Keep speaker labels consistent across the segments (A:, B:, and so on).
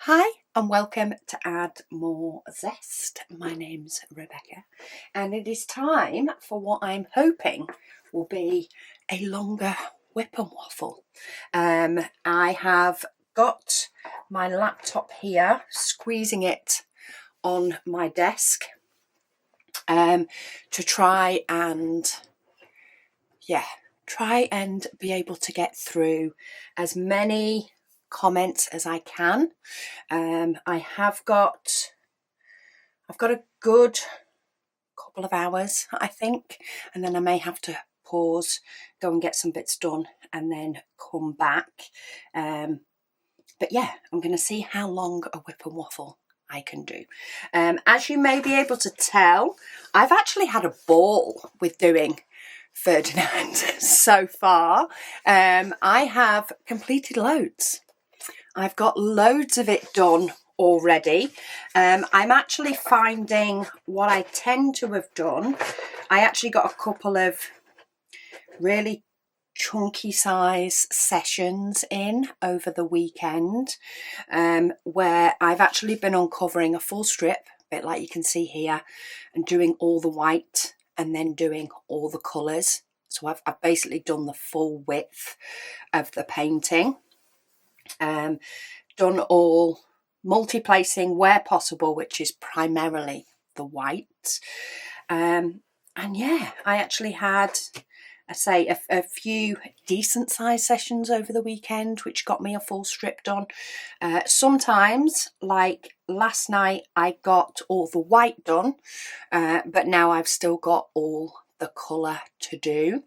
A: Hi and welcome to Add More Zest. My name's Rebecca and it is time for what I'm hoping will be a longer whip and waffle. I have got my laptop here, squeezing it on my desk to try and be able to get through as many comments as I can. I've got a good couple of hours, I think, and then I may have to pause, go and get some bits done and then come back. But yeah, I'm going to see how long a whip and waffle I can do. As you may be able to tell, I've actually had a ball with doing Ferdinand so far. I have completed loads. I've got loads of it done already. I'm actually finding what I tend to have done. I actually got a couple of really chunky size sessions in over the weekend where I've actually been uncovering a full strip, a bit like you can see here, and doing all the white and then doing all the colours. So I've basically done the full width of the painting. Done all multi-placing where possible, which is primarily the white. And yeah, I actually had, a few decent size sessions over the weekend, which got me a full strip done. Sometimes, like last night, I got all the white done, but now I've still got all the colour to do.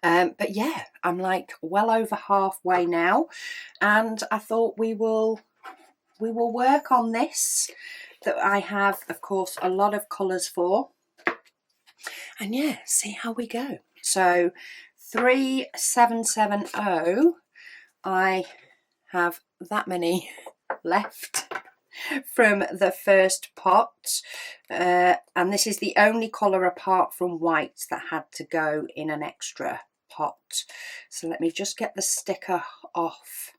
A: But yeah, I'm like well over halfway now, and I thought we will work on this that I have, of course, a lot of colours for, and yeah, see how we go. So 3770, I have that many left from the first pot, and this is the only colour apart from white that had to go in an extra pot. So let me just get the sticker off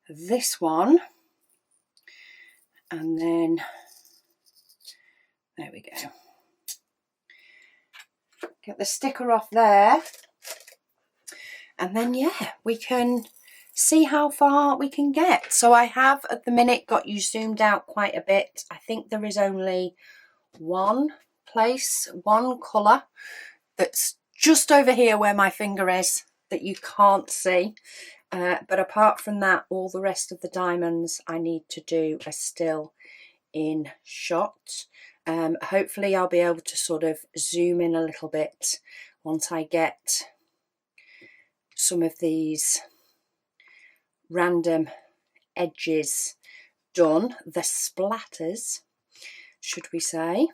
A: this one, and then there we go. Get the sticker off there, and then yeah, we can see how far we can get. So I have at the minute got you zoomed out quite a bit. I think there is only one colour that's just over here where my finger is that you can't see. But apart from that, all the rest of the diamonds I need to do are still in shot. Hopefully I'll be able to sort of zoom in a little bit once I get some of these random edges done, the splatters, should we say.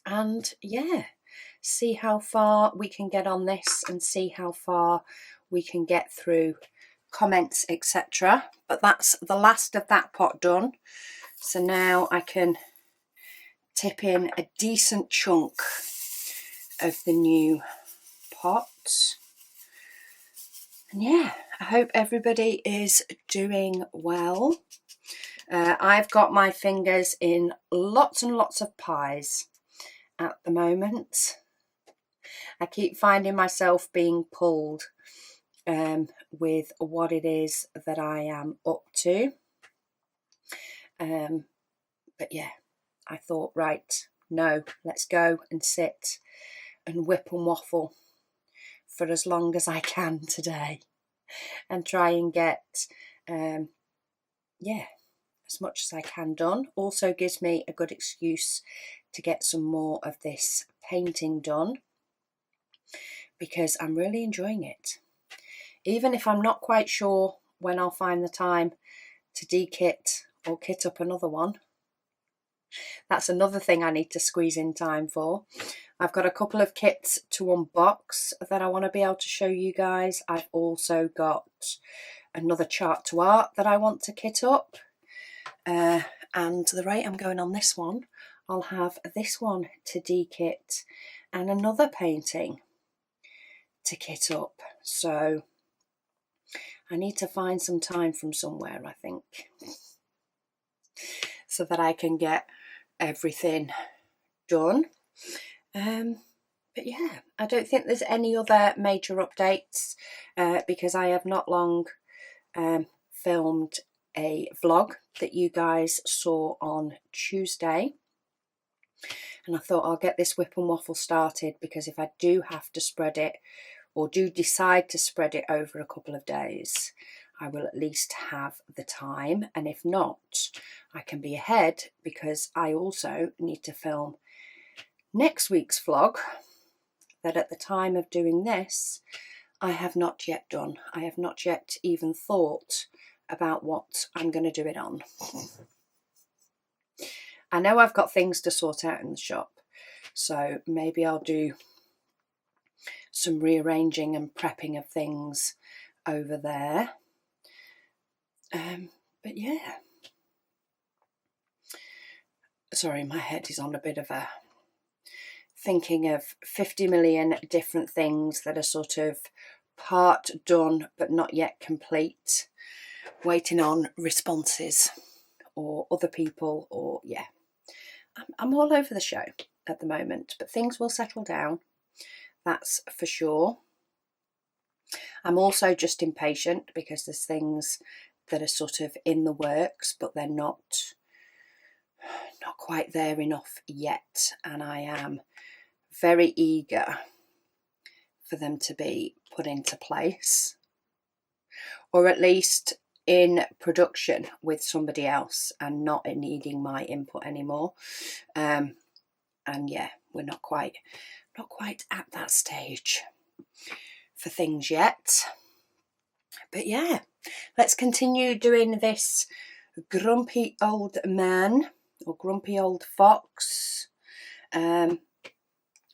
A: And yeah, see how far we can get on this and see how far we can get through comments, etc. But that's the last of that pot done. So now I can tip in a decent chunk of the new pot. And yeah, I hope everybody is doing well. I've got my fingers in lots and lots of pies at the moment. I keep finding myself being pulled with what it is that I am up to. But yeah, I thought, right, no, let's go and sit and whip and waffle for as long as I can today and try and get, as much as I can done. Also gives me a good excuse to get some more of this painting done because I'm really enjoying it. Even if I'm not quite sure when I'll find the time to de-kit or kit up another one. That's another thing I need to squeeze in time for. I've got a couple of kits to unbox that I want to be able to show you guys. I've also got another chart to art that I want to kit up. And the rate I'm going on this one, I'll have this one to de-kit and another painting to kit up. So I need to find some time from somewhere, I think, so that I can get everything done. But yeah, I don't think there's any other major updates because I have not long filmed a vlog that you guys saw on Tuesday. And I thought I'll get this WIP and Waffle started, because if I do have to spread it, or do decide to spread it over a couple of days, I will at least have the time. And if not, I can be ahead, because I also need to film next week's vlog that at the time of doing this, I have not yet done. I have not yet even thought about what I'm going to do it on. I know I've got things to sort out in the shop, so maybe I'll do some rearranging and prepping of things over there. But yeah, sorry, my head is on a bit of a thinking of 50 million different things that are sort of part done but not yet complete, waiting on responses or other people, or yeah, I'm all over the show at the moment, but things will settle down, that's for sure. I'm also just impatient because there's things that are sort of in the works, but they're not quite there enough yet, and I am very eager for them to be put into place, or at least in production with somebody else and not needing my input anymore. And yeah, we're not quite at that stage for things yet. But yeah, let's continue doing this grumpy old man or grumpy old fox.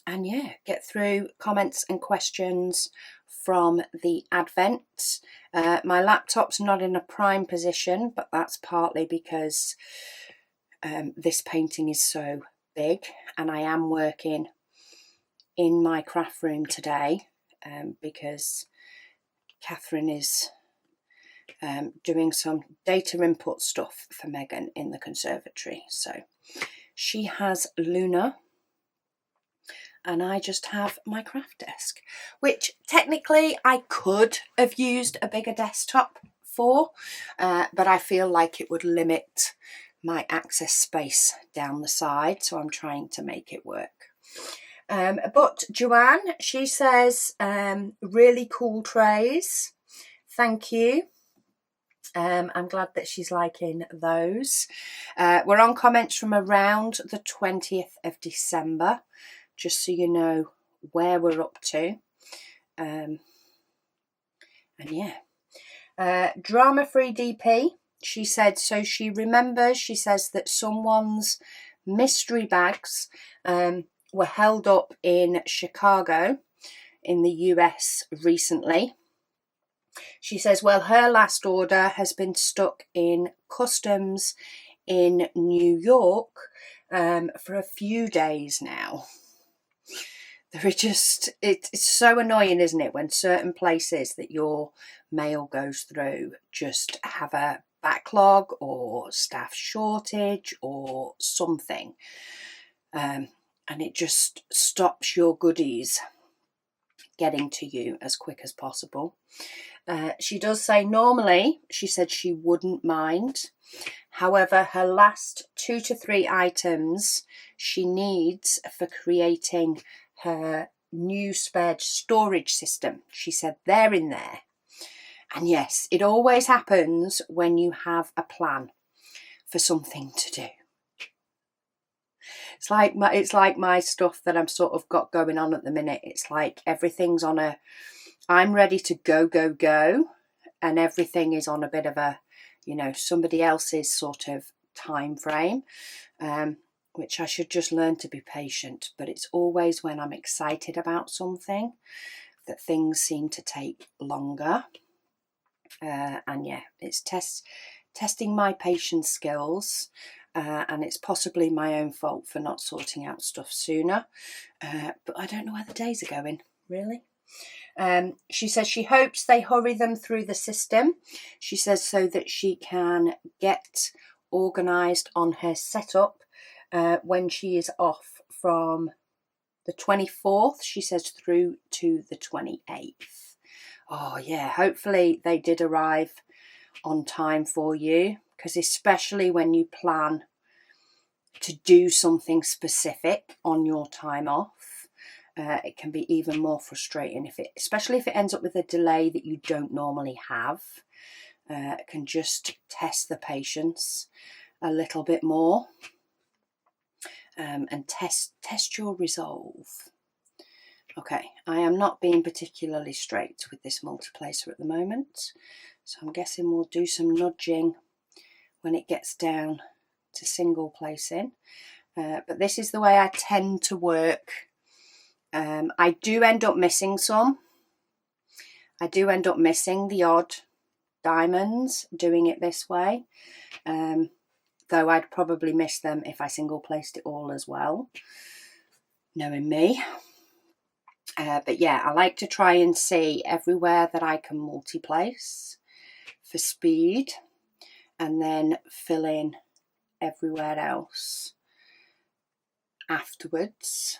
A: And yeah, get through comments and questions from the Advent. My laptop's not in a prime position, but that's partly because this painting is so big, and I am working in my craft room today because Catherine is doing some data input stuff for Megan in the conservatory. So she has Luna, and I just have my craft desk, which technically I could have used a bigger desktop for, but I feel like it would limit my access space down the side, so I'm trying to make it work. But Joanne, she says, really cool trays. Thank you. I'm glad that she's liking those. We're on comments from around the 20th of December, just so you know where we're up to. And yeah, Drama Free DP, she said, so she remembers, she says that someone's mystery bags were held up in Chicago in the US recently. She says, well, her last order has been stuck in customs in New York for a few days now. They're just, it's so annoying, isn't it, when certain places that your mail goes through just have a backlog or staff shortage or something, and it just stops your goodies getting to you as quick as possible. She does say normally, she said she wouldn't mind. However, her last 2 to 3 items she needs for creating her new spared storage system, she said they're in there. And yes, it always happens when you have a plan for something to do. It's like my stuff that I'm sort of got going on at the minute. It's like everything's on a, I'm ready to go, and everything is on a bit of a, you know, somebody else's sort of time frame, which I should just learn to be patient. But it's always when I'm excited about something that things seem to take longer. And yeah, it's testing my patience skills, and it's possibly my own fault for not sorting out stuff sooner. But I don't know where the days are going, really. She says she hopes they hurry them through the system. She says so that she can get organised on her setup when she is off from the 24th, she says, through to the 28th. Oh yeah, hopefully they did arrive on time for you, because especially when you plan to do something specific on your time off, it can be even more frustrating, especially if it ends up with a delay that you don't normally have. It can just test the patience a little bit more, and test your resolve. Okay, I am not being particularly straight with this multiplacer at the moment, so I'm guessing we'll do some nudging when it gets down to single placing. But this is the way I tend to work. I do end up missing some. I do end up missing the odd diamonds doing it this way, though I'd probably miss them if I single placed it all as well, knowing me. But yeah, I like to try and see everywhere that I can multi-place for speed, and then fill in everywhere else afterwards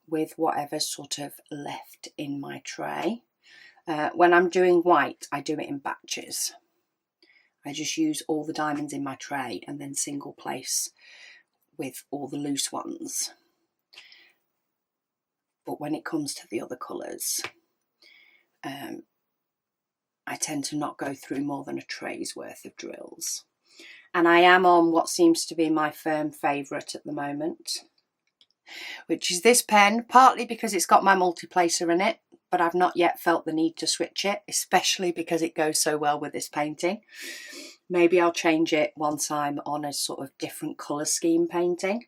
A: with whatever's sort of left in my tray. When I'm doing white, I do it in batches. I just use all the diamonds in my tray and then single place with all the loose ones. But when it comes to the other colours, I tend to not go through more than a tray's worth of drills. And I am on what seems to be my firm favourite at the moment, which is this pen, partly because it's got my multiplacer in it, but I've not yet felt the need to switch it, especially because it goes so well with this painting. Maybe I'll change it once I'm on a sort of different colour scheme painting.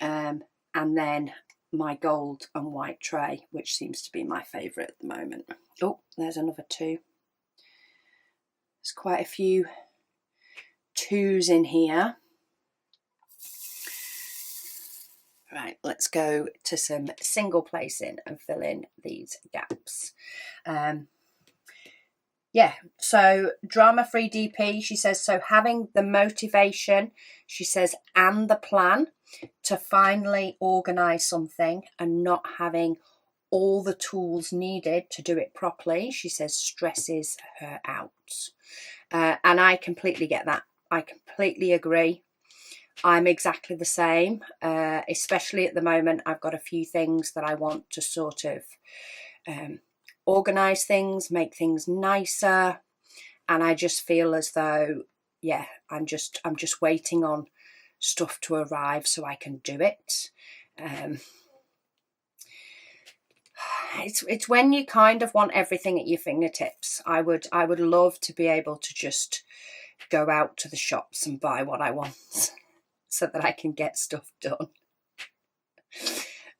A: And then my gold and white tray, which seems to be my favourite at the moment. Oh, there's another two. There's quite a few twos in here. Right, let's go to some single placing and fill in these gaps. Yeah, so drama-free DP, she says, so having the motivation, she says, and the plan to finally organise something and not having all the tools needed to do it properly, she says, stresses her out. And I completely get that. I completely agree. I'm exactly the same, especially at the moment. I've got a few things that I want to sort of organise things, make things nicer, and I just feel as though, yeah, I'm just waiting on stuff to arrive so I can do it. It's when you kind of want everything at your fingertips. I would love to be able to just go out to the shops and buy what I want so that I can get stuff done.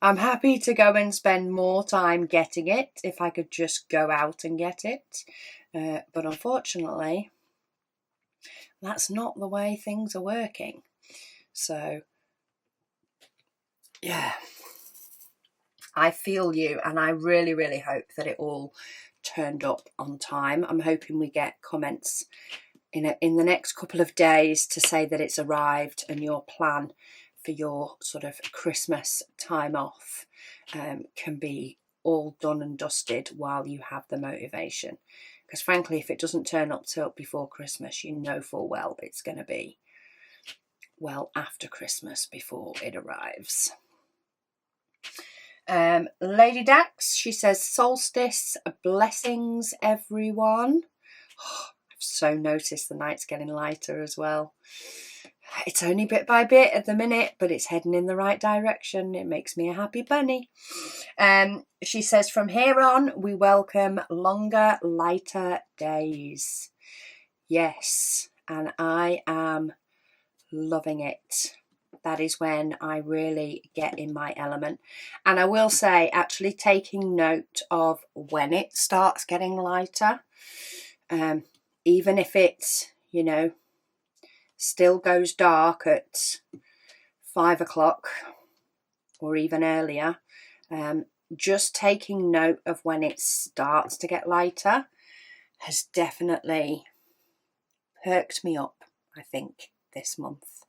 A: I'm happy to go and spend more time getting it if I could just go out and get it. But unfortunately, that's not the way things are working. So, yeah, I feel you, and I really, really hope that it all turned up on time. I'm hoping we get comments in the next couple of days to say that it's arrived and your plan for your sort of Christmas time off can be all done and dusted while you have the motivation. Because frankly, if it doesn't turn up till before Christmas, you know full well it's going to be well after Christmas before it arrives. Lady Dax, she says, solstice, blessings everyone. I've so noticed the night's getting lighter as well. It's only bit by bit at the minute, but it's heading in the right direction. It makes me a happy bunny. She says, from here on, we welcome longer, lighter days. Yes, and I am loving it. That is when I really get in my element. And I will say, actually taking note of when it starts getting lighter, even if it's, you know, still goes dark at 5 o'clock or even earlier, just taking note of when it starts to get lighter has definitely perked me up, I think, this month.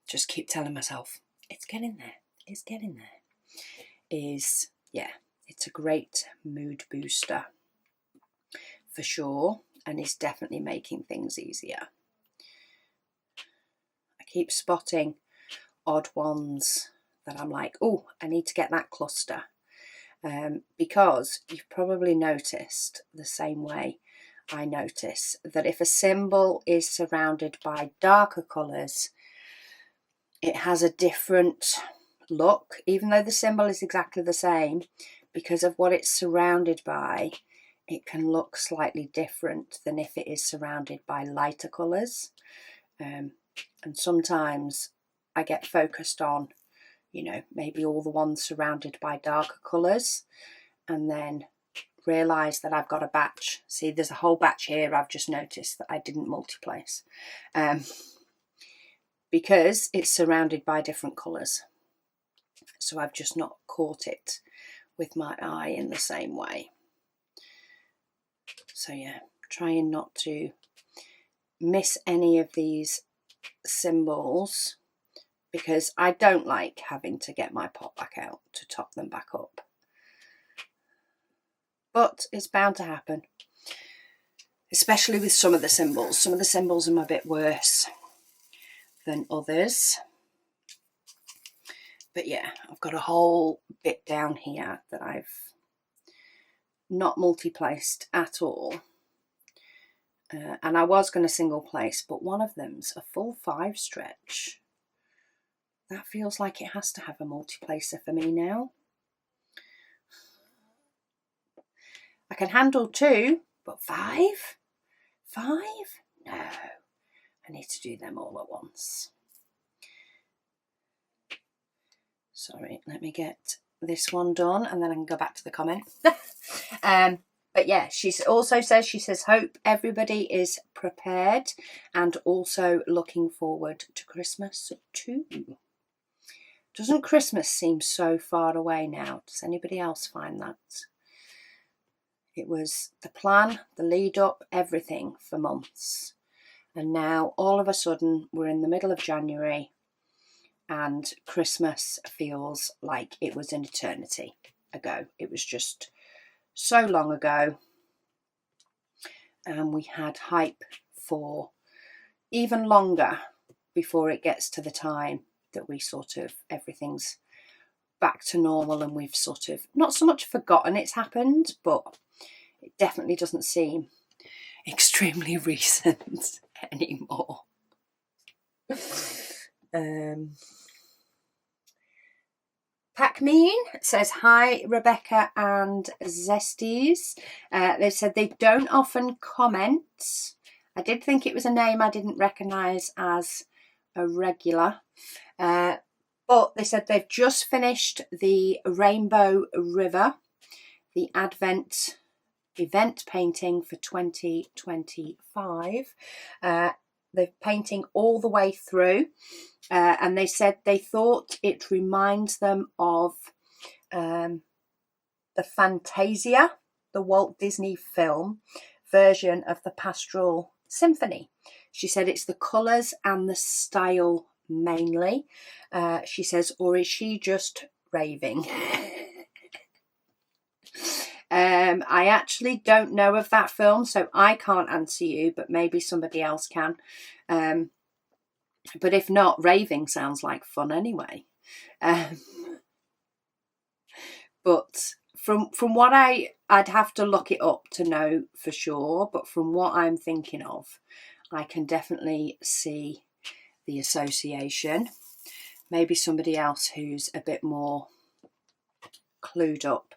A: Just keep telling myself, it's getting there, it's getting there. Yeah, it's a great mood booster for sure, and is definitely making things easier. I keep spotting odd ones that I'm like, oh, I need to get that cluster. Because you've probably noticed the same way I notice that if a symbol is surrounded by darker colours, it has a different look, even though the symbol is exactly the same. Because of what it's surrounded by, it can look slightly different than if it is surrounded by lighter colours. And sometimes I get focused on, you know, maybe all the ones surrounded by darker colours, and then realise that I've got a batch. See, there's a whole batch here I've just noticed that I didn't multiplace. Because it's surrounded by different colours. So I've just not caught it with my eye in the same way. So yeah, trying not to miss any of these symbols, because I don't like having to get my pot back out to top them back up. But it's bound to happen, especially with some of the symbols. Some of the symbols are a bit worse than others. But yeah, I've got a whole bit down here that I've not multi-placed at all. And I was going to single place, but one of them's a full 5 stretch. That feels like it has to have a multi-placer for me now. I can handle 2, but 5? 5? No, I need to do them all at once. Sorry, let me get this one done and then I can go back to the comment. But yeah, she also says, hope everybody is prepared and also looking forward to Christmas too. Doesn't Christmas seem so far away now? Does anybody else find that? It was the plan, the lead up, everything for months. And now all of a sudden we're in the middle of January and Christmas feels like it was an eternity ago. It was just so long ago. And we had hype for even longer before it gets to the time that we sort of, everything's back to normal and we've sort of not so much forgotten it's happened, but it definitely doesn't seem extremely recent anymore. Pacmean says, hi, Rebecca and Zesties. They said they don't often comment. I did think it was a name I didn't recognise as a regular. But they said they've just finished the Rainbow River, the Advent event painting for 2025. They're painting all the way through. And they said they thought it reminds them of the Fantasia, the Walt Disney film version of the Pastoral Symphony. She said it's the colours and the style mainly. She says, or is she just raving? I actually don't know of that film, so I can't answer you, but maybe somebody else can. But if not, raving sounds like fun anyway. But from what I'd have to look it up to know for sure, but from what I'm thinking of, I can definitely see the association. Maybe somebody else who's a bit more clued up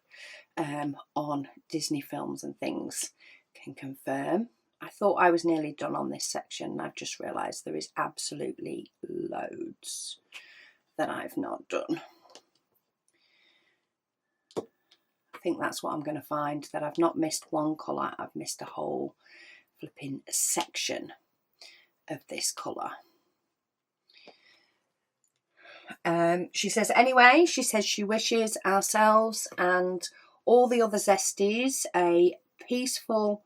A: on Disney films and things can confirm. I thought I was nearly done on this section and I've just realised there is absolutely loads that I've not done. I think that's what I'm going to find, that I've not missed one colour, I've missed a whole flipping section of this colour. She says, anyway, she says she wishes ourselves and all the other zesties a peaceful,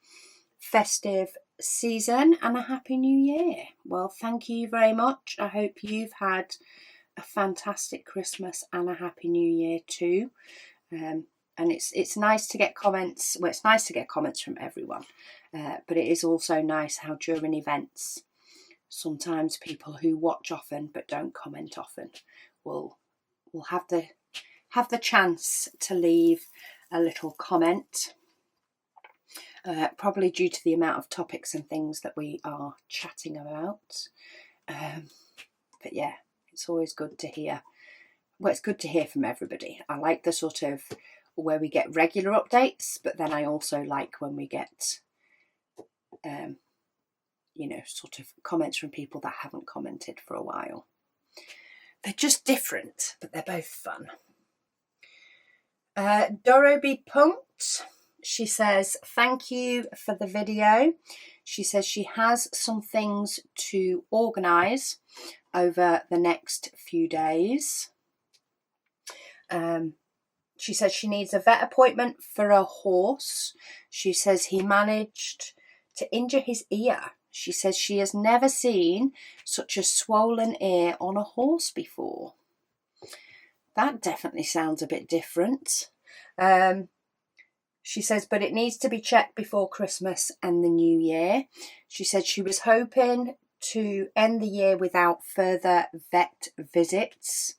A: festive season and a happy new year. Well, thank you very much. I hope you've had a fantastic Christmas and a happy new year too. And it's nice to get comments. Well, it's nice to get comments from everyone, but it is also nice how during events, sometimes people who watch often but don't comment often will have the chance to leave a little comment. Probably due to the amount of topics and things that we are chatting about. But yeah, it's always good to hear. Well, it's good to hear from everybody. I like the sort of where we get regular updates, but then I also like when we get, sort of comments from people that haven't commented for a while. They're just different, but they're both fun. Doro Be Punked. She says, thank you for the video. She says she has some things to organise over the next few days. She says she needs a vet appointment for a horse. She says he managed to injure his ear. She says she has never seen such a swollen ear on a horse before. That definitely sounds a bit different. She says, but it needs to be checked before Christmas and the New Year. She said she was hoping to end the year without further vet visits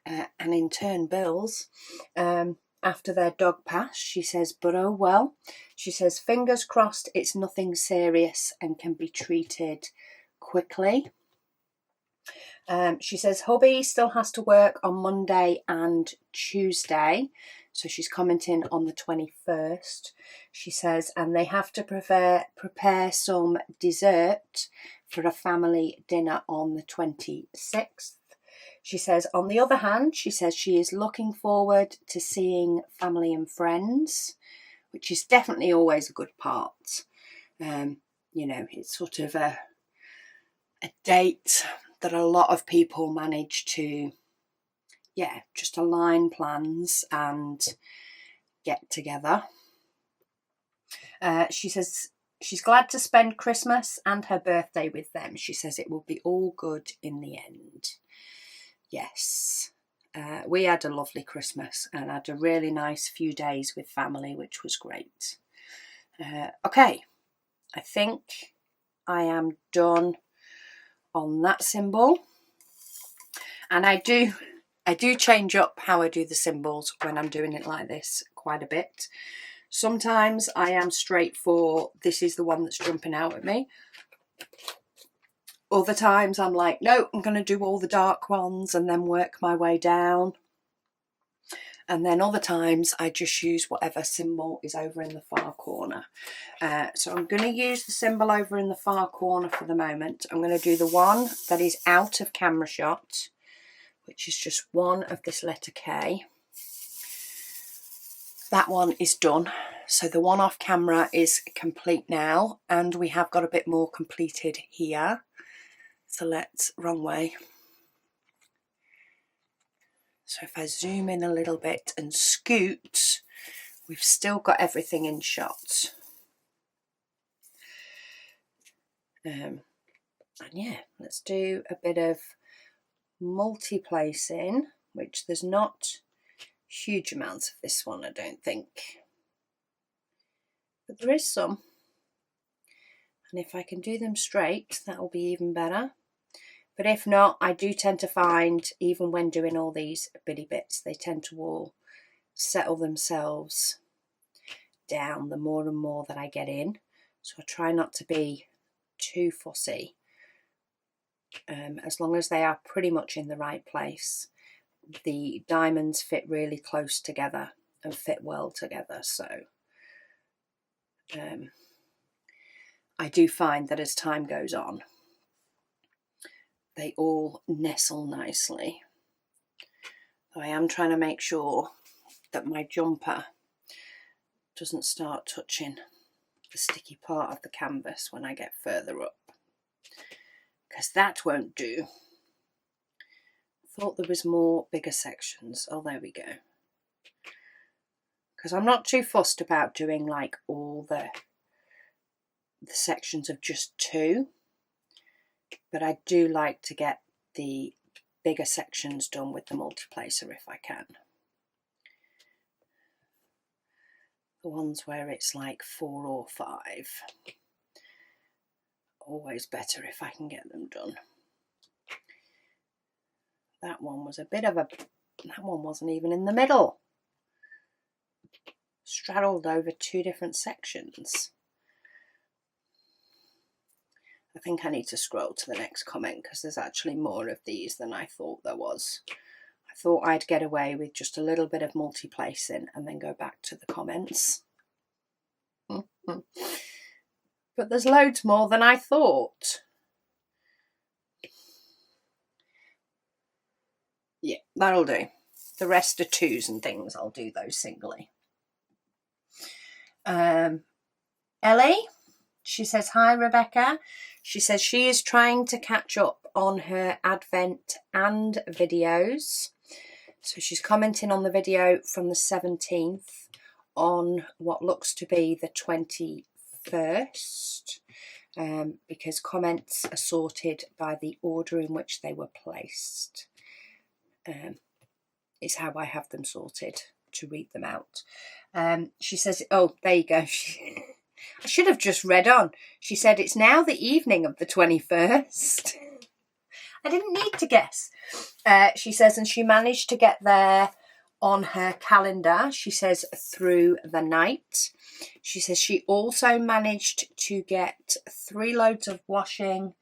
A: and in turn bills after their dog passed. She says, but oh well. She says, fingers crossed it's nothing serious and can be treated quickly. She says hubby still has to work on Monday and Tuesday. So she's commenting on the 21st. She says, and they have to prepare some dessert for a family dinner on the 26th. She says, on the other hand, she says she is looking forward to seeing family and friends, which is definitely always a good part. It's sort of a date that a lot of people manage to, just align plans and get together. She says she's glad to spend Christmas and her birthday with them. She says it will be all good in the end. Yes, we had a lovely Christmas and had a really nice few days with family, which was great. Okay, I think I am done on that symbol. And I do change up how I do the symbols when I'm doing it like this quite a bit. Sometimes I am straight for this is the one that's jumping out at me. Other times I'm like, no, I'm going to do all the dark ones and then work my way down. And then other times I just use whatever symbol is over in the far corner. So I'm going to use the symbol over in the far corner for the moment. I'm going to do the one that is out of camera shot, which is just one of this letter K. That one is done. So the one off camera is complete now, and we have got a bit more completed here. So let's, wrong way. So if I zoom in a little bit and scoot, we've still got everything in shot. And yeah, let's do a bit of multi-placing, which there's not huge amounts of this one, I don't think. But there is some. And if I can do them straight, that will be even better. But if not, I do tend to find, even when doing all these bitty bits, they tend to all settle themselves down the more and more that I get in. So I try not to be too fussy. As long as they are pretty much in the right place. The diamonds fit really close together and fit well together. So I do find that as time goes on, they all nestle nicely. I am trying to make sure that my jumper doesn't start touching the sticky part of the canvas when I get further up, because that won't do Thought there was more bigger sections. Oh, there we go. Because I'm not too fussed about doing like all the sections of just 2, but I do like to get the bigger sections done with the multiplacer if I can. The ones where it's like 4 or 5, always better if I can get them done. That one was a bit of a, that one wasn't even in the middle. Straddled over 2 different sections. I think I need to scroll to the next comment because there's actually more of these than I thought there was. I thought I'd get away with just a little bit of multi-placing and then go back to the comments. But there's loads more than I thought. Yeah, that'll do. The rest are 2s and things. I'll do those singly. Ellie, she says, hi, Rebecca. She says she is trying to catch up on her Advent and videos. So she's commenting on the video from the 17th on what looks to be the 21st, because comments are sorted by the order in which they were placed. Is how I have them sorted to read them out. She says, oh, there you go. I should have just read on. She said, it's now the evening of the 21st. I didn't need to guess. She says, and she managed to get there on her calendar, she says, through the night. She says she also managed to get 3 loads of washing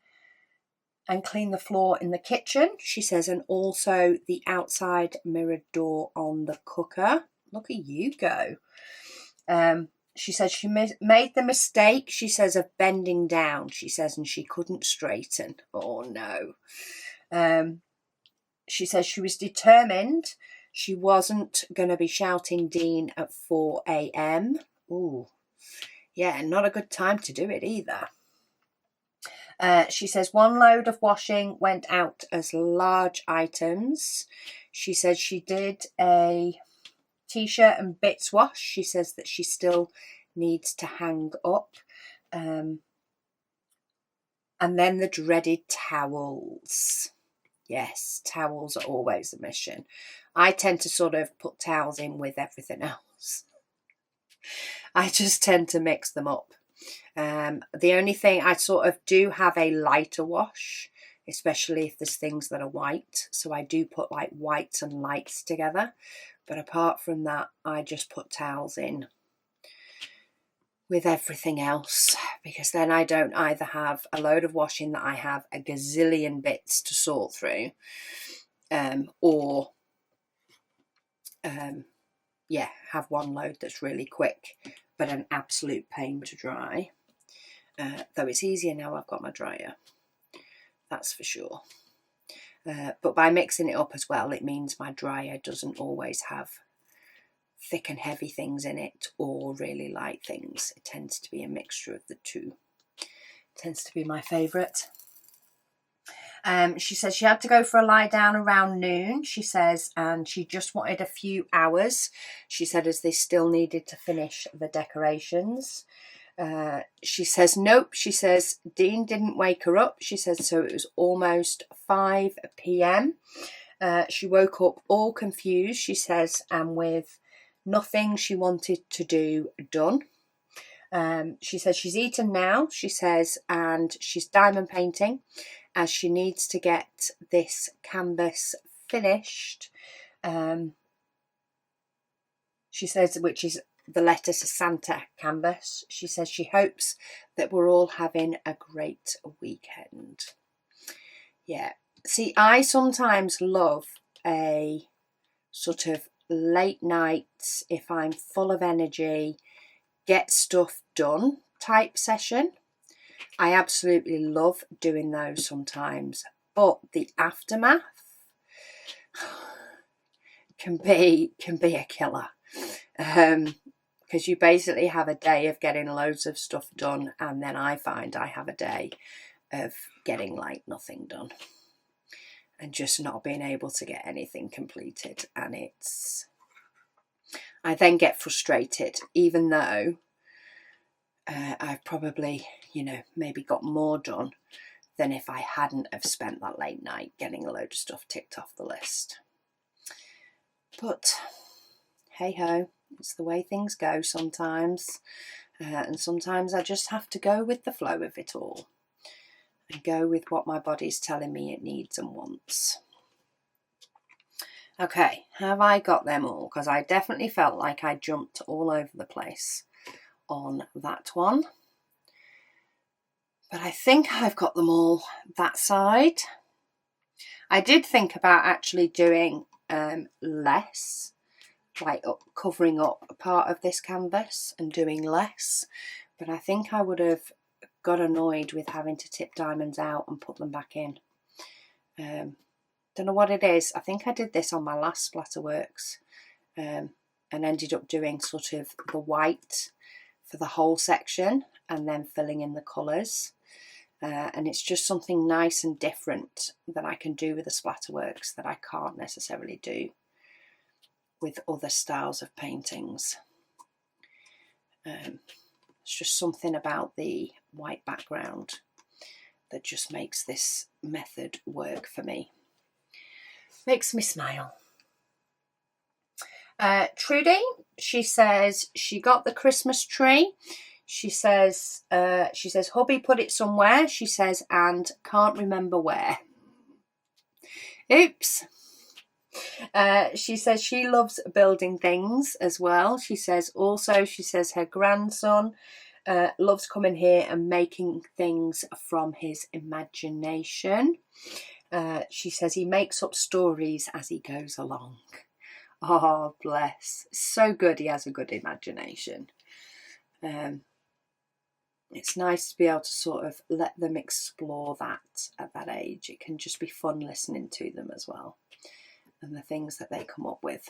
A: and clean the floor in the kitchen. She says, and also the outside mirrored door on the cooker. Look at you go. She says she made the mistake, she says, of bending down, she says, and she couldn't straighten. Oh, no. She says she was determined she wasn't going to be shouting Dean at 4 a.m. Ooh, yeah, not a good time to do it either. She says 1 load of washing went out as large items. She says she did a t-shirt and bits wash. She says that she still needs to hang up. And then the dreaded towels. Yes, towels are always a mission. I tend to sort of put towels in with everything else. I just tend to mix them up. The only thing, I sort of do have a lighter wash, especially if there's things that are white. So I do put like whites and lights together. But apart from that, I just put towels in with everything else, because then I don't either have a load of washing that I have a gazillion bits to sort through, or have 1 load that's really quick, but an absolute pain to dry. Though it's easier now I've got my dryer, that's for sure. But by mixing it up as well, it means my dryer doesn't always have thick and heavy things in it or really light things. It tends to be a mixture of the 2. It tends to be my favourite. She says she had to go for a lie down around noon, she says, and she just wanted a few hours. She said as they still needed to finish the decorations. She says, nope, she says, Dean didn't wake her up. She says, so it was almost 5 p.m. She woke up all confused, she says, and with nothing she wanted to do done. She says she's eaten now, she says, and she's diamond painting as she needs to get this canvas finished. She says, which is the Letters to Santa canvas. She says she hopes that we're all having a great weekend. Yeah. See, I sometimes love a sort of late night, if I'm full of energy, get stuff done type session. I absolutely love doing those sometimes, but the aftermath can be a killer. Because you basically have a day of getting loads of stuff done, and then I find I have a day of getting like nothing done. and just not being able to get anything completed. And I then get frustrated, even though I've probably, maybe got more done than if I hadn't have spent that late night getting a load of stuff ticked off the list. But hey ho, it's the way things go sometimes. And sometimes I just have to go with the flow of it all and go with what my body's telling me it needs and wants. Okay, have I got them all? Because I definitely felt like I jumped all over the place on that one. But I think I've got them all that side. I did think about actually doing less, like covering up a part of this canvas and doing less. But I think I would have got annoyed with having to tip diamonds out and put them back in. Don't know what it is. I think I did this on my last Splatterworks and ended up doing sort of the white for the whole section and then filling in the colours. And it's just something nice and different that I can do with the Splatterworks that I can't necessarily do with other styles of paintings. It's just something about the white background that just makes this method work for me. Makes me smile. Trudy, she says she got the Christmas tree. She says hubby put it somewhere. She says, and can't remember where. Oops. She says she loves building things as well. She says her grandson loves coming here and making things from his imagination. She says he makes up stories as he goes along. Oh, bless. So good he has a good imagination. It's nice to be able to sort of let them explore that at that age. It can just be fun listening to them as well. And the things that they come up with.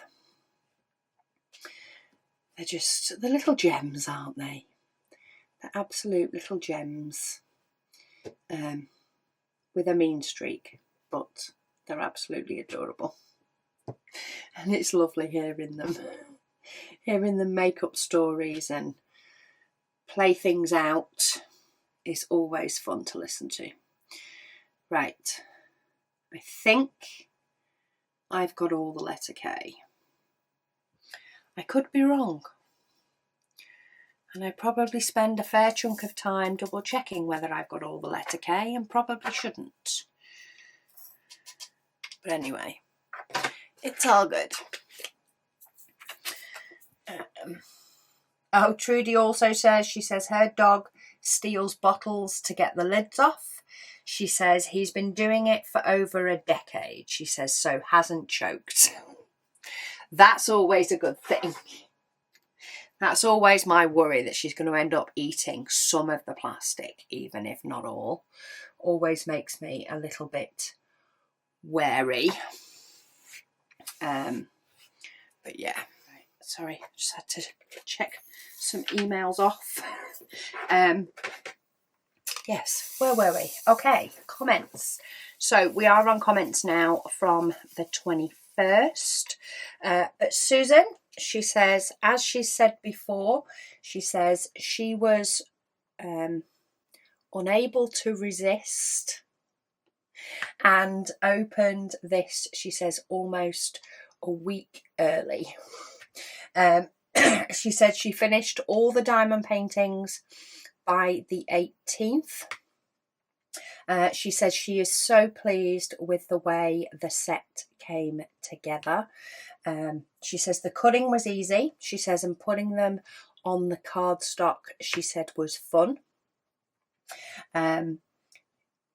A: They're just the little gems, aren't they? They're absolute little gems. With a mean streak, but they're absolutely adorable. And it's lovely hearing them make up stories and play things out is always fun to listen to. Right, I think I've got all the letter K. I could be wrong. And I probably spend a fair chunk of time double checking whether I've got all the letter K and probably shouldn't. But anyway, it's all good. Trudy also says, she says her dog steals bottles to get the lids off. She says he's been doing it for over a decade. She says, so hasn't choked. That's always a good thing. That's always my worry, that she's going to end up eating some of the plastic, even if not all. Always makes me a little bit wary. But yeah, sorry, just had to check some emails off. Yes, where were we? Okay, comments. So we are on comments now from the 21st. Susan, she says, as she said before, she says she was unable to resist and opened this, she says, almost a week early. She said she finished all the diamond paintings by the 18th. She says she is so pleased with the way the set came together. She says the cutting was easy. She says, and putting them on the cardstock, she said, was fun.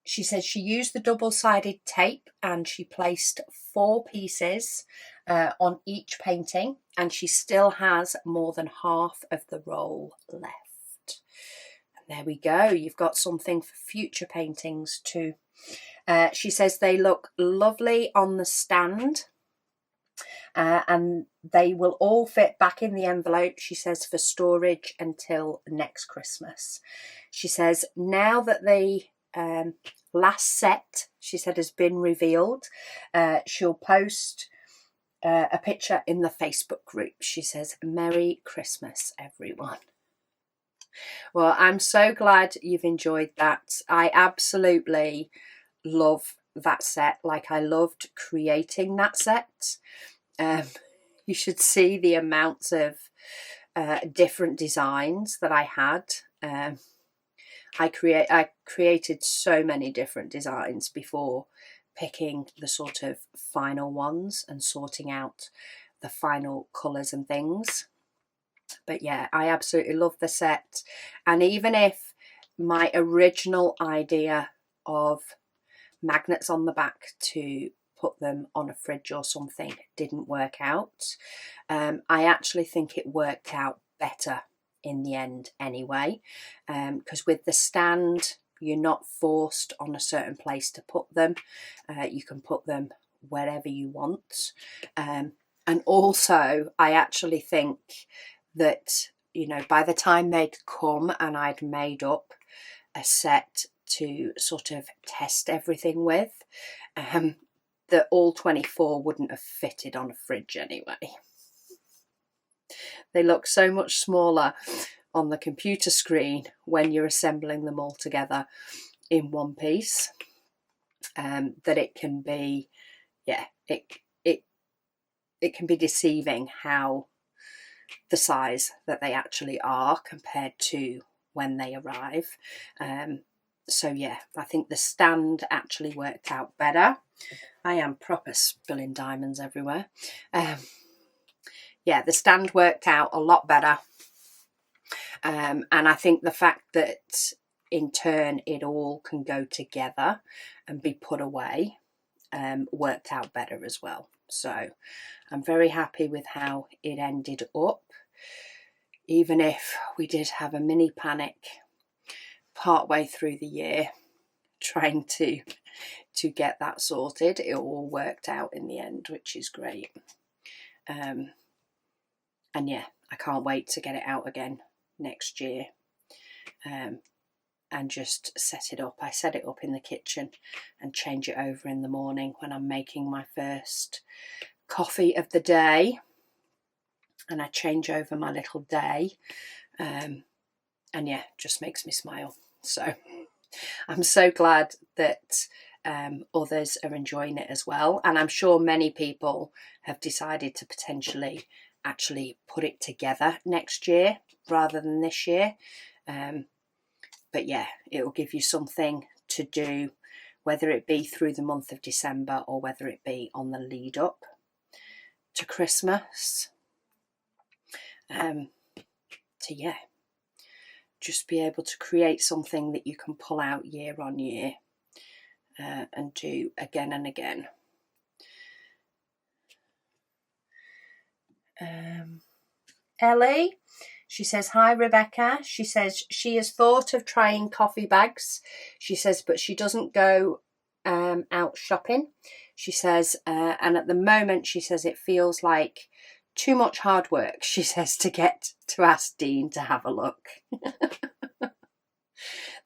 A: She says she used the double-sided tape and she placed 4 pieces on each painting, and she still has more than half of the roll left. And there we go. You've got something for future paintings too. She says they look lovely on the stand. And they will all fit back in the envelope, she says, for storage until next Christmas. She says now that the last set, she said, has been revealed. She'll post a picture in the Facebook group. She says, Merry Christmas, everyone. Well, I'm so glad you've enjoyed that. I absolutely love that set. Like, I loved creating that set. You should see the amounts of different designs that I had. I created so many different designs before picking the sort of final ones and sorting out the final colours and things. But yeah, I absolutely love the set. And even if my original idea of magnets on the back to put them on a fridge or something didn't work out, I actually think it worked out better in the end anyway, because with the stand, you're not forced on a certain place to put them. You can put them wherever you want. And also, I actually think that, you know, by the time they'd come and I'd made up a set to sort of test everything with, that all 24 wouldn't have fitted on a fridge anyway. They look so much smaller on the computer screen when you're assembling them all together in one piece, that it can be, yeah, it can be deceiving how the size that they actually are compared to when they arrive. So yeah, I think the stand actually worked out better. I am proper spilling diamonds everywhere. Yeah, the stand worked out a lot better. And I think the fact that in turn it all can go together and be put away worked out better as well. So I'm very happy with how it ended up, even if we did have a mini panic partway through the year trying to get that sorted. It all worked out in the end, which is great. And yeah, I can't wait to get it out again next year, and just set it up. I set it up in the kitchen and change it over in the morning when I'm making my first coffee of the day, and I change over my little day, and yeah, just makes me smile. So I'm so glad that others are enjoying it as well, and I'm sure many people have decided to potentially actually put it together next year rather than this year. But yeah, it will give you something to do, whether it be through the month of December or whether it be on the lead up to Christmas. To yeah, just be able to create something that you can pull out year on year and do again and again. Ellie, she says, hi Rebecca. She says she has thought of trying coffee bags. She says, but she doesn't go out shopping. She says, and at the moment, she says it feels like too much hard work, she says, to ask Dean to have a look.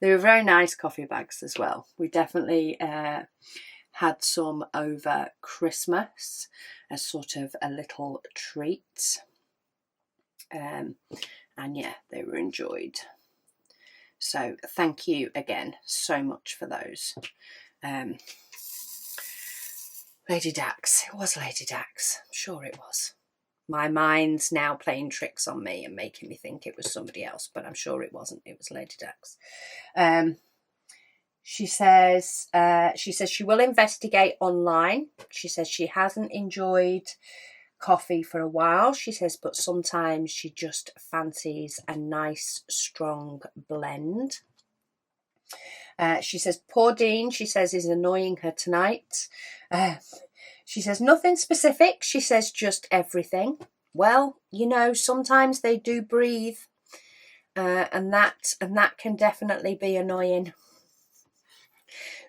A: They were very nice coffee bags as well. We definitely had some over Christmas as sort of a little treat. And yeah, they were enjoyed. So thank you again so much for those. Lady Dax. It was Lady Dax. I'm sure it was. My mind's now playing tricks on me and making me think it was somebody else, but I'm sure it wasn't. It was Lady Dax. She says she will investigate online. She says she hasn't enjoyed coffee for a while. She says, but sometimes she just fancies a nice, strong blend. She says, poor Dean, she says, is annoying her tonight. She says, nothing specific. She says, just everything. Well, you know, sometimes they do breathe, and that can definitely be annoying.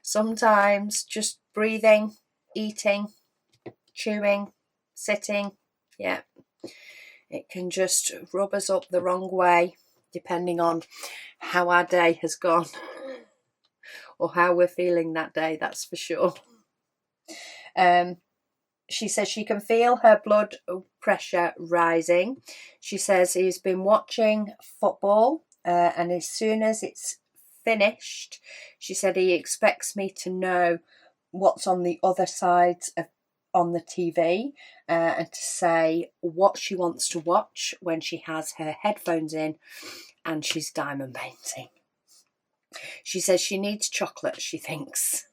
A: Sometimes just breathing, eating, chewing, sitting, yeah, it can just rub us up the wrong way, depending on how our day has gone or how we're feeling that day, that's for sure. She says she can feel her blood pressure rising. She says he's been watching football, and as soon as it's finished, she said he expects me to know what's on the other side of on the TV, and to say what she wants to watch when she has her headphones in and she's diamond painting. She says she needs chocolate, she thinks.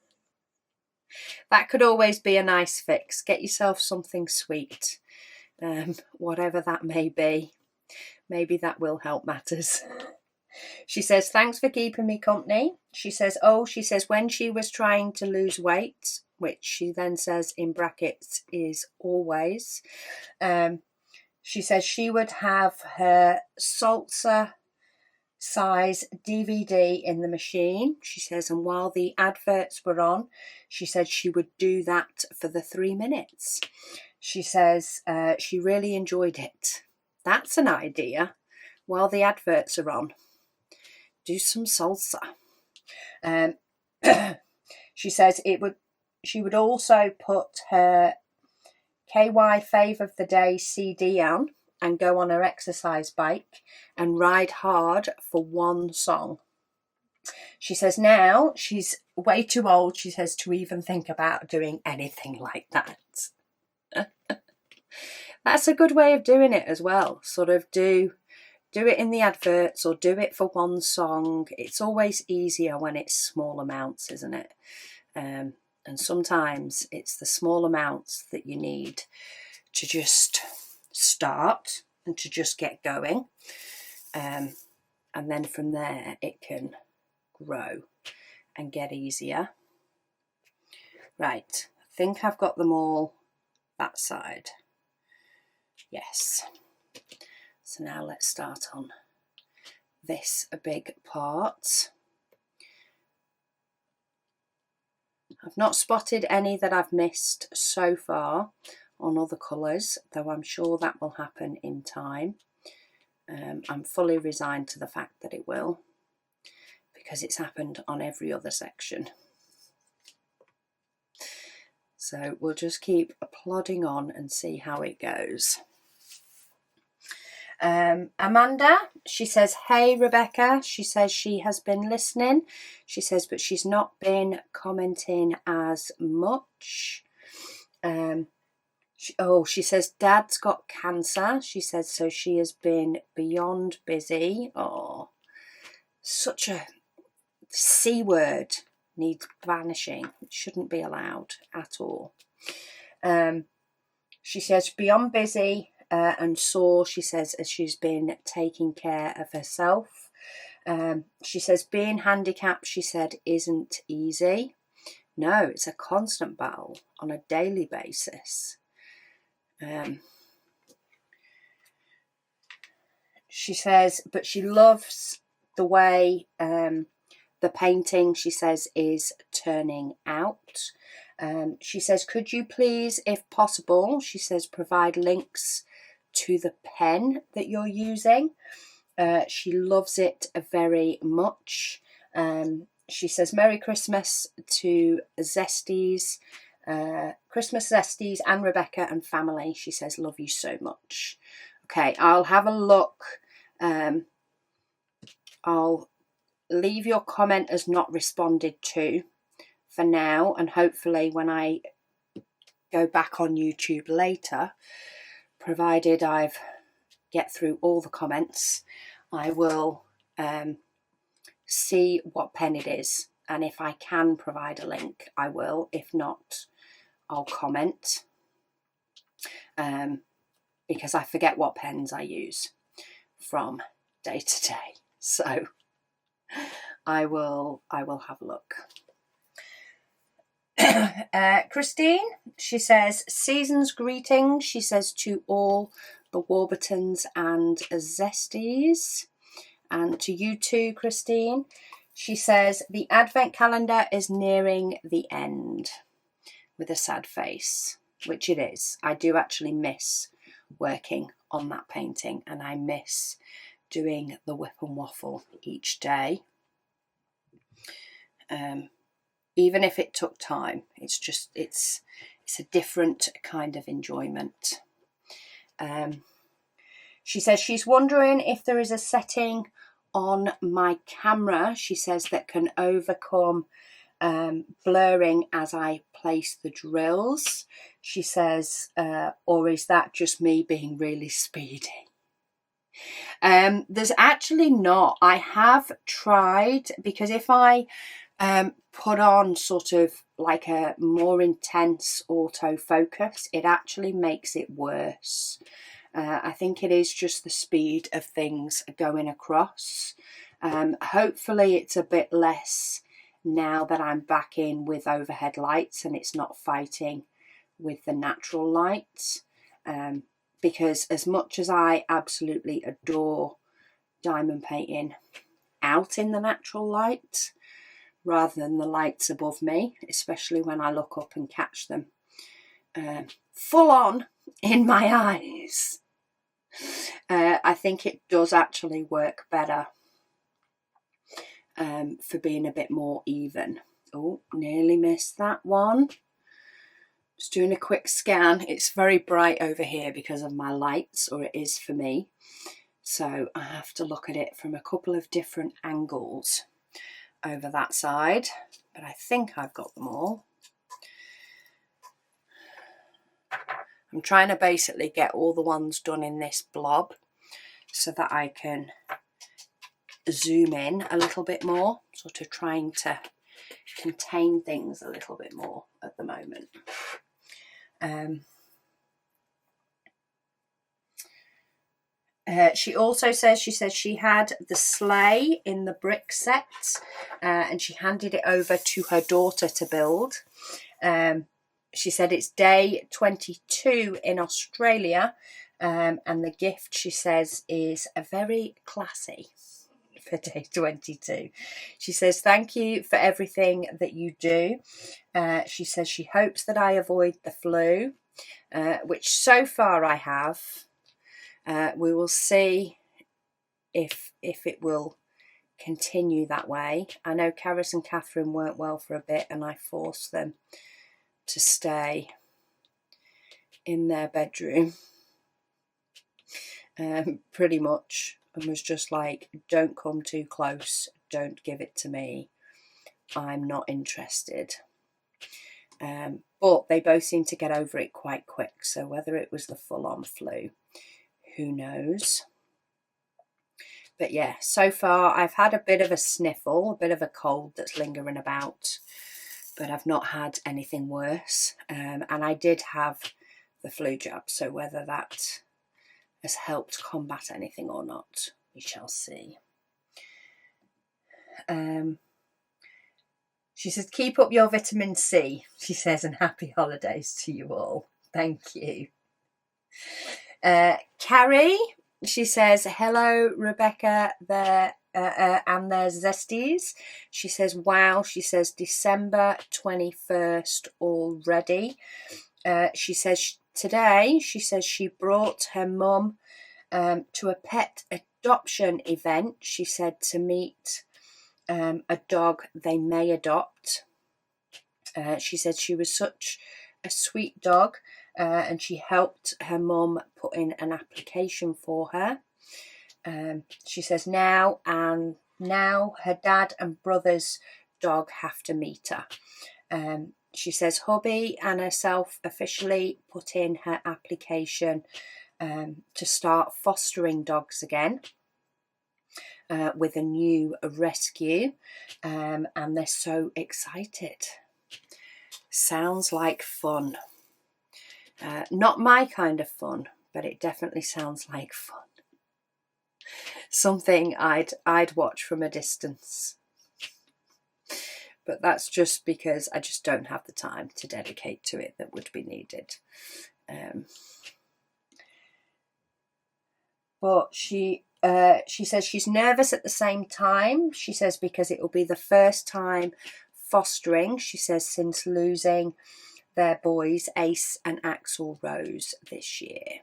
A: That could always be a nice fix. Get yourself something sweet, whatever that may be. Maybe that will help matters. She says, thanks for keeping me company. She says, when she was trying to lose weight, which she then says in brackets is always, she says she would have her salsa size DVD in the machine, she says, and while the adverts were on, she said she would do that for the 3 minutes. She says she really enjoyed it. That's an idea. While the adverts are on, do some salsa. She says she would also put her KY Fave of the Day CD on and go on her exercise bike and ride hard for one song. She says now she's way too old, she says, to even think about doing anything like that. That's a good way of doing it as well. Sort of do it in the adverts or do it for one song. It's always easier when it's small amounts, isn't it? And sometimes it's the small amounts that you need to just start and to just get going. And then from there it can grow and get easier. Right, I think I've got them all that side. Yes. So now let's start on this big part. I've not spotted any that I've missed so far on other colours, though I'm sure that will happen in time. I'm fully resigned to the fact that it will, because it's happened on every other section. So we'll just keep plodding on and see how it goes. Amanda, she says, hey Rebecca, she says she has been listening, she says, but she's not been commenting as much. She says Dad's got cancer, she says, so she has been beyond busy. Oh, such a C word, needs banishing. It shouldn't be allowed at all. She says beyond busy and sore, she says, as she's been taking care of herself. She says being handicapped, she said, isn't easy. No, it's a constant battle on a daily basis. She says, but she loves the way the painting, she says, is turning out. She says, could you please, if possible, she says, provide links to the pen that you're using. She loves it very much. She says, Merry Christmas to Zesties, Christmas Zesties and Rebecca and family. She says, love you so much. Okay, I'll have a look. I'll leave your comment as not responded to for now, and hopefully when I go back on YouTube later, provided I've get through all the comments, I will see what pen it is, and if I can provide a link I will. If not, I'll comment, because I forget what pens I use from day to day, so I will have a look. Christine, she says, season's greetings, she says, to all the Warburtons and Zesties, and to you too, Christine. She says, the advent calendar is nearing the end, with a sad face, which it is. I do actually miss working on that painting, and I miss doing the WIP and Waffle each day. Even if it took time, it's a different kind of enjoyment. She says she's wondering if there is a setting on my camera, she says, that can overcome blurring as I place the drills. She says, or is that just me being really speedy? There's actually not. I have tried, because if I put on sort of like a more intense autofocus, it actually makes it worse. I think it is just the speed of things going across. Hopefully it's a bit less now that I'm back in with overhead lights and it's not fighting with the natural lights. Because as much as I absolutely adore diamond painting out in the natural light, rather than the lights above me, especially when I look up and catch them full on in my eyes, I think it does actually work better for being a bit more even. Oh, nearly missed that one. Just doing a quick scan. It's very bright over here because of my lights, or it is for me. So I have to look at it from a couple of different angles over that side, but I think I've got them all. I'm trying to basically get all the ones done in this blob so that I can zoom in a little bit more, sort of trying to contain things a little bit more at the moment. She also says, she had the sleigh in the brick set and she handed it over to her daughter to build. She said it's day 22 in Australia, and the gift, she says, is a very classy for day 22. She says, thank you for everything that you do. She says she hopes that I avoid the flu, which so far I have. We will see if it will continue that way. I know Karis and Catherine weren't well for a bit and I forced them to stay in their bedroom pretty much, and was just like, don't come too close, don't give it to me, I'm not interested. But they both seem to get over it quite quick, so whether it was the full-on flu, who knows. But yeah, so far I've had a bit of a sniffle, a bit of a cold that's lingering about, but I've not had anything worse. And I did have the flu jab, so whether that has helped combat anything or not, we shall see. She says, keep up your vitamin C, she says, and happy holidays to you all. Thank you. Carrie, she says, hello, Rebecca, there and their zesties. She says, wow, she says, December 21st already. She says, today, she says she brought her mum to a pet adoption event, she said, to meet a dog they may adopt. She said she was such a sweet dog, and she helped her mum put in an application for her. She says now her dad and brother's dog have to meet her. She says hubby and herself officially put in her application to start fostering dogs again with a new rescue, and they're so excited. Sounds like fun. Not my kind of fun, but it definitely sounds like fun. Something I'd watch from a distance. But that's just because I just don't have the time to dedicate to it that would be needed. But she says she's nervous at the same time. She says because it will be the first time fostering, she says, since losing their boys Ace and Axel Rose this year.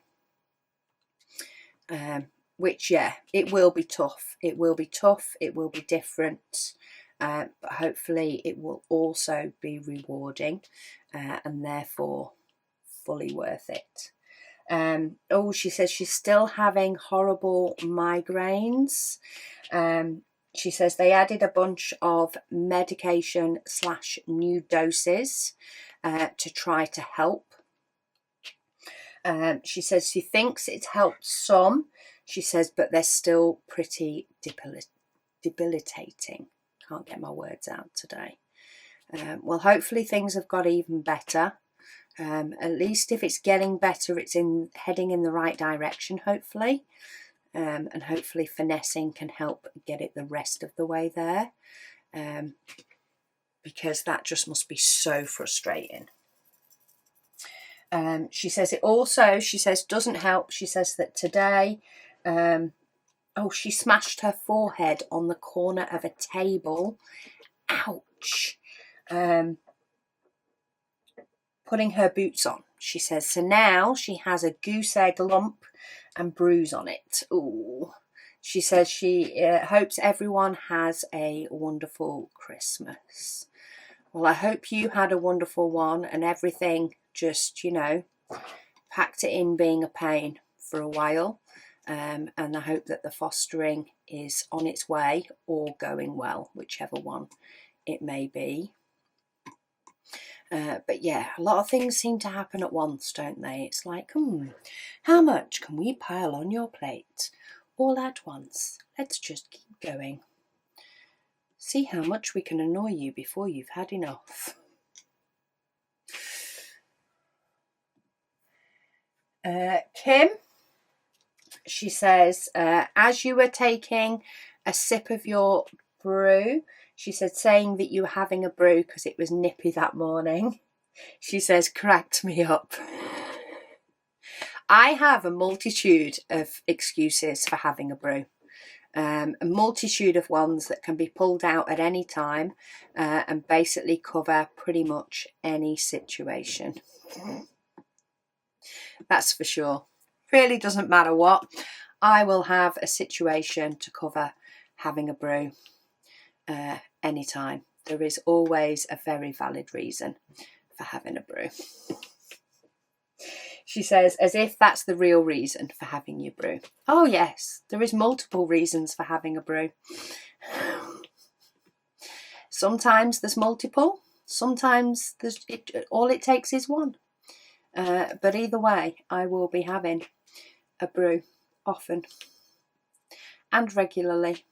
A: Which, yeah, it will be tough. It will be tough. It will be different. but hopefully it will also be rewarding and therefore fully worth it. Oh, she says she's still having horrible migraines. She says they added a bunch of medication / new doses to try to help. She says she thinks it's helped some. She says, but they're still pretty debilitating. Can't get my words out today. Well, hopefully things have got even better. At least if it's getting better, it's heading in the right direction, hopefully. And hopefully finessing can help get it the rest of the way there. Because that just must be so frustrating. She says it also, she says, doesn't help. She says that today, she smashed her forehead on the corner of a table. Ouch. Putting her boots on. She says, so now she has a goose egg lump and bruise on it. Ooh. She says she hopes everyone has a wonderful Christmas. Well, I hope you had a wonderful one and everything just, packed it in being a pain for a while. And I hope that the fostering is on its way or going well, whichever one it may be. But yeah, a lot of things seem to happen at once, don't they? It's like, how much can we pile on your plate all at once? Let's just keep going. See how much we can annoy you before you've had enough. Kim, she says, as you were taking a sip of your brew, she said, saying that you were having a brew because it was nippy that morning. She says, cracked me up. I have a multitude of excuses for having a brew. A multitude of ones that can be pulled out at any time and basically cover pretty much any situation. That's for sure. Really doesn't matter what. I will have a situation to cover having a brew anytime. There is always a very valid reason for having a brew. She says, as if that's the real reason for having your brew. Oh yes, there is multiple reasons for having a brew. Sometimes there's multiple. Sometimes all it takes is one. But either way, I will be having a brew often and regularly.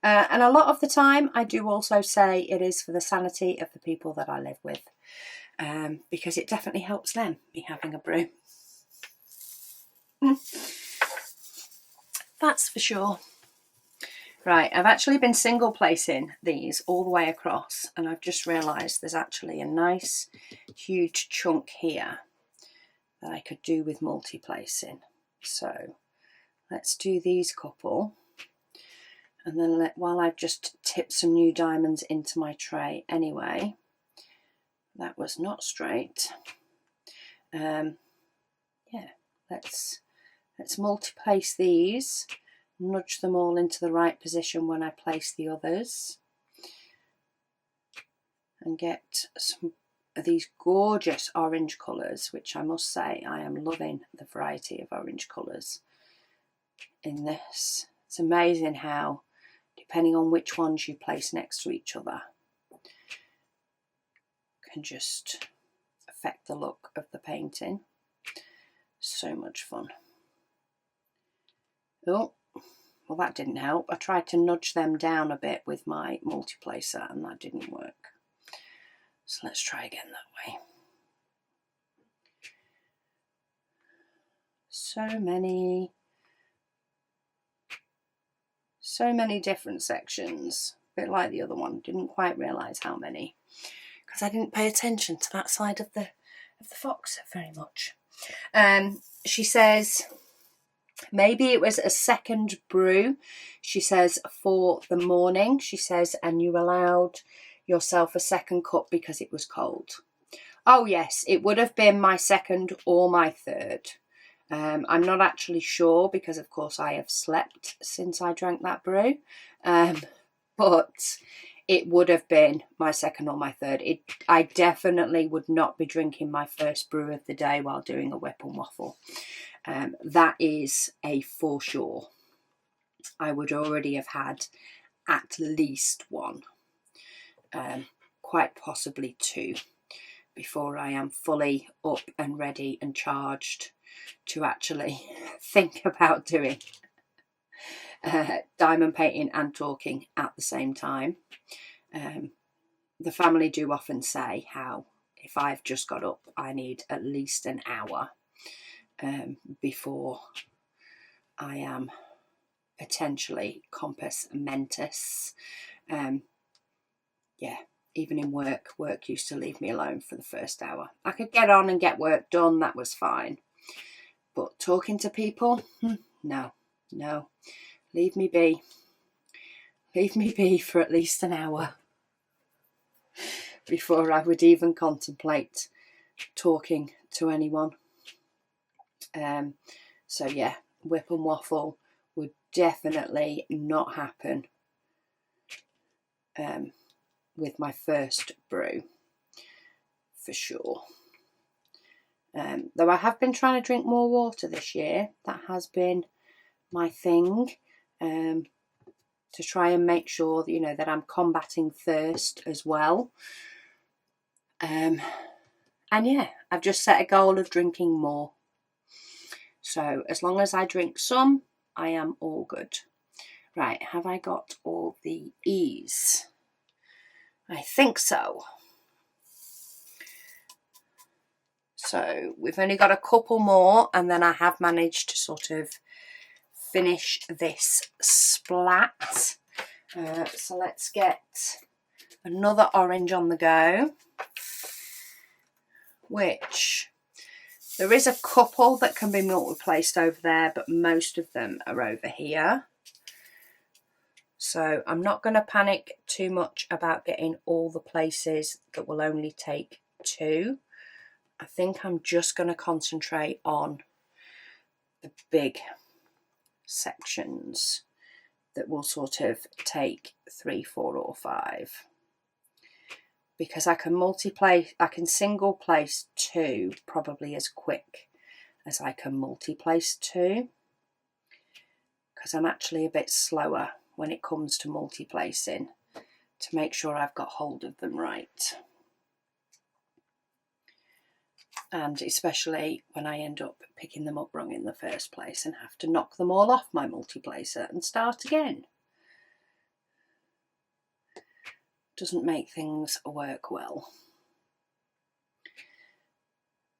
A: And a lot of the time, I do also say it is for the sanity of the people that I live with. Because it definitely helps them be having a brew. That's for sure. Right, I've actually been single placing these all the way across, and I've just realised there's actually a nice huge chunk here that I could do with multi-placing. So let's do these couple, and then while I've just tipped some new diamonds into my tray anyway. That was not straight. Yeah, let's multi-place these, nudge them all into the right position when I place the others, and get some of these gorgeous orange colours, which I must say I am loving the variety of orange colours in this. It's amazing how, depending on which ones you place next to each other, can just affect the look of the painting. So much fun. Oh, well, that didn't help. I tried to nudge them down a bit with my multiplacer and that didn't work. So let's try again that way. So many different sections. A bit like the other one. Didn't quite realise how many, because I didn't pay attention to that side of the fox very much. She says maybe it was a second brew, she says, for the morning. She says, and you allowed yourself a second cup because it was cold. Oh yes, it would have been my second or my third. I'm not actually sure because of course I have slept since I drank that brew. But it would have been my second or my third. I definitely would not be drinking my first brew of the day while doing a WIP and Waffle. That is a for sure. I would already have had at least one, quite possibly two, before I am fully up and ready and charged to actually think about doing diamond painting and talking at the same time. The family do often say how if I've just got up, I need at least an hour before I am potentially compos mentis. Yeah, even in work used to leave me alone for the first hour. I could get on and get work done, that was fine. But talking to people, no. Leave me be. Leave me be for at least an hour before I would even contemplate talking to anyone. So yeah, WIP and Waffle would definitely not happen with my first brew, for sure. Though I have been trying to drink more water this year. That has been my thing, to try and make sure that, you know, that I'm combating thirst as well. And yeah, I've just set a goal of drinking more. So as long as I drink some, I am all good. Right, have I got all the E's? I think so. So we've only got a couple more, and then I have managed to sort of finish this splat. So let's get another orange on the go, which there is a couple that can be multi-placed over there, but most of them are over here. So I'm not going to panic too much about getting all the places that will only take two. I think I'm just going to concentrate on the big sections that will sort of take 3, 4 or 5. Because I can single place 2 probably as quick as I can multi-place 2. Because I'm actually a bit slower when it comes to multi-placing to make sure I've got hold of them right. And especially when I end up picking them up wrong in the first place and have to knock them all off my multi-placer and start again. Doesn't make things work well.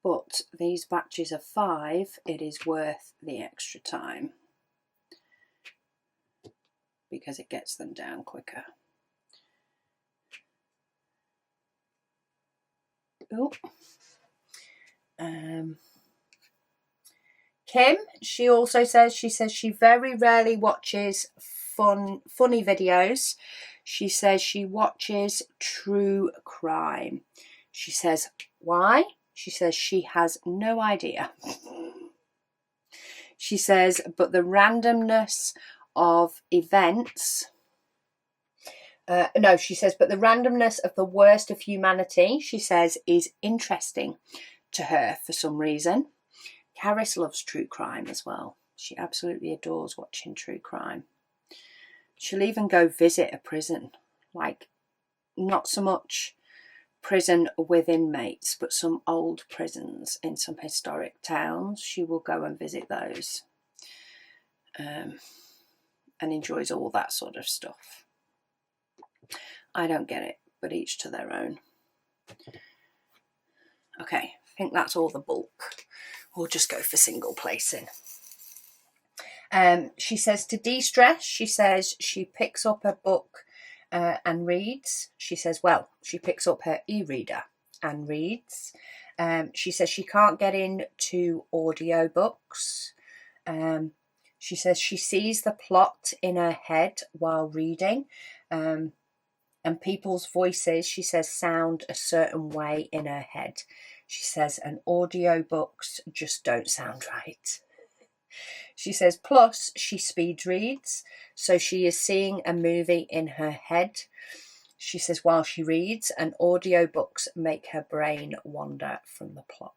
A: But these batches of 5, it is worth the extra time because it gets them down quicker. Oh. Kim, she also says, she very rarely watches funny videos. She says she watches true crime. She says, why? She says she has no idea. She says, but the randomness of events... she says, but the randomness of the worst of humanity, she says, is interesting to her for some reason. Caris loves true crime as well. She absolutely adores watching true crime. She'll even go visit a prison, like not so much prison with inmates, but some old prisons in some historic towns. She will go and visit those, and enjoys all that sort of stuff. I don't get it, but each to their own. Okay, I think that's all the bulk. We'll just go for single placing. She says to de-stress, she says she picks up a book and reads. She says, well, she picks up her e-reader and reads. She says she can't get into audiobooks. She says she sees the plot in her head while reading. And people's voices, she says, sound a certain way in her head. She says, and audiobooks just don't sound right. She says, plus she speed reads, so she is seeing a movie in her head. She says while she reads, and audiobooks make her brain wander from the plot.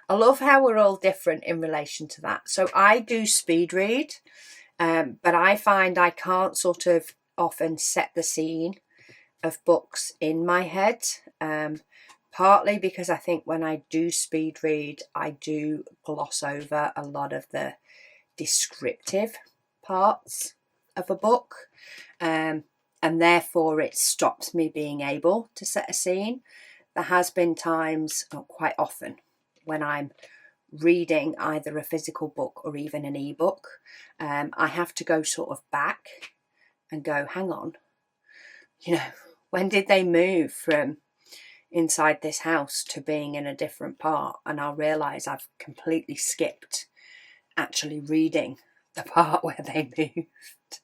A: I love how we're all different in relation to that. So I do speed read, but I find I can't sort of often set the scene of books in my head, partly because I think when I do speed read, I do gloss over a lot of the descriptive parts of a book, and therefore it stops me being able to set a scene. There has been times, not quite often, when I'm reading either a physical book or even an ebook, I have to go sort of back and go, hang on, when did they move from inside this house to being in a different part? And I'll realise I've completely skipped actually reading the part where they moved.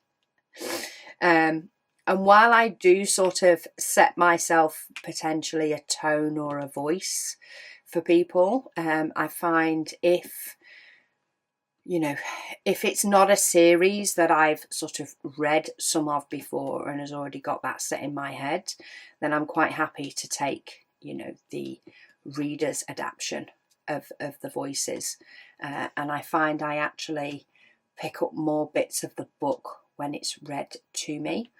A: And while I do sort of set myself potentially a tone or a voice for people, I find if it's not a series that I've sort of read some of before and has already got that set in my head, then I'm quite happy to take, the reader's adaptation of the voices. And I find I actually pick up more bits of the book when it's read to me.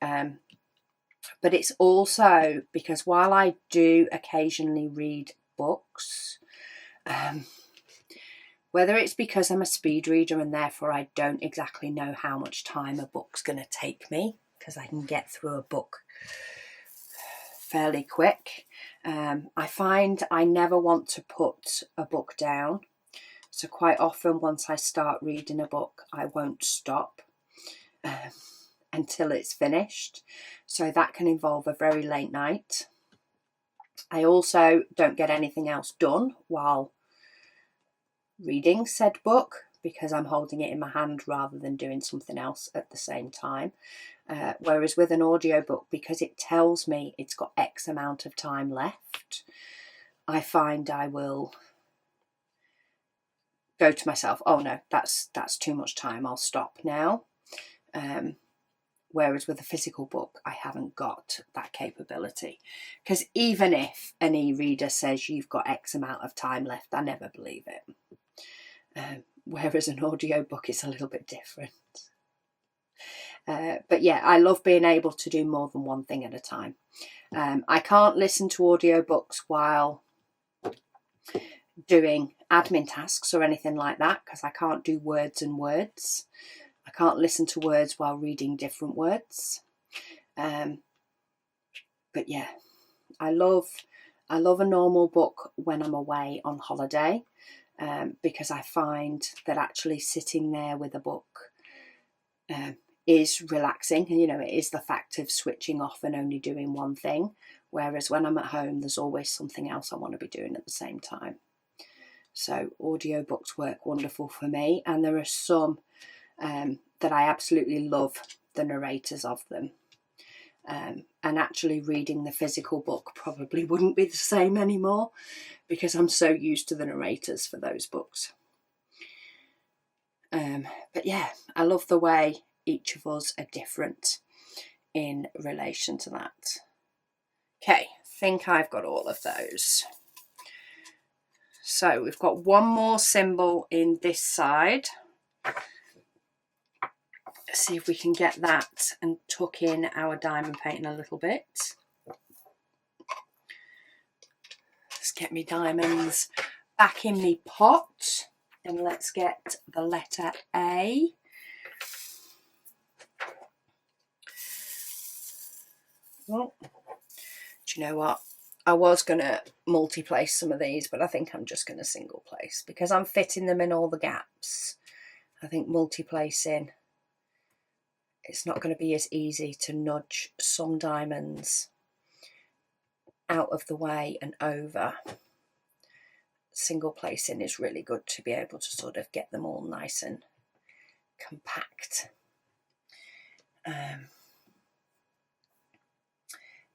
A: But it's also because while I do occasionally read books, whether it's because I'm a speed reader and therefore I don't exactly know how much time a book's going to take me, because I can get through a book fairly quick, I find I never want to put a book down. So quite often once I start reading a book, I won't stop until it's finished. So that can involve a very late night. I also don't get anything else done while reading said book because I'm holding it in my hand rather than doing something else at the same time. Whereas with an audiobook, because it tells me it's got X amount of time left, I find I will go to myself, oh no, that's too much time, I'll stop now. Whereas with a physical book, I haven't got that capability. Because even if an e-reader says you've got X amount of time left, I never believe it. Whereas an audiobook is a little bit different. But yeah, I love being able to do more than one thing at a time. I can't listen to audiobooks while doing admin tasks or anything like that because I can't do words and words. I can't listen to words while reading different words. But yeah, I love a normal book when I'm away on holiday, because I find that actually sitting there with a book is relaxing. And, it is the fact of switching off and only doing one thing. Whereas when I'm at home, there's always something else I want to be doing at the same time. So audiobooks work wonderful for me. And there are some that I absolutely love the narrators of them. And actually reading the physical book probably wouldn't be the same anymore because I'm so used to the narrators for those books. But yeah, I love the way each of us are different in relation to that. Okay, I think I've got all of those. So we've got one more symbol in this side. Let's see if we can get that and tuck in our diamond painting a little bit. Let's get me diamonds back in me pot and let's get the letter A. Well, do you know what? I was going to multi-place some of these, but I think I'm just going to single place because I'm fitting them in all the gaps. I think multi-placing, it's not going to be as easy to nudge some diamonds out of the way and over. Single placing is really good to be able to sort of get them all nice and compact.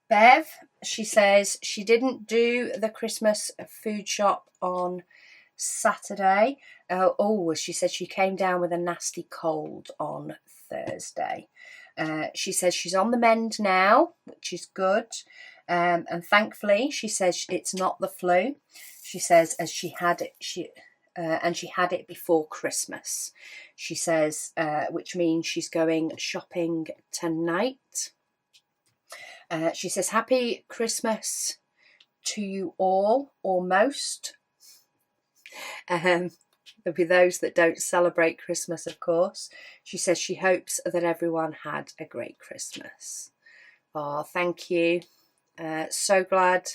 A: Bev, she says she didn't do the Christmas food shop on Saturday. She said she came down with a nasty cold on Thursday. She says she's on the mend now, which is good. And thankfully, she says it's not the flu. She says as she had it, and she had it before Christmas. She says, which means she's going shopping tonight. She says, happy Christmas to you all, or most. There'll be those that don't celebrate Christmas, of course. She says she hopes that everyone had a great Christmas. Oh, thank you. So glad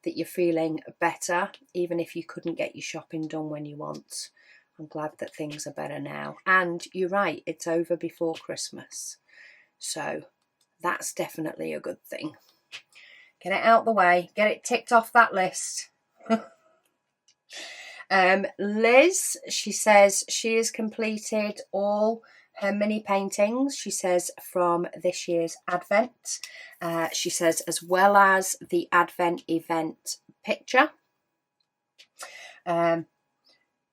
A: that you're feeling better, even if you couldn't get your shopping done when you want. I'm glad that things are better now. And you're right, it's over before Christmas. So that's definitely a good thing. Get it out the way. Get it ticked off that list. Liz, she says she has completed all her mini paintings, she says, from this year's Advent. She says, as well as the Advent event picture.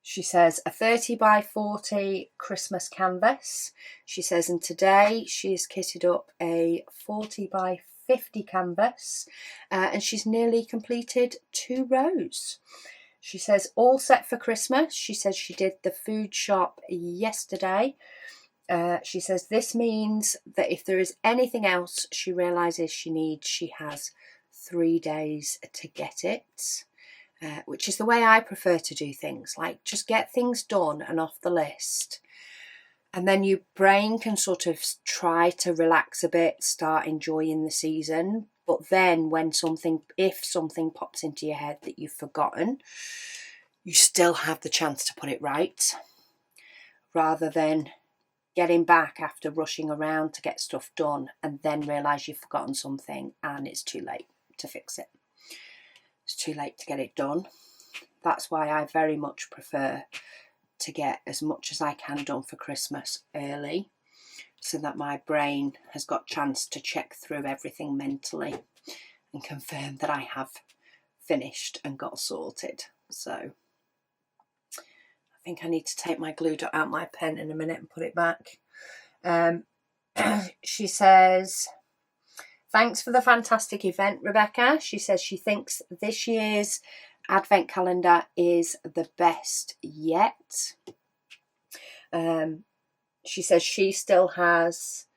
A: She says a 30 by 40 Christmas canvas. She says, and today she's kitted up a 40 by 50 canvas, and she's nearly completed 2 rows. She says, all set for Christmas. She says she did the food shop yesterday. She says this means that if there is anything else she realises she needs, she has 3 days to get it, which is the way I prefer to do things. Like, just get things done and off the list. And then your brain can sort of try to relax a bit, start enjoying the season. But then if something pops into your head that you've forgotten, you still have the chance to put it right, rather than getting back after rushing around to get stuff done and then realise you've forgotten something and it's too late to fix it. It's too late to get it done. That's why I very much prefer to get as much as I can done for Christmas early, so that my brain has got a chance to check through everything mentally and confirm that I have finished and got sorted. So I think I need to take my glue dot out my pen in a minute and put it back. She says, thanks for the fantastic event, Rebecca. She says she thinks this year's Advent calendar is the best yet. She says she still has,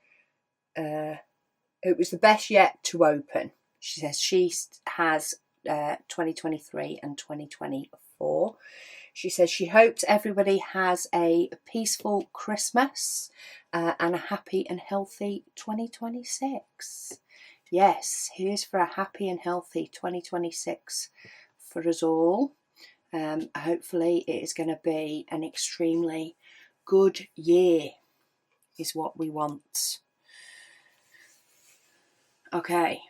A: it was the best yet to open. She says she has 2023 and 2024. She says she hopes everybody has a peaceful Christmas and a happy and healthy 2026. Yes, here's for a happy and healthy 2026 for us all. Hopefully it is going to be an extremely good year, is what we want. Okay,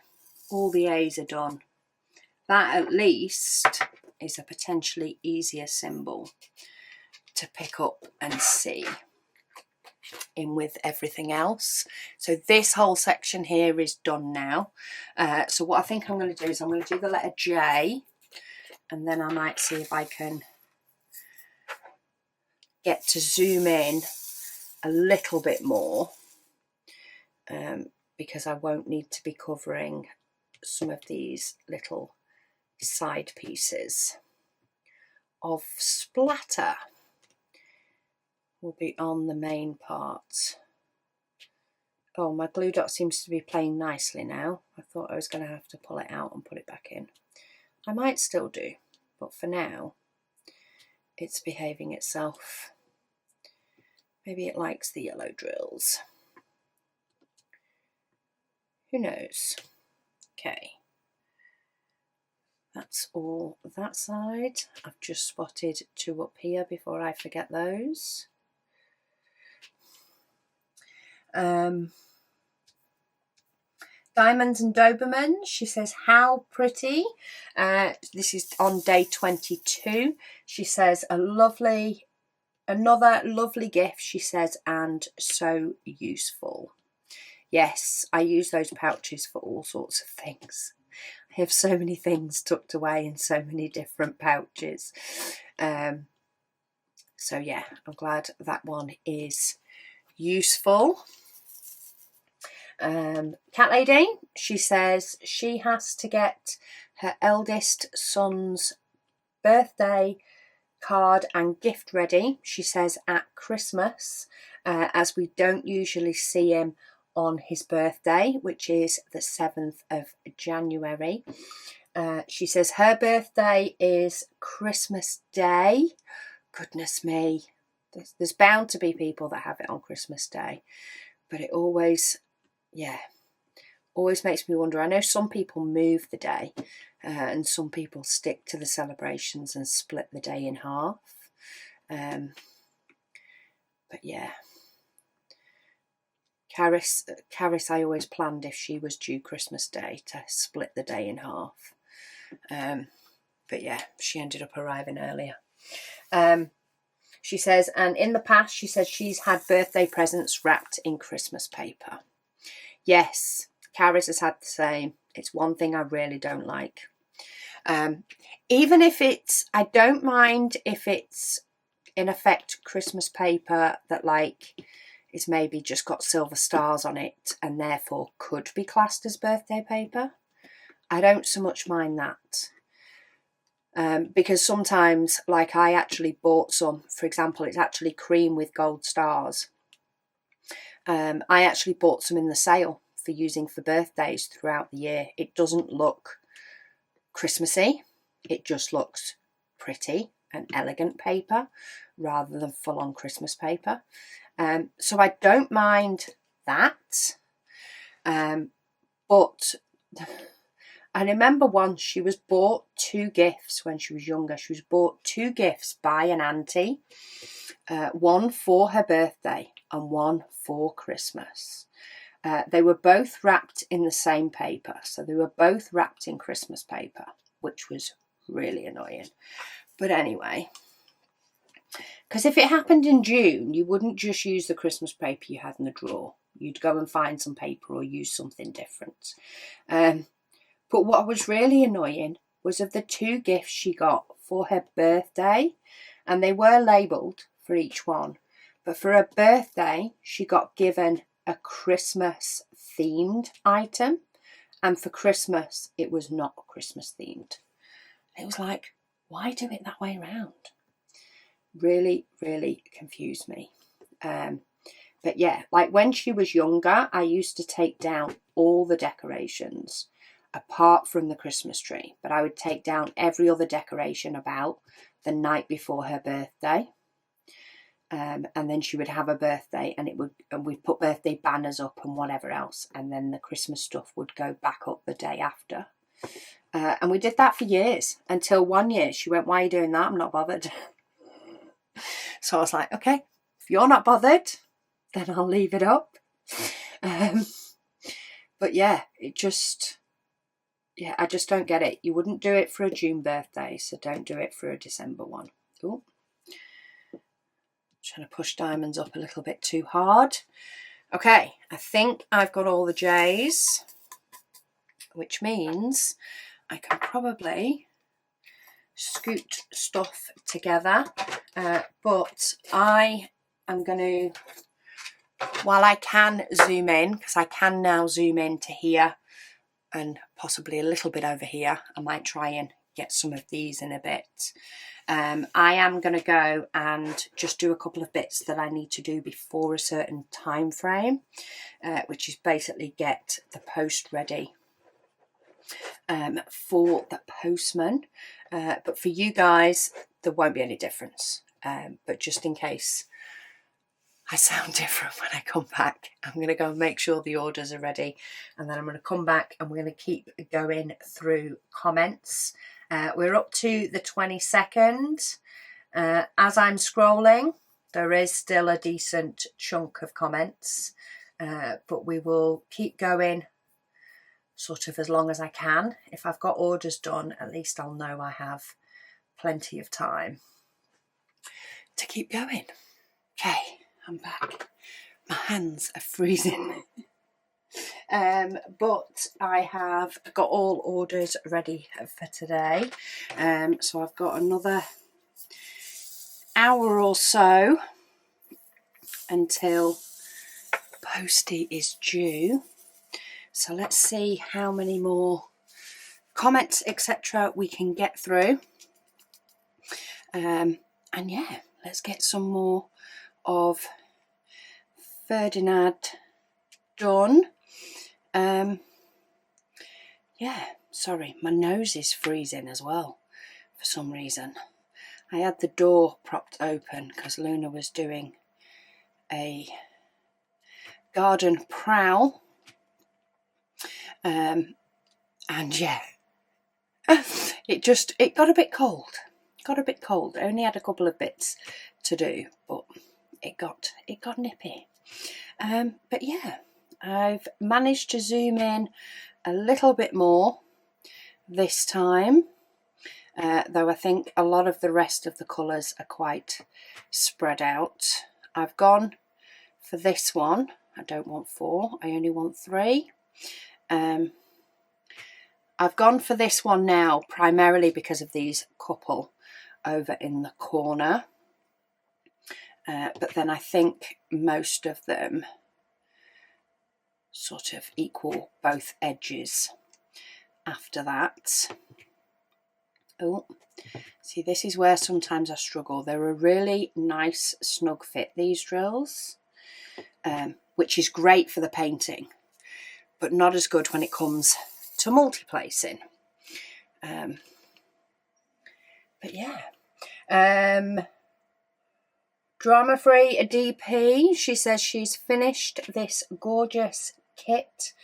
A: all the A's are done. That at least is a potentially easier symbol to pick up and see in with everything else. So this whole section here is done now. So what I think I'm going to do is I'm going to do the letter J, and then I might see if I can get to zoom in a little bit more, because I won't need to be covering some of these little side pieces of splatter. Will be on the main part. Oh, my glue dot seems to be playing nicely now. I thought I was going to have to pull it out and put it back in. I might still do, but for now it's behaving itself. Maybe it likes the yellow drills. Who knows? Okay. That's all that side. I've just spotted 2 up here before I forget those. Diamonds and Doberman, she says, how pretty. This is on day 22. She says, another lovely gift, she says, and so useful. Yes, I use those pouches for all sorts of things. I have so many things tucked away in so many different pouches. So yeah, I'm glad that one is useful. Cat Lady, she says she has to get her eldest son's birthday card and gift ready, she says, at Christmas, as we don't usually see him on his birthday, which is the 7th of January. She says her birthday is Christmas Day. Goodness me, there's bound to be people that have it on Christmas Day, but it always makes me wonder. I know some people move the day, and some people stick to the celebrations and split the day in half. But yeah, Caris, I always planned if she was due Christmas Day to split the day in half. But yeah, she ended up arriving earlier. She says, and in the past, she says she's had birthday presents wrapped in Christmas paper. Yes, Caris has had the same. It's one thing I really don't like. Even if I don't mind if it's in effect Christmas paper that like is maybe just got silver stars on it and therefore could be classed as birthday paper. I don't so much mind that. Because sometimes, like, I actually bought some, for example, it's actually cream with gold stars. I actually bought some in the sale for using for birthdays throughout the year. It doesn't look Christmassy, it just looks pretty and elegant paper rather than full-on Christmas paper. So I don't mind that. But I remember once she was bought 2 gifts when she was younger. She was bought 2 gifts by an auntie, one for her birthday and one for Christmas. They were both wrapped in the same paper. So they were both wrapped in Christmas paper, which was really annoying. But anyway, because if it happened in June, you wouldn't just use the Christmas paper you had in the drawer. You'd go and find some paper or use something different. But what was really annoying was of the 2 gifts she got for her birthday, and they were labelled for each one, but for her birthday, she got given a Christmas themed item, and for Christmas, it was not Christmas themed. It was like, why do it that way around? Really, really confused me. But yeah, like when she was younger, I used to take down all the decorations apart from the Christmas tree, but I would take down every other decoration about the night before her birthday. And then she would have a birthday and we'd put birthday banners up and whatever else. And then the Christmas stuff would go back up the day after. And we did that for years until one year she went, "Why are you doing that? I'm not bothered." So I was like, okay, if you're not bothered, then I'll leave it up. But yeah, I just don't get it. You wouldn't do it for a June birthday, so don't do it for a December one. Ooh. Trying to push diamonds up a little bit too hard. Okay, I think I've got all the J's, which means I can probably scoot stuff together. But I am going to, while I can zoom in, because I can now zoom in to here and possibly a little bit over here, I might try and get some of these in a bit. I am going to go and just do a couple of bits that I need to do before a certain time frame, which is basically get the post ready for the postman. But for you guys, there won't be any difference. But just in case I sound different when I come back, I'm going to go and make sure the orders are ready. And then I'm going to come back and we're going to keep going through comments. We're up to the 22nd. As I'm scrolling, there is still a decent chunk of comments, but we will keep going sort of as long as I can. If I've got orders done, at least I'll know I have plenty of time to keep going. Okay, I'm back. My hands are freezing. But I have got all orders ready for today. So I've got another hour or so until postie is due. So let's see how many more comments, etc. we can get through. And yeah, let's get some more of Ferdinand done. Yeah, sorry, my nose is freezing as well for some reason. I had the door propped open because Luna was doing a garden prowl. And yeah, it got a bit cold. I only had a couple of bits to do, but it got nippy. But yeah, I've managed to zoom in a little bit more this time, though I think a lot of the rest of the colours are quite spread out. I've gone for this one. I don't want 4, I only want 3. I've gone for this one now primarily because of these couple over in the corner, but then I think most of them sort of equal both edges after that. Oh, see, this is where sometimes I struggle. They're a really nice snug fit, these drills, which is great for the painting, but not as good when it comes to multi-placing. But yeah, Drama Free DP, she says she's finished this gorgeous kit,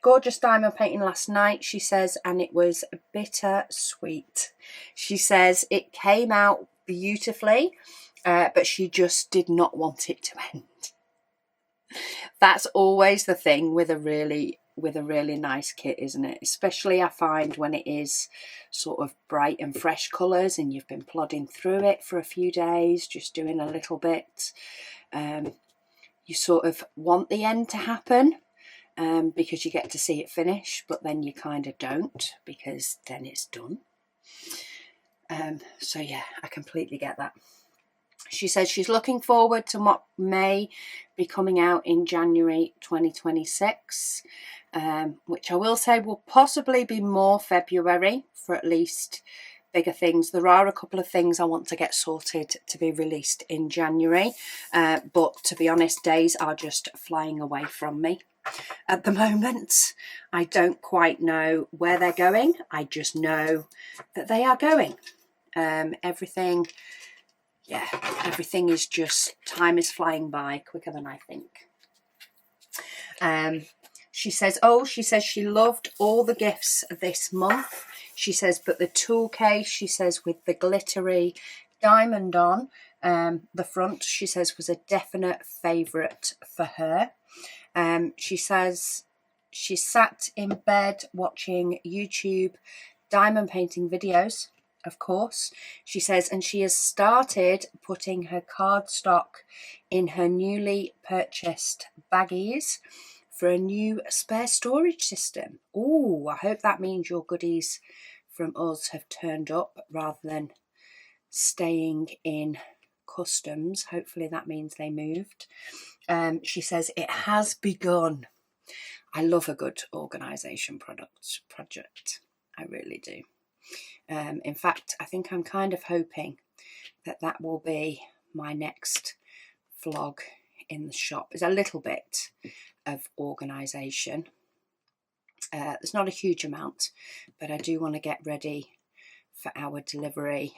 A: gorgeous diamond painting last night, she says, and it was bittersweet. She says it came out beautifully, but she just did not want it to end. That's always the thing with a really nice kit, isn't it? Especially I find when it is sort of bright and fresh colours and you've been plodding through it for a few days, just doing a little bit. You sort of want the end to happen because you get to see it finish, but then you kind of don't because then it's done. So yeah, I completely get that. She says she's looking forward to what may be coming out in January 2026, which I will say will possibly be more February for at least bigger things. There are a couple of things I want to get sorted to be released in January, but to be honest, days are just flying away from me at the moment. I don't quite know where they're going. I just know that they are going. Everything is just, time is flying by quicker than I think. She says she loved all the gifts this month. She says, but the tool case, she says, with the glittery diamond on the front, she says, was a definite favourite for her. She says she sat in bed watching YouTube diamond painting videos, of course, she says, and she has started putting her cardstock in her newly purchased baggies for a new spare storage system. Oh, I hope that means your goodies from us have turned up rather than staying in customs. Hopefully that means they moved. She says it has begun. I love a good organisation project. I really do. In fact, I think I'm kind of hoping that will be my next vlog in the shop. Is a little bit of organisation. There's not a huge amount, but I do want to get ready for our delivery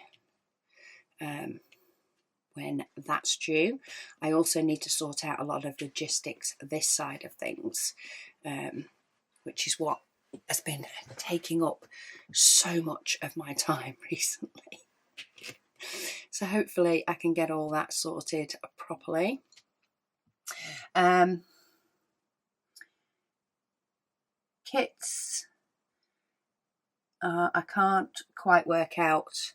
A: when that's due. I also need to sort out a lot of logistics this side of things, which is what has been taking up so much of my time recently. So hopefully I can get all that sorted properly. Kits. I can't quite work out.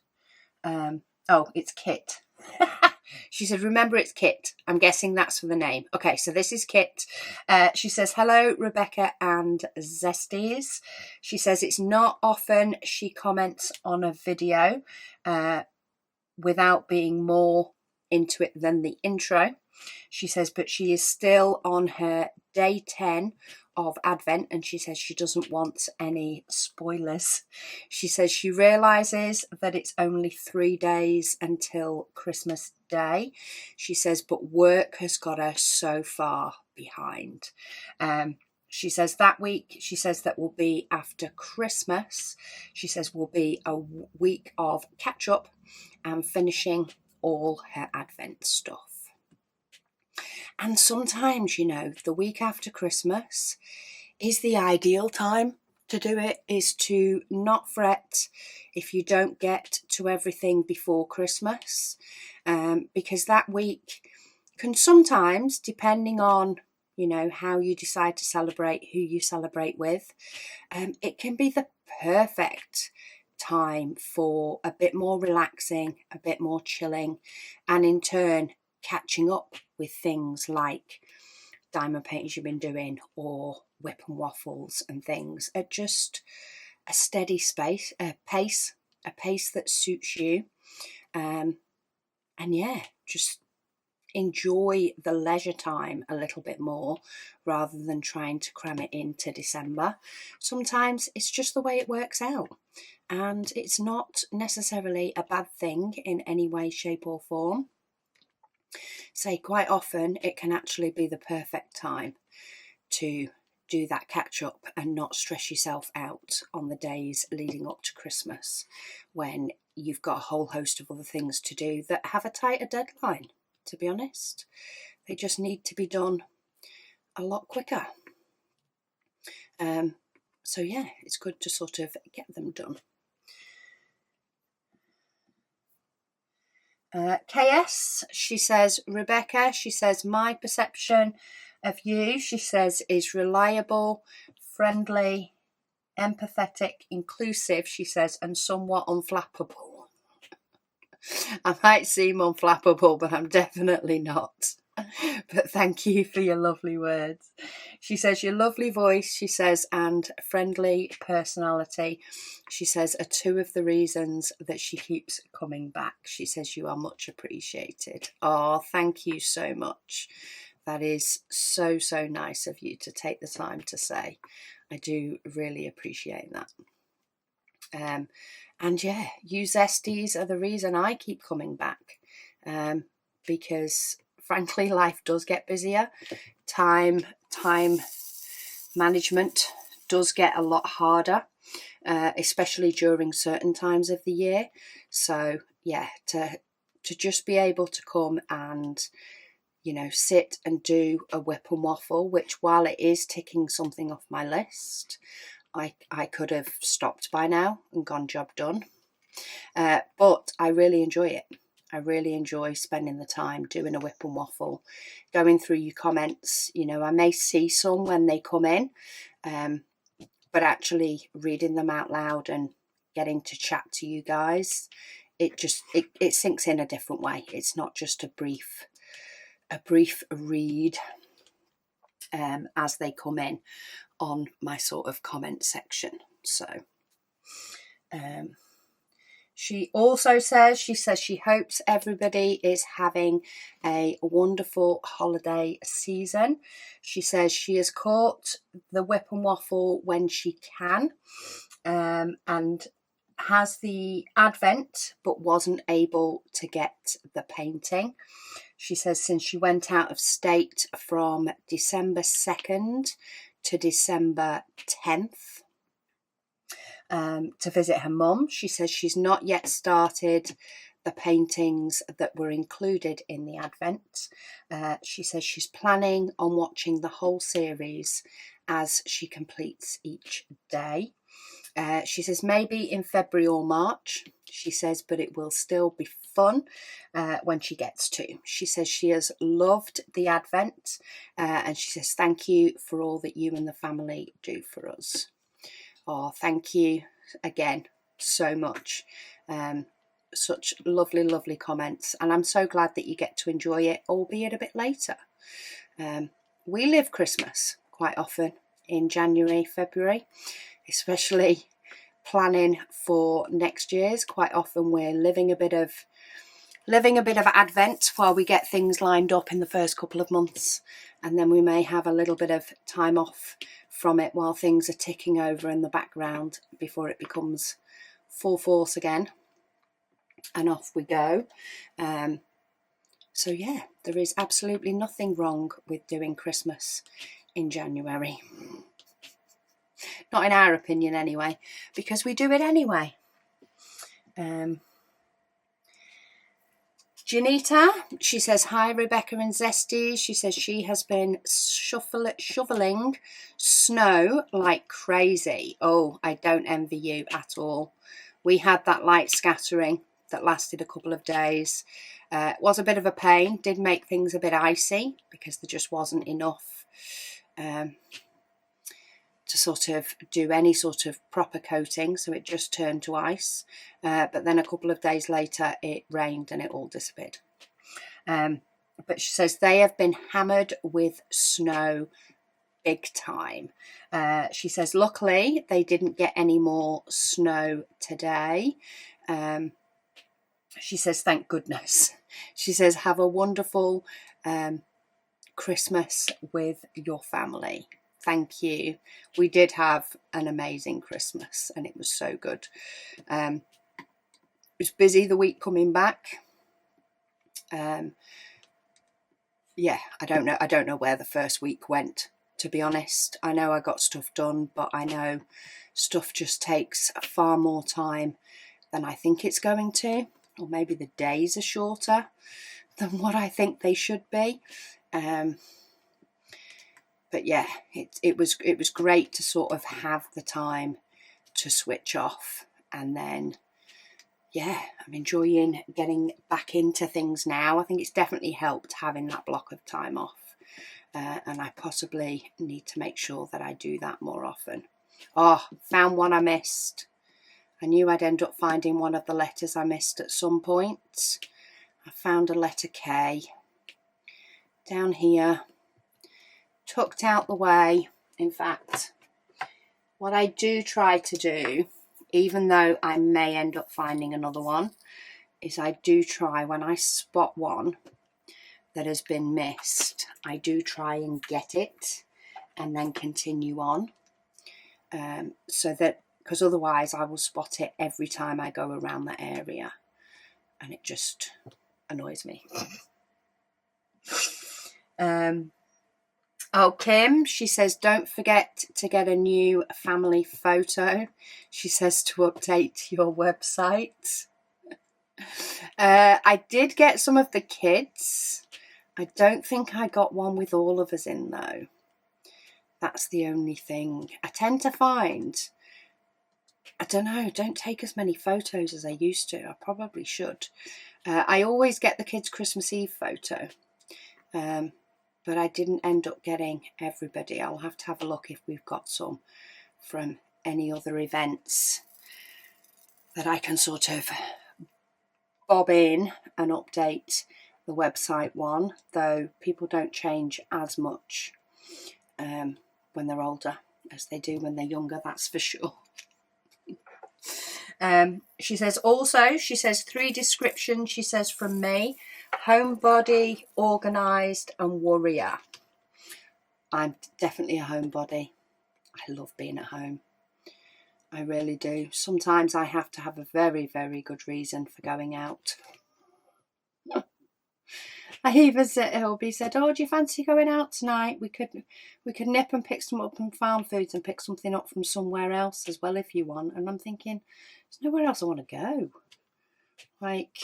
A: Oh, it's Kit. She said, remember, it's Kit. I'm guessing that's for the name. Okay, so this is Kit. She says, hello, Rebecca and Zesties. She says it's not often she comments on a video without being more into it than the intro. She says, but she is still on her day 10 of Advent, and she says she doesn't want any spoilers. She says she realises that it's only 3 days until Christmas Day. She says, but work has got her so far behind. She says that week, she says that will be after Christmas. She says will be a week of catch up and finishing all her Advent stuff. And sometimes, you know, the week after Christmas is the ideal time to do it, is to not fret if you don't get to everything before Christmas, because that week can sometimes, depending on, you know, how you decide to celebrate, who you celebrate with, it can be the perfect time for a bit more relaxing, a bit more chilling, and in turn catching up with things like diamond paintings you've been doing, or WIP and waffles and things, at just a steady pace that suits you, and yeah, just enjoy the leisure time a little bit more rather than trying to cram it into December. Sometimes it's just the way it works out, and it's not necessarily a bad thing in any way, shape or form. Say quite often it can actually be the perfect time to do that catch up and not stress yourself out on the days leading up to Christmas, when you've got a whole host of other things to do that have a tighter deadline. To be honest, they just need to be done a lot quicker. So yeah, it's good to sort of get them done. KS, she says, Rebecca, she says, my perception of you, she says, is reliable, friendly, empathetic, inclusive, she says, and somewhat unflappable. I might seem unflappable, but I'm definitely not. But thank you for your lovely words. She says, your lovely voice, she says, and friendly personality, she says, are two of the reasons that she keeps coming back. She says, you are much appreciated. Oh, thank you so much. That is so, so nice of you to take the time to say. I do really appreciate that. And yeah, you zesties are the reason I keep coming back, because frankly, life does get busier. Time management does get a lot harder, especially during certain times of the year. So yeah, to just be able to come and, you know, sit and do a WIP and waffle, which while it is ticking something off my list, I could have stopped by now and gone job done. But I really enjoy it. I really enjoy spending the time doing a WIP and waffle, going through your comments. You know, I may see some when they come in, but actually reading them out loud and getting to chat to you guys, it sinks in a different way. It's not just a brief read as they come in on my sort of comment section. So she also says, she hopes everybody is having a wonderful holiday season. She says she has caught the WIP and waffle when she can, and has the Advent but wasn't able to get the painting. She says since she went out of state from December 2nd to December 10th, to visit her mum, she says she's not yet started the paintings that were included in the Advent. She says she's planning on watching the whole series as she completes each day. She says maybe in February or March, she says, but it will still be fun when she gets to. She says she has loved the Advent, and she says thank you for all that you and the family do for us. Oh, thank you again so much. Such lovely, lovely comments. And I'm so glad that you get to enjoy it, albeit a bit later. We live Christmas quite often in January, February, especially planning for next year's. Quite often we're living a bit of Advent while we get things lined up in the first couple of months. And then we may have a little bit of time off from it while things are ticking over in the background before it becomes full force again. And off we go. So yeah, there is absolutely nothing wrong with doing Christmas in January. Not in our opinion anyway, because we do it anyway. Janita, she says, hi Rebecca and Zesty. She says she has been shoveling snow like crazy. Oh, I don't envy you at all. We had that light scattering that lasted a couple of days. It was a bit of a pain, did make things a bit icy because there just wasn't enough to sort of do any sort of proper coating, so it just turned to ice. But then a couple of days later it rained and it all disappeared. But she says they have been hammered with snow big time. She says luckily they didn't get any more snow today. She says thank goodness. She says have a wonderful Christmas with your family. Thank you. We did have an amazing Christmas and it was so good. It was busy the week coming back. Yeah, I don't know where the first week went, to be honest. I know I got stuff done, but I know stuff just takes far more time than I think it's going to, or maybe the days are shorter than what I think they should be. But yeah, it was great to sort of have the time to switch off, and then yeah, I'm enjoying getting back into things now. I think it's definitely helped having that block of time off, and I possibly need to make sure that I do that more often. Oh, found one I missed. I knew I'd end up finding one of the letters I missed at some point. I found a letter K down here, tucked out the way. In fact, what I do try to do, even though I may end up finding another one, is I do try, when I spot one that has been missed, I do try and get it and then continue on, so that, because otherwise I will spot it every time I go around that area and it just annoys me. Oh, Kim, she says, don't forget to get a new family photo. She says to update your website. I did get some of the kids. I don't think I got one with all of us in, though. That's the only thing. I tend to find, I don't know, don't take as many photos as I used to. I probably should. I always get the kids' Christmas Eve photo. But I didn't end up getting everybody. I'll have to have a look if we've got some from any other events that I can sort of bob in and update the website one, though people don't change as much when they're older as they do when they're younger, that's for sure. She says also, she says 3 descriptions, she says from me: homebody, organised and worrier. I'm definitely a homebody. I love being at home. I really do. Sometimes I have to have a very, very good reason for going out. I even said, Hilby said, oh, do you fancy going out tonight? We could nip and pick some up from Farm Foods and pick something up from somewhere else as well if you want. And I'm thinking, there's nowhere else I want to go. Like,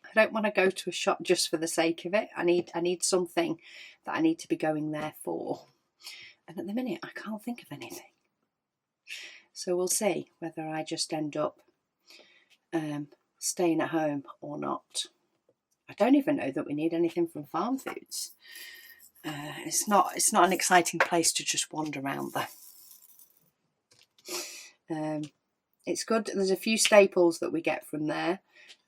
A: I don't want to go to a shop just for the sake of it. I need something that I need to be going there for. And at the minute, I can't think of anything. So we'll see whether I just end up staying at home or not. I don't even know that we need anything from Farm Foods. It's not an exciting place to just wander around there. It's good. There's a few staples that we get from there.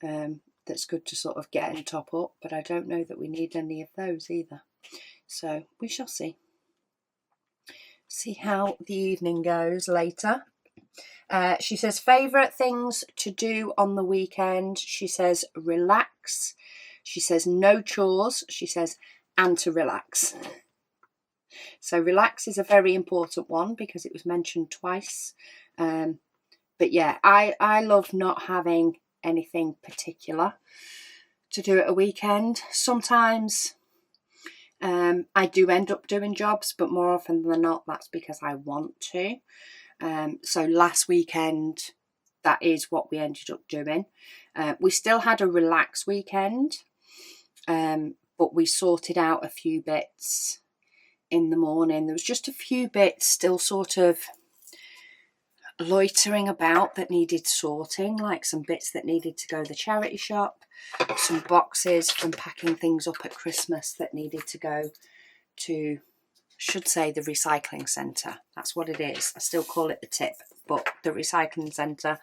A: That's good to sort of get and top up, but I don't know that we need any of those either. So we shall see. See how the evening goes later. She says favourite things to do on the weekend. She says relax. She says no chores. She says and to relax. So relax is a very important one because it was mentioned twice. But yeah, I love not having anything particular to do at a weekend. Sometimes I do end up doing jobs, but more often than not, that's because I want to. So last weekend, that is what we ended up doing. We still had a relaxed weekend, but we sorted out a few bits in the morning. There was just a few bits still sort of loitering about that needed sorting, like some bits that needed to go to the charity shop, some boxes from packing things up at Christmas that needed to go to, should say, the recycling centre. That's what it is. I still call it the tip, but the recycling centre.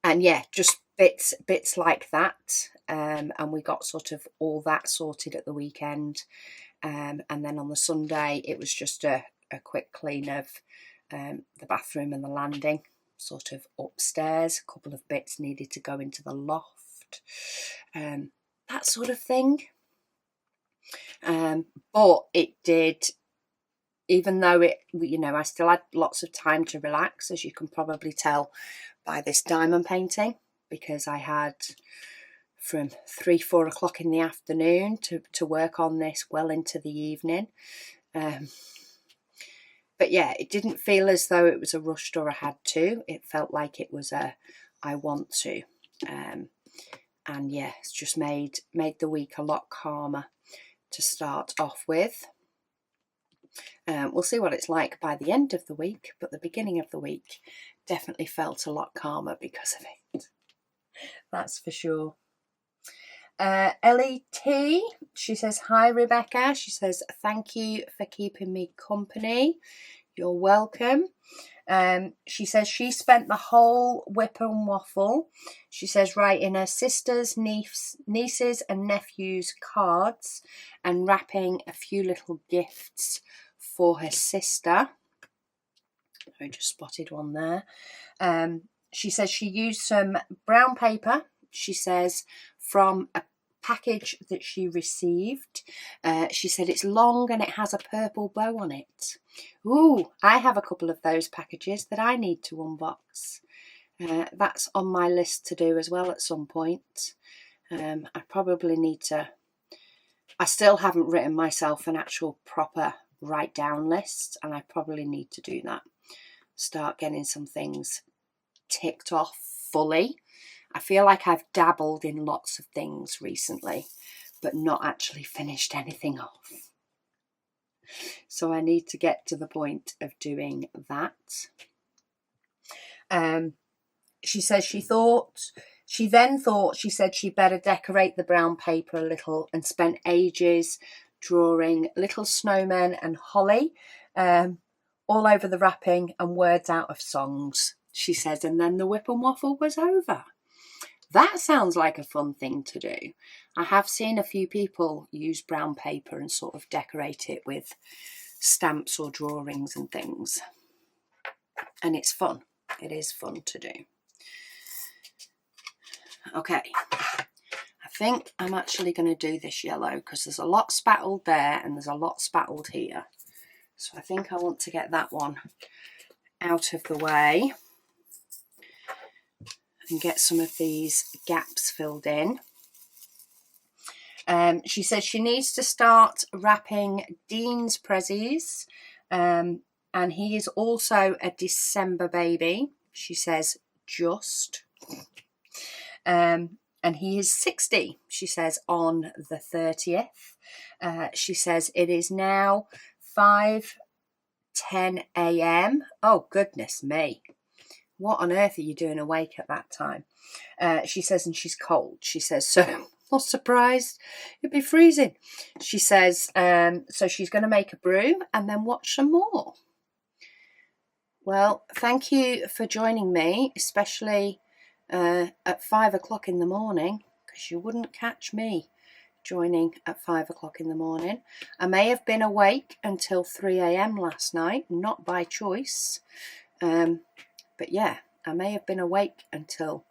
A: And yeah, just bits like that. And we got sort of all that sorted at the weekend. And then on the Sunday, it was just a quick clean of the bathroom and the landing, sort of upstairs. A couple of bits needed to go into the loft, that sort of thing. But it did, even though it, you know, I still had lots of time to relax, as you can probably tell by this diamond painting, because I had from 3-4 o'clock in the afternoon to work on this well into the evening. But yeah, it didn't feel as though it was a rushed or a had to. It felt like it was a I want to. And yeah, it's just made the week a lot calmer to start off with. We'll see what it's like by the end of the week, but the beginning of the week definitely felt a lot calmer because of it. That's for sure. Ellie T, she says, hi Rebecca. She says, thank you for keeping me company. You're welcome. She says she spent the whole WIP and Waffle, she says, writing her sisters, nieces and nephews cards and wrapping a few little gifts for her sister. I just spotted one there. She says she used some brown paper, she says, from a package that she received. She said it's long and it has a purple bow on it. Ooh, I have a couple of those packages that I need to unbox. That's on my list to do as well at some point. I probably need to, I still haven't written myself an actual proper write down list, and I probably need to do that. Start getting some things ticked off fully. I feel like I've dabbled in lots of things recently, but not actually finished anything off. So I need to get to the point of doing that. She says she then thought she said she'd better decorate the brown paper a little, and spent ages drawing little snowmen and holly all over the wrapping and words out of songs, she says, and then the WIP and Waffle was over. That sounds like a fun thing to do. I have seen a few people use brown paper and sort of decorate it with stamps or drawings and things. And it's fun. It is fun to do. Okay. I think I'm actually going to do this yellow because there's a lot spattled there and there's a lot spattled here. So I think I want to get that one out of the way and get some of these gaps filled in. She says she needs to start wrapping Dean's prezzies, and he is also a December baby. She says just, and he is 60. She says on the 30th. She says it is now 5:10 a.m. Oh goodness me. What on earth are you doing awake at that time? She says, and she's cold. She says, so not surprised. It'd be freezing. She says, so she's going to make a brew and then watch some more. Well, thank you for joining me, especially at 5 o'clock in the morning, because you wouldn't catch me joining at 5 o'clock in the morning. I may have been awake until 3 a.m. last night, not by choice. But yeah, I may have been awake until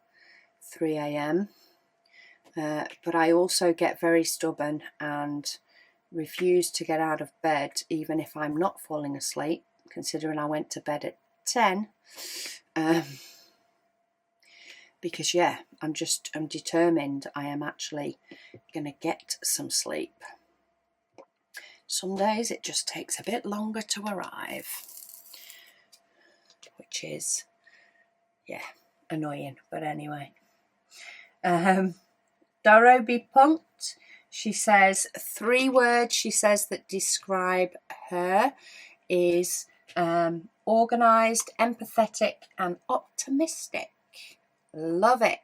A: 3 a.m. But I also get very stubborn and refuse to get out of bed even if I'm not falling asleep, considering I went to bed at 10. Because yeah, I'm determined I am actually going to get some sleep. Some days it just takes a bit longer to arrive, which is, yeah, annoying. But anyway, Darobi Punt, she says 3 words she says that describe her is organised, empathetic and optimistic. Love it.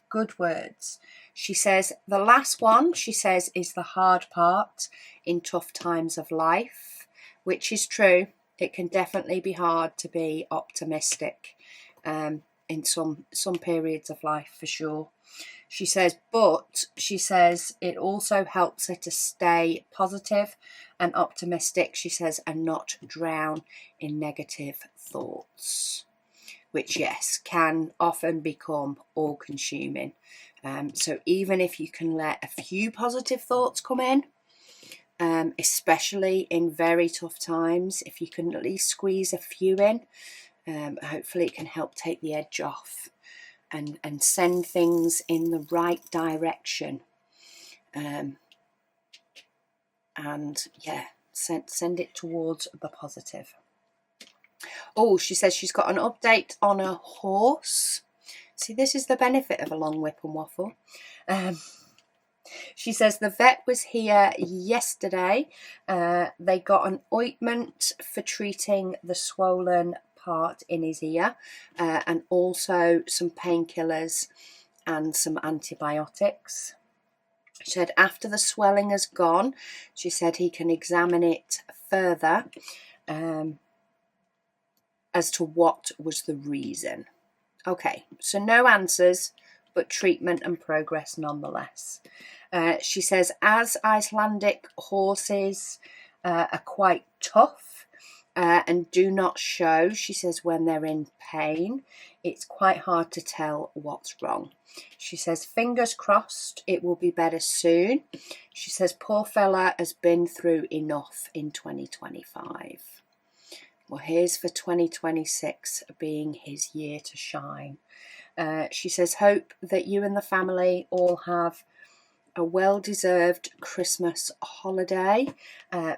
A: Good words. She says the last one, she says, is the hard part in tough times of life, which is true. It can definitely be hard to be optimistic in some periods of life, for sure. She says, but she says it also helps her to stay positive and optimistic, she says, and not drown in negative thoughts, which, yes, can often become all-consuming. So even if you can let a few positive thoughts come in, especially in very tough times, if you can at least squeeze a few in, hopefully it can help take the edge off and send things in the right direction. And yeah, send it towards the positive. Oh, she says she's got an update on her horse. See, this is the benefit of a long whip and waffle. She says the vet was here yesterday. They got an ointment for treating the swollen part in his ear, and also some painkillers and some antibiotics. She said after the swelling has gone, she said he can examine it further as to what was the reason. Okay, so no answers, but treatment and progress nonetheless. She says as Icelandic horses are quite tough and do not show, she says, when they're in pain, it's quite hard to tell what's wrong. She says fingers crossed it will be better soon. She says poor fella has been through enough in 2025. Well, here's for 2026 being his year to shine. She says, hope that you and the family all have a well-deserved Christmas holiday.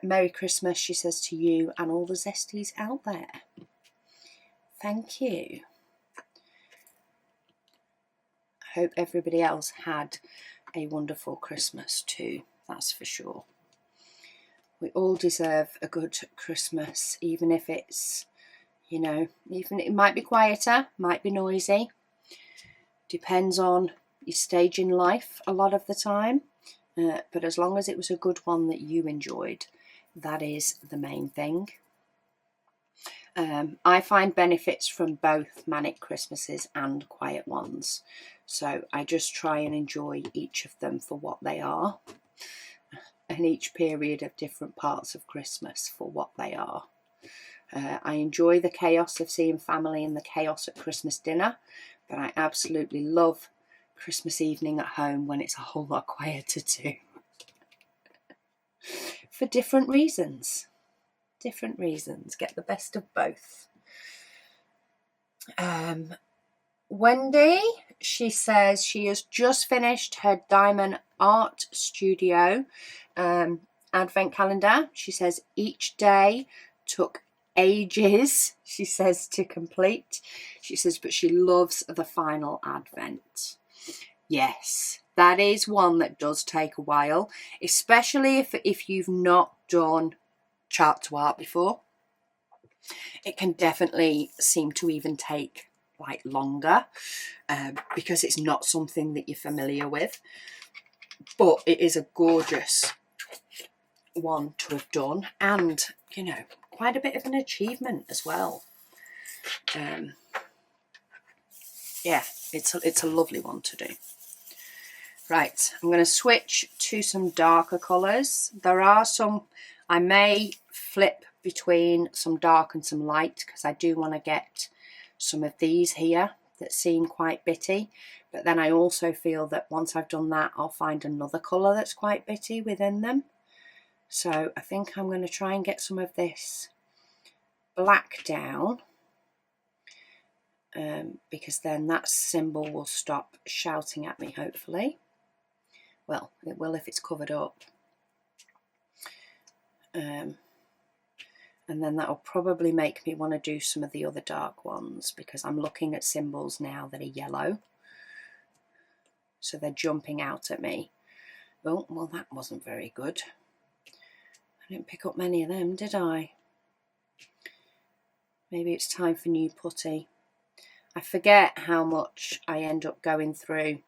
A: Merry Christmas, she says, to you and all the zesties out there. Thank you. Hope everybody else had a wonderful Christmas too, that's for sure. We all deserve a good Christmas, even if it's, you know, even it might be quieter, might be noisy. Depends on your stage in life a lot of the time. But as long as it was a good one that you enjoyed, that is the main thing. I find benefits from both manic Christmases and quiet ones. So I just try and enjoy each of them for what they are. And each period of different parts of Christmas for what they are. I enjoy the chaos of seeing family and the chaos at Christmas dinner, but I absolutely love Christmas evening at home when it's a whole lot quieter too. For different reasons. Different reasons. Get the best of both. Wendy, she says she has just finished her Diamond Art Studio advent calendar. She says each day took ages, she says, to complete. She says, but she loves the final advent. Yes, that is one that does take a while, especially if you've not done chart to art before. It can definitely seem to even take like longer because it's not something that you're familiar with, but it is a gorgeous one to have done, and you know, quite a bit of an achievement as well. Yeah, it's a lovely one to do. Right, I'm going to switch to some darker colours. There are some, I may flip between some dark and some light because I do want to get some of these here that seem quite bitty, but then I also feel that once I've done that, I'll find another colour that's quite bitty within them. So I think I'm going to try and get some of this black down, because then that symbol will stop shouting at me, hopefully. Well, it will if it's covered up. And then that'll probably make me want to do some of the other dark ones, because I'm looking at symbols now that are yellow. So they're jumping out at me. Oh, well, that wasn't very good. I didn't pick up many of them, did I? Maybe it's time for new putty. I forget how much I end up going through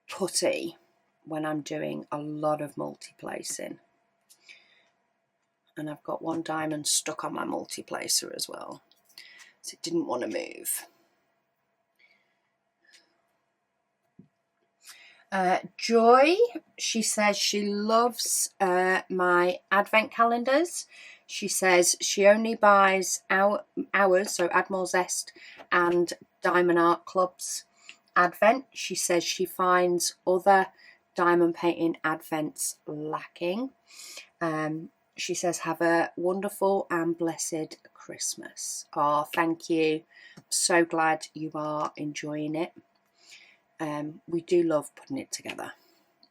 A: putty when I'm doing a lot of multi-placing. And I've got one diamond stuck on my multi-placer as well, so it didn't want to move. Joy, she says she loves my advent calendars. She says she only buys ours, so Admiral Zest and Diamond Art Club's advent. She says she finds other diamond painting advents lacking. She says, have a wonderful and blessed Christmas. Oh, thank you. I'm so glad you are enjoying it. We do love putting it together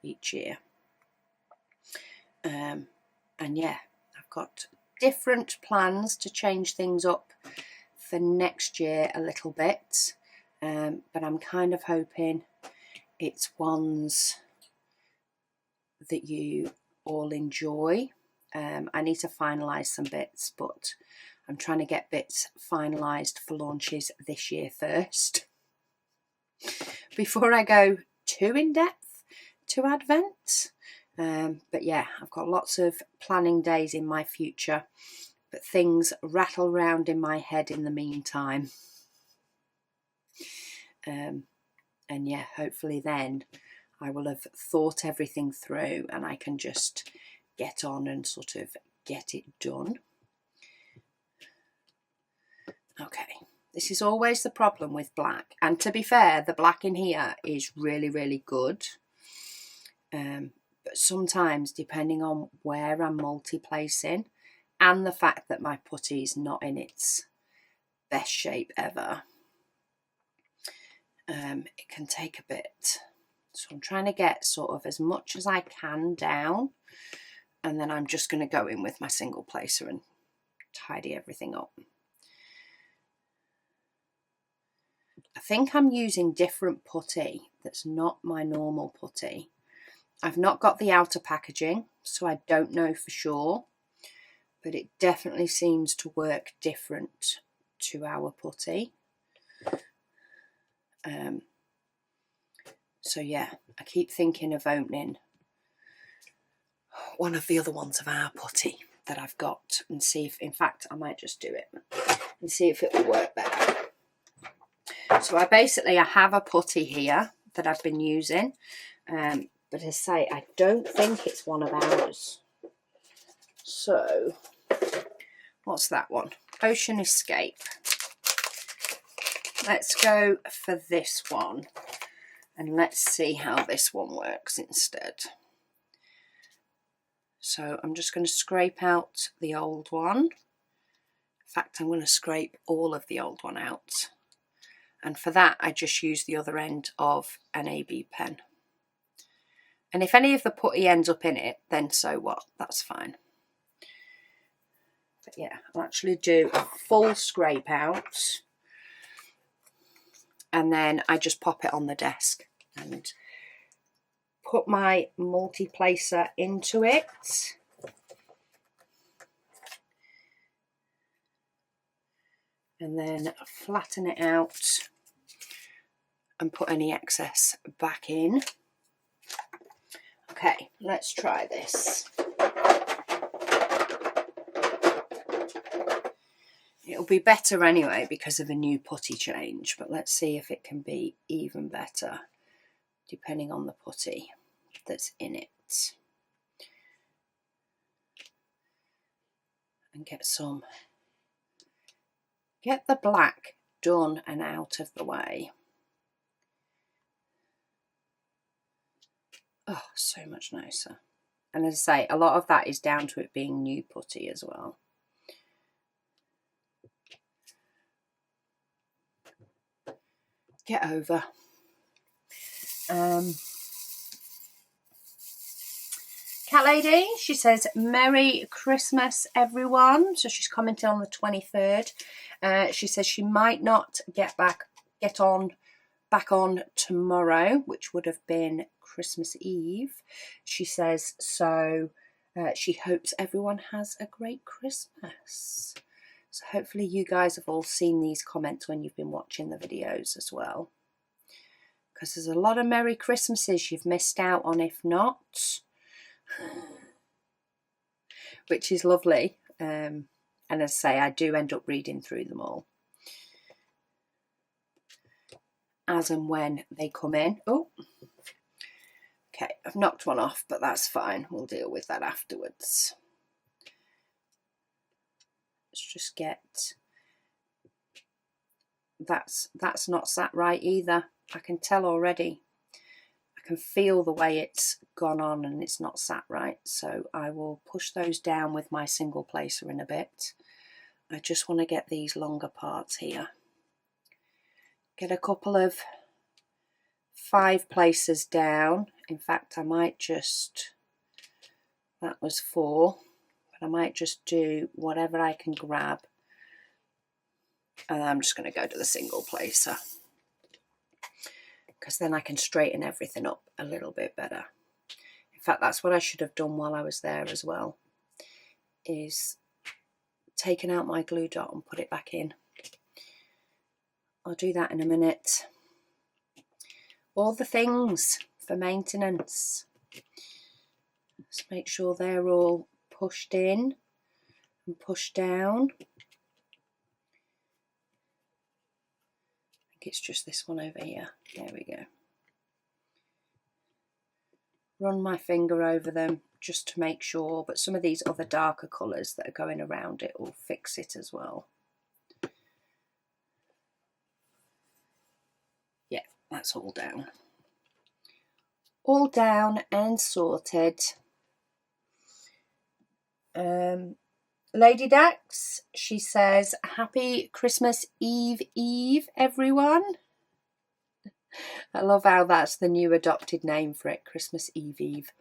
A: each year. And yeah, I've got different plans to change things up for next year a little bit. But I'm kind of hoping it's ones that you all enjoy. I need to finalise some bits, but I'm trying to get bits finalised for launches this year first, before I go too in depth to Advent. But yeah, I've got lots of planning days in my future, but things rattle around in my head in the meantime. And yeah, hopefully then I will have thought everything through and I can just get on and sort of get it done. Okay, this is always the problem with black, and to be fair, the black in here is really, really good. But sometimes, depending on where I'm multi-placing and the fact that my putty is not in its best shape ever, it can take a bit. So I'm trying to get sort of as much as I can down, and then I'm just going to go in with my single placer and tidy everything up. I think I'm using different putty that's not my normal putty. I've not got the outer packaging, so I don't know for sure, but it definitely seems to work different to our putty. So yeah, I keep thinking of opening one of the other ones of our putty that I've got and see if, in fact, I might just do it and see if it will work better. So I have a putty here that I've been using, but as I say, I don't think it's one of ours. So what's that one? Ocean Escape. Let's go for this one and let's see how this one works instead. So I'm just going to scrape out the old one. In fact, I'm going to scrape all of the old one out. And for that, I just use the other end of an AB pen. And if any of the putty ends up in it, then so what? That's fine. But yeah, I'll actually do a full scrape out. And then I just pop it on the desk and put my multi-placer into it. And then flatten it out and put any excess back in. Okay, let's try this. It'll be better anyway because of a new putty change, but let's see if it can be even better depending on the putty that's in it. And get the black done and out of the way. Oh, so much nicer. And as I say, a lot of that is down to it being new putty as well. Get over. Cat Lady, she says, Merry Christmas, everyone. So she's commenting on the 23rd. She says she might not get back on tomorrow, which would have been Christmas Eve. She says, so she hopes everyone has a great Christmas. So hopefully you guys have all seen these comments when you've been watching the videos as well. Because there's a lot of Merry Christmases you've missed out on, if not. Which is lovely. And as I say, I do end up reading through them all as and when they come in. Oh, okay, I've knocked one off, but that's fine. We'll deal with that afterwards. Let's just get... That's not sat right either. I can tell already. I can feel the way it's gone on and it's not sat right. So I will push those down with my single placer in a bit. I just want to get these longer parts here. Get a couple of 5 placers down. In fact, I might just, that was 4, but I might just do whatever I can grab. And I'm just going to go to the single placer, because then I can straighten everything up a little bit better. In fact, that's what I should have done while I was there as well, is taken out my glue dot and put it back in. I'll do that in a minute. All the things for maintenance. Just make sure they're all pushed in and pushed down. I think it's just this one over here. There we go. Run my finger over them just to make sure, but some of these other darker colours that are going around it will fix it as well. Yeah, that's all down. All down and sorted. Lady Dax, she says, Happy Christmas Eve, everyone. I love how that's the new adopted name for it, Christmas Eve.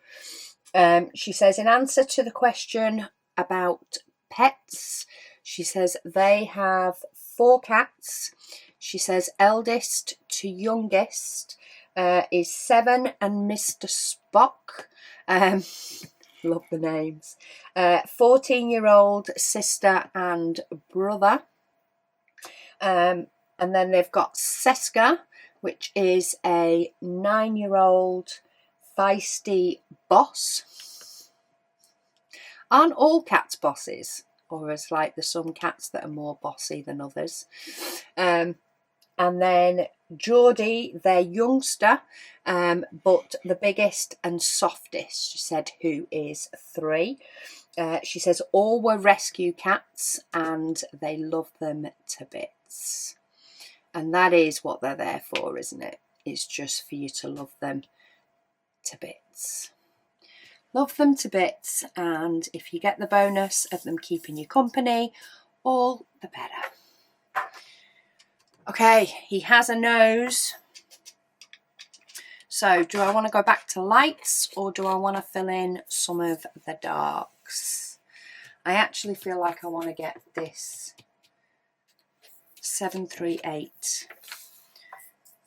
A: She says, in answer to the question about pets, she says they have 4 cats. She says eldest to youngest is 7 and Mr. Spock. Love the names. 14-year-old sister and brother. And then they've got Seska, which is a 9-year-old feisty boss. Aren't all cats bosses? Or is like there's some cats that are more bossy than others. And then Geordie, their youngster, but the biggest and softest, she said, who is 3. She says all were rescue cats and they love them to bits. And that is what they're there for, isn't it? It's just for you to love them to bits. Love them to bits, and if you get the bonus of them keeping you company, all the better. Okay, he has a nose. So do I want to go back to lights or do I want to fill in some of the darks? I actually feel like I want to get this 738.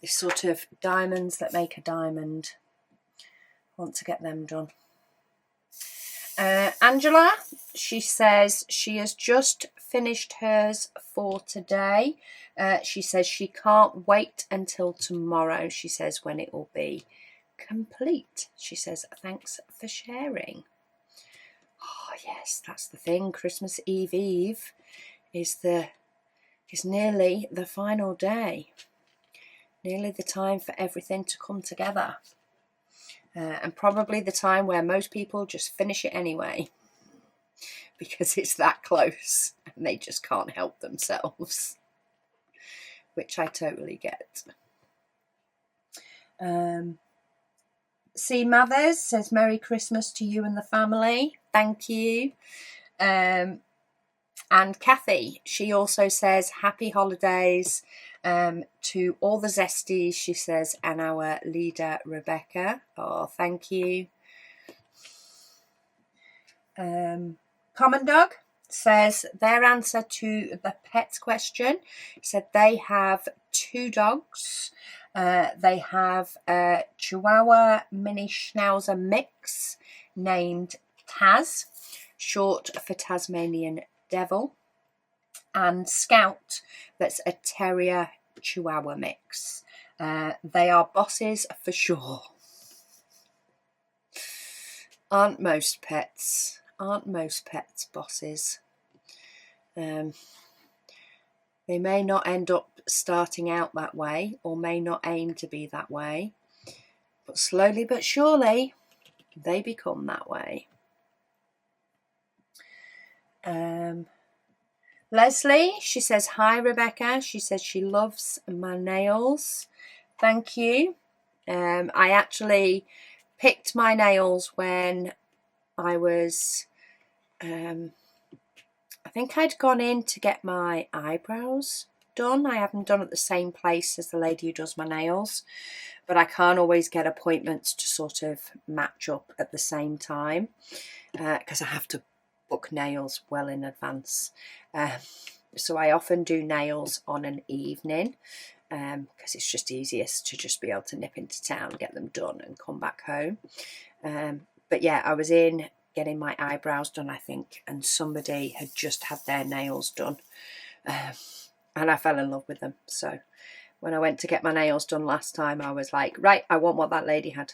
A: This sort of diamonds that make a diamond. I want to get them done. Angela, she says she has just finished hers for today. She says she can't wait until tomorrow. She says when it will be complete. She says thanks for sharing. Oh yes, that's the thing. Christmas Eve is nearly the final day. Nearly the time for everything to come together. And probably the time where most people just finish it anyway. Because it's that close and they just can't help themselves. Which I totally get. C. Mathers says Merry Christmas to you and the family. Thank you. And Kathy, she also says happy holidays to all the zesties, she says, and our leader Rebecca. Oh, thank you. Common Dog says their answer to the pets question, said they have 2 dogs. They have a Chihuahua mini Schnauzer mix named Taz, short for Tasmanian Devil, and Scout, that's a Terrier Chihuahua mix. They are bosses for sure. Aren't most pets bosses? They may not end up starting out that way, or may not aim to be that way, but slowly but surely they become that way. Leslie, she says hi Rebecca. She says she loves my nails. Thank you. I actually picked my nails when I was I think I'd gone in to get my eyebrows done. I haven't done at the same place as the lady who does my nails, but I can't always get appointments to sort of match up at the same time because I have to book nails well in advance. So I often do nails on an evening because it's just easiest to just be able to nip into town, get them done and come back home. But yeah, I was in getting my eyebrows done, I think, and somebody had just had their nails done and I fell in love with them. So when I went to get my nails done last time, I was like, right, I want what that lady had.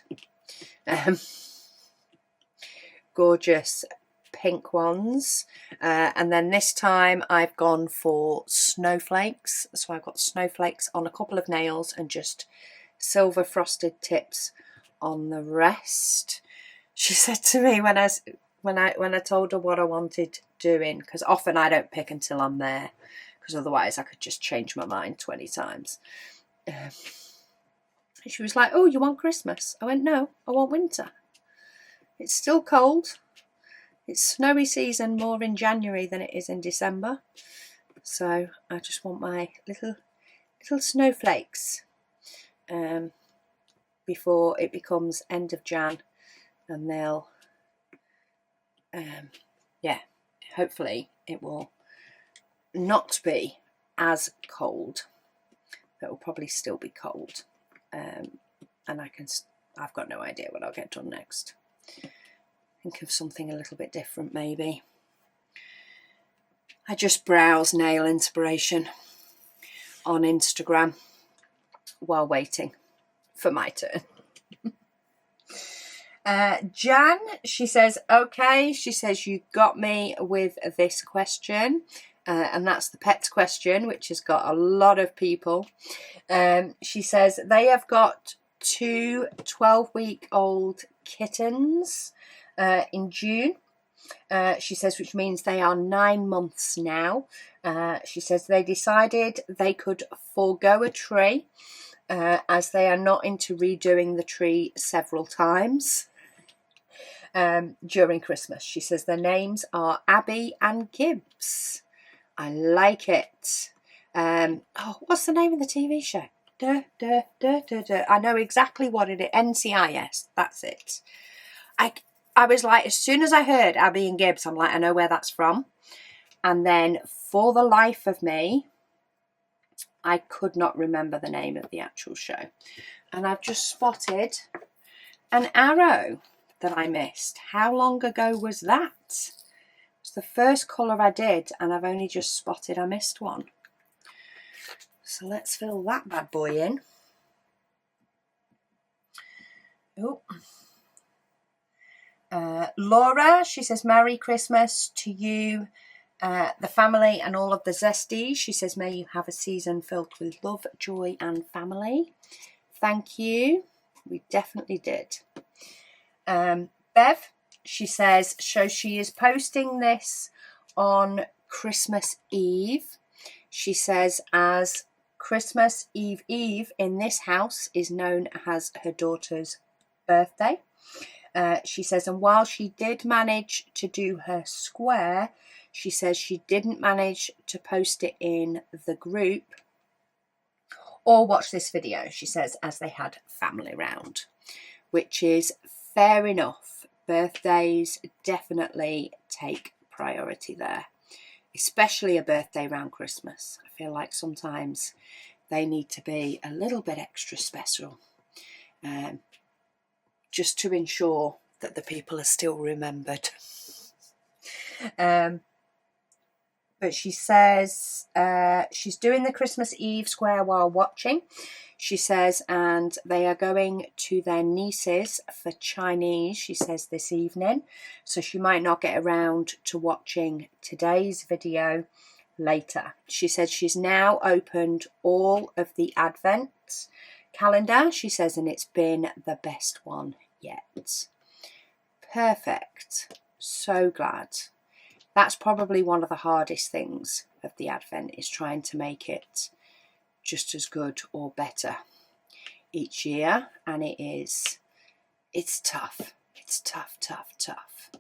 A: Gorgeous pink ones, and then this time I've gone for snowflakes. So I've got snowflakes on a couple of nails and just silver frosted tips on the rest. She said to me when I told her what I wanted doing, because often I don't pick until I'm there, because otherwise I could just change my mind 20 times. She was like, oh, you want Christmas? I went, no, I want winter. It's still cold. It's snowy season more in January than it is in December. So I just want my little snowflakes before it becomes end of Jan. And they'll, yeah, hopefully it will not be as cold. It will probably still be cold. And I've got no idea what I'll get done next. Think of something a little bit different maybe. I just browse nail inspiration on Instagram while waiting for my turn. Jan, she says, okay, she says, you got me with this question, and that's the pets question, which has got a lot of people. She says they have got 2 12-week-old kittens in June. She says, which means they are 9 months now. She says they decided they could forego a tree as they are not into redoing the tree several times during Christmas. She says their names are Abby and Gibbs. I like it. Oh, what's the name of the TV show? I know exactly what it is. NCIS. That's it. I was like, as soon as I heard Abby and Gibbs, I'm like, I know where that's from. And then for the life of me, I could not remember the name of the actual show. And I've just spotted an arrow that I missed. How long ago was that? It's the first colour I did, and I've only just spotted I missed one. So let's fill that bad boy in. Oh. Laura, she says, Merry Christmas to you, the family and all of the zesties. She says, may you have a season filled with love, joy and family. Thank you. We definitely did. Bev, she says, so she is posting this on Christmas Eve. She says, as Christmas Eve in this house is known as her daughter's birthday. She says, and while she did manage to do her square, she says she didn't manage to post it in the group or watch this video, she says, as they had family round, which is fair enough. Birthdays definitely take priority there, especially a birthday around Christmas. I feel like sometimes they need to be a little bit extra special, just to ensure that the people are still remembered. But she says she's doing the Christmas Eve square while watching. She says, and they are going to their niece's for Chinese, she says, this evening. So she might not get around to watching today's video later. She says she's now opened all of the Advent calendar, she says, and it's been the best one yet. Perfect. So glad. That's probably one of the hardest things of the Advent, is trying to make it just as good or better each year. And it's tough. It's tough.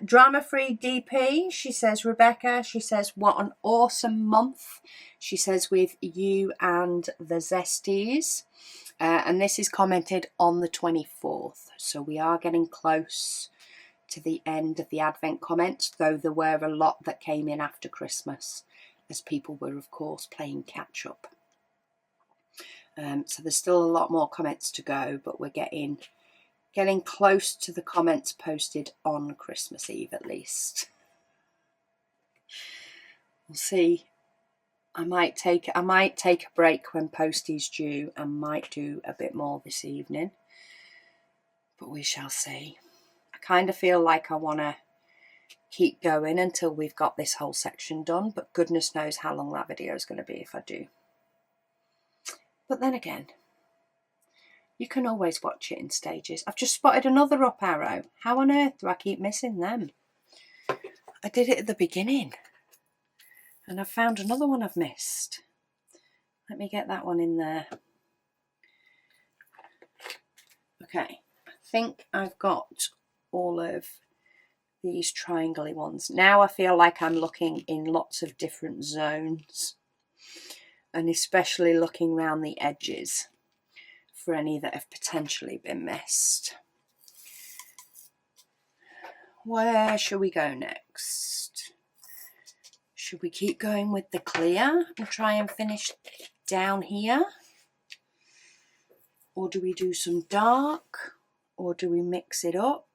A: Drama-free DP, she says, Rebecca, she says, what an awesome month, she says, with you and the Zesties. And this is commented on the 24th. So we are getting close to the end of the Advent comments, though there were a lot that came in after Christmas, as people were, of course, playing catch up. So there's still a lot more comments to go, but we're getting close to the comments posted on Christmas Eve, at least. We'll see. I might take a break when Posty's due. I might do a bit more this evening, but we shall see. I kind of feel like I want to keep going until we've got this whole section done, but goodness knows how long that video is going to be if I do. But then again, you can always watch it in stages. I've just spotted another up arrow. How on earth do I keep missing them? I did it at the beginning, and I've found another one I've missed. Let me get that one in there. Okay, I think I've got all of these triangle-y ones. Now I feel like I'm looking in lots of different zones, and especially looking around the edges for any that have potentially been missed. Where shall we go next? Should we keep going with the clear and try and finish down here? Or do we do some dark? Or do we mix it up?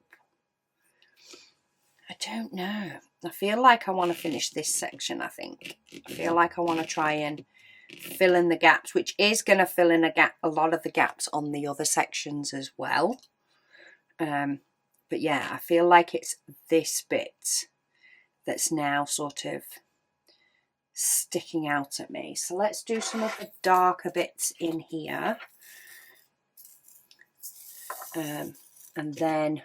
A: I don't know. I feel like I want to finish this section, I think. I feel like I want to try and fill in the gaps, which is going to fill in a lot of the gaps on the other sections as well. But yeah, I feel like it's this bit that's now sort of sticking out at me. So let's do some of the darker bits in here. And then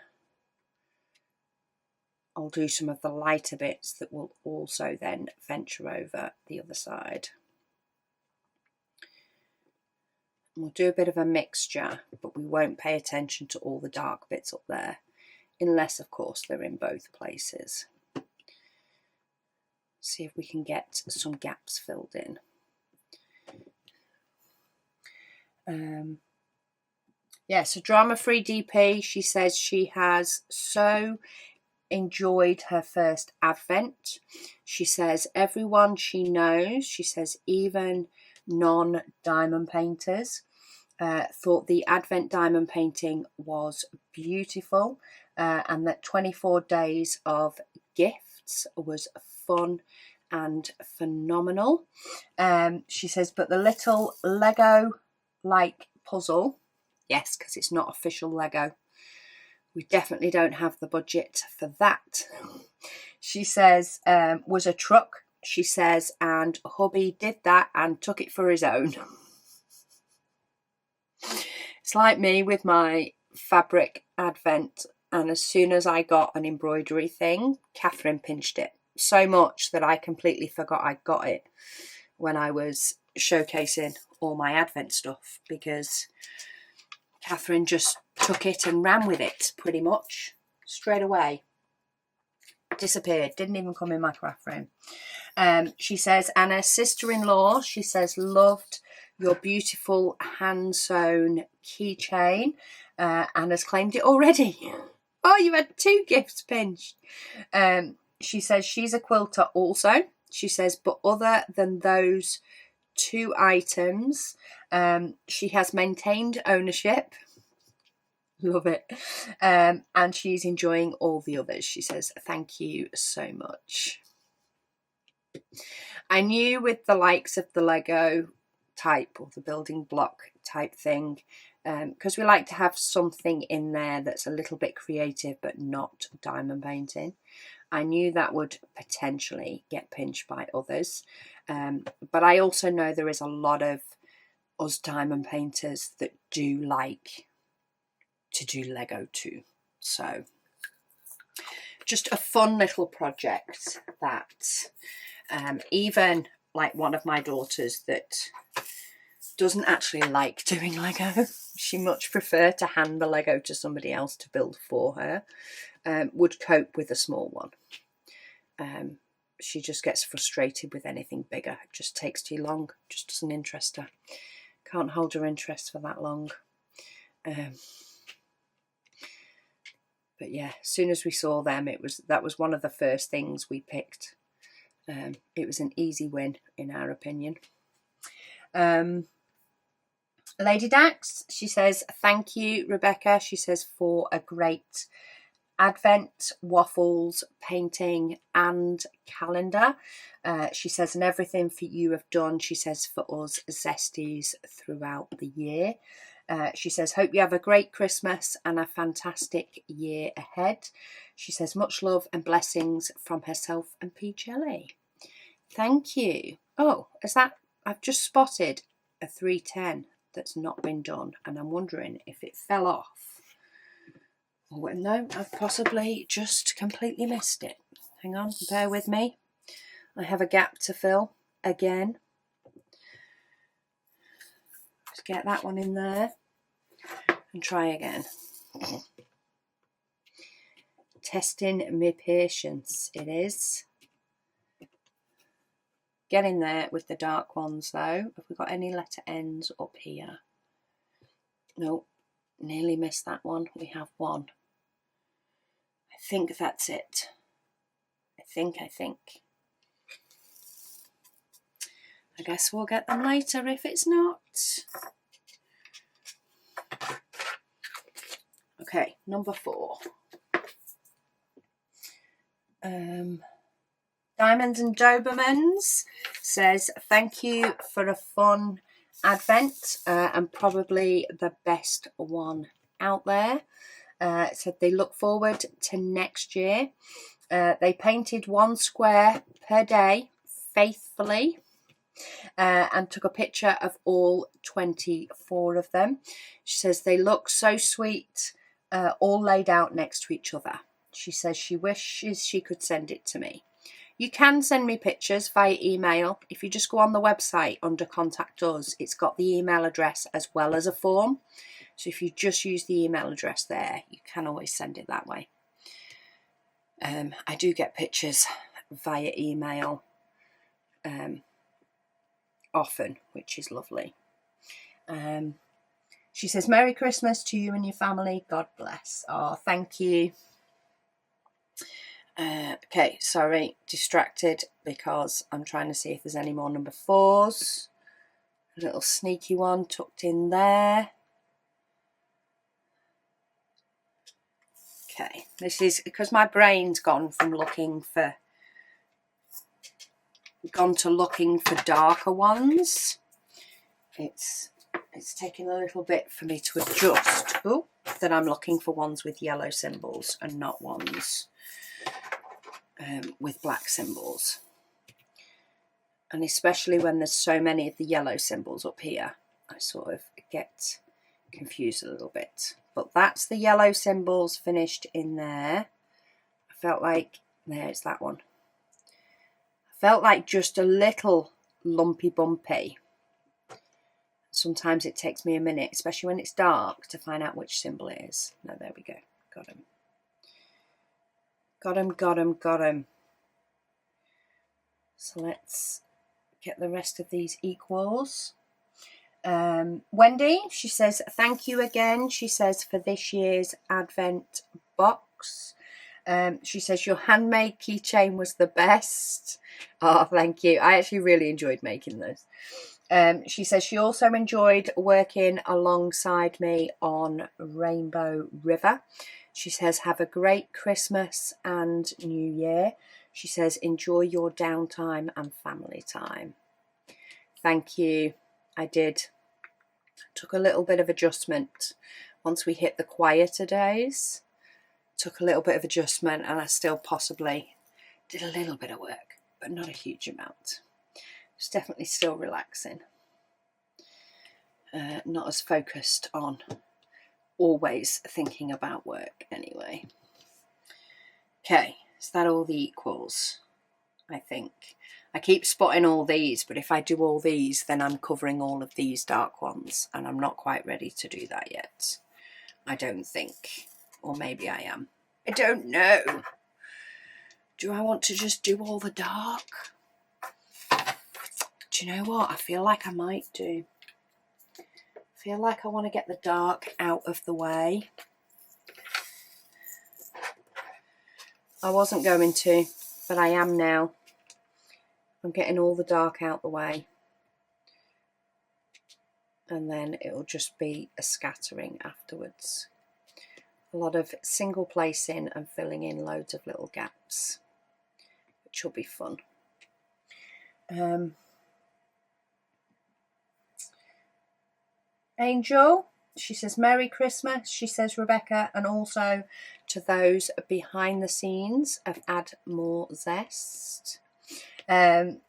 A: I'll do some of the lighter bits that will also then venture over the other side. We'll do a bit of a mixture, but we won't pay attention to all the dark bits up there, unless, of course, they're in both places. See if we can get some gaps filled in. Yeah, so drama-free DP, she says she has so enjoyed her first Advent. She says everyone she knows, she says even non-diamond painters, thought the Advent diamond painting was beautiful, and that 24 days of gifts was fun and phenomenal. She says, but the little Lego-like puzzle, yes, because it's not official Lego, we definitely don't have the budget for that. She says, was a truck, she says, and hubby did that and took it for his own. It's like me with my fabric Advent, and as soon as I got an embroidery thing, Catherine pinched it so much that I completely forgot I got it when I was showcasing all my Advent stuff, because Catherine just took it and ran with it pretty much straight away. Disappeared, didn't even come in my craft room. She says, and her sister-in-law, she says, loved your beautiful hand-sewn keychain and has claimed it already. Oh, you had 2 gifts pinched. She says she's a quilter also. She says, but other than those 2 items, she has maintained ownership. Love it. And she's enjoying all the others. She says, thank you so much. I knew with the likes of the Lego type or the building block type thing, because we like to have something in there that's a little bit creative but not diamond painting. I knew that would potentially get pinched by others. But I also know there is a lot of us diamond painters that do like to do Lego too. So just a fun little project that even like one of my daughters that doesn't actually like doing Lego, she much prefer to hand the Lego to somebody else to build for her, would cope with a small one. She just gets frustrated with anything bigger. It just takes too long, just doesn't interest her. Can't hold her interest for that long. But yeah, as soon as we saw them, that was one of the first things we picked. It was an easy win, in our opinion. Lady Dax, she says, thank you, Rebecca. She says, for a great Advent, waffles, painting and calendar. She says, and everything for you have done, she says, for us zesties throughout the year. She says, hope you have a great Christmas and a fantastic year ahead. She says, much love and blessings from herself and P. Jelly. Thank you. Oh, I've just spotted a 310 that's not been done, and I'm wondering if it fell off. Oh, no, I've possibly just completely missed it. Hang on, bear with me. I have a gap to fill again. Let's get that one in there and try again. Testing my patience, it is. Get in there with the dark ones though. Have we got any letter N's up here? Nope, nearly missed that one. We have one. I think that's it. I think. I guess we'll get them later if it's not. Okay, number 4. Diamonds and Dobermans says, thank you for a fun Advent and probably the best one out there. Said they look forward to next year. They painted 1 square per day faithfully and took a picture of all 24 of them. She says they look so sweet, all laid out next to each other. She says she wishes she could send it to me. You can send me pictures via email. If you just go on the website under Contact Us, it's got the email address as well as a form. So if you just use the email address there, you can always send it that way. I do get pictures via email often, which is lovely. She says, Merry Christmas to you and your family. God bless. Oh, thank you. Okay, sorry, distracted because I'm trying to see if there's any more number 4s. A little sneaky one tucked in there. Okay, this is because my brain's gone to looking for darker ones. It's taking a little bit for me to adjust. Oh, that I'm looking for ones with yellow symbols and not ones with black symbols. And especially when there's so many of the yellow symbols up here, I sort of get confused a little bit. But that's the yellow symbols finished in there. I felt like, there's that one. I felt like just a little lumpy bumpy. Sometimes it takes me a minute, especially when it's dark, to find out which symbol it is. No, there we go. Got him. Got him, got him, got him. So let's get the rest of these equals. Wendy, she says, thank you again. She says, for this year's Advent box. She says, your handmade keychain was the best. Oh, thank you. I actually really enjoyed making this. She says she also enjoyed working alongside me on Rainbow River. She says, have a great Christmas and New Year. She says, enjoy your downtime and family time. Thank you. I did. Took a little bit of adjustment once we hit the quieter days. Took a little bit of adjustment, and I still possibly did a little bit of work, but not a huge amount. It's definitely still relaxing. Not as focused on always thinking about work anyway. Okay, is that all the equals? I think. I keep spotting all these, but if I do all these, then I'm covering all of these dark ones, and I'm not quite ready to do that yet. I don't think. Or maybe I am. I don't know. Do I want to just do all the dark? Do you know what? I feel like I might do. I feel like I want to get the dark out of the way. I wasn't going to, but I am now. I'm getting all the dark out the way. And then it'll just be a scattering afterwards. A lot of single placing and filling in loads of little gaps, which will be fun. Angel, she says, Merry Christmas. She says, Rebecca, and also to those behind the scenes of Add More Zest.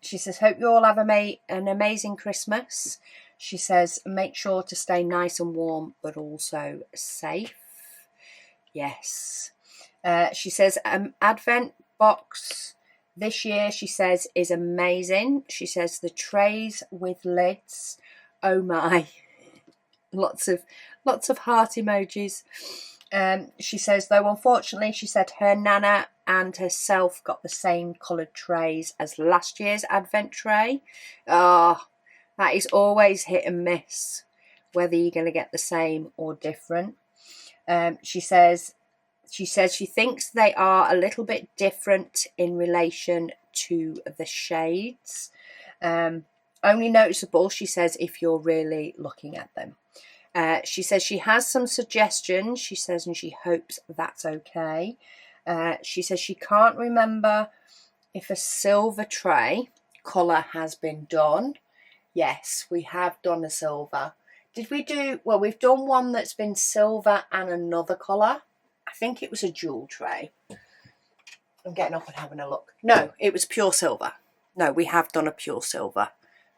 A: She says, hope you all have an amazing Christmas. She says, make sure to stay nice and warm, but also safe. Yes. She says, Advent box this year, she says, is amazing. She says, the trays with lids. Oh my. Lots of heart emojis. She says, though, unfortunately, she said her nana and herself got the same coloured trays as last year's Advent tray. Oh, that is always hit and miss, whether you're going to get the same or different. She says she thinks they are a little bit different in relation to the shades. Only noticeable, she says, if you're really looking at them. She says she has some suggestions, she says, and she hopes that's okay. She says she can't remember if a silver tray colour has been done. Yes, we have done a silver. Did we do, well, we've done one that's been silver and another colour. I think it was a jewel tray. I'm getting up and having a look. No, it was pure silver. No, we have done a pure silver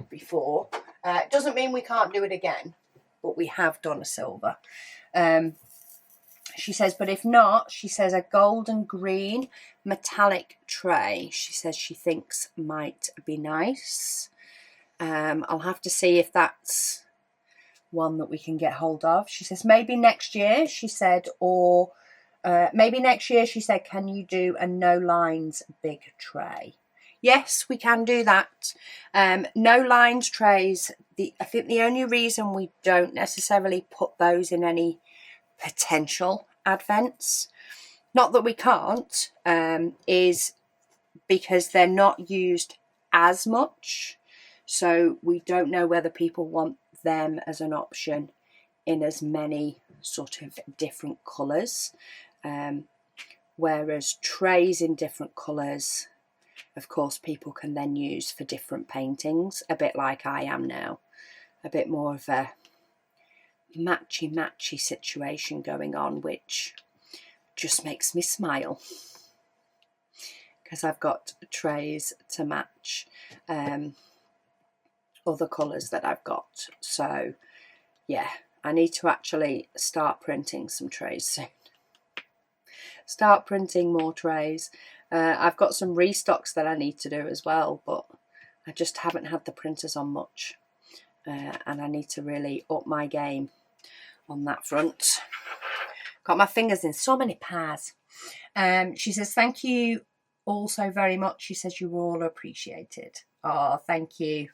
A: before. It doesn't mean we can't do it again, but we have done a silver. She says, but if not, she says a golden green metallic tray, she says she thinks might be nice. I'll have to see if that's one that we can get hold of. She says maybe next year, she said, or maybe next year, she said, can you do a no lines big tray? Yes, we can do that. No lines trays, I think the only reason we don't necessarily put those in any potential advents, not that we can't, is because they're not used as much. So we don't know whether people want them as an option in as many sort of different colours. Whereas trays in different colours, of course, people can then use for different paintings, a bit like I am now. A bit more of a matchy situation going on, which just makes me smile. Because I've got trays to match other colours that I've got. So, yeah, I need to actually start printing some trays soon. Start printing more trays. I've got some restocks that I need to do as well, but I just haven't had the printers on much. and I need to really up my game on that front. Got my fingers in so many pies. She says, thank you all so very much. She says you're all appreciated. Oh, thank you.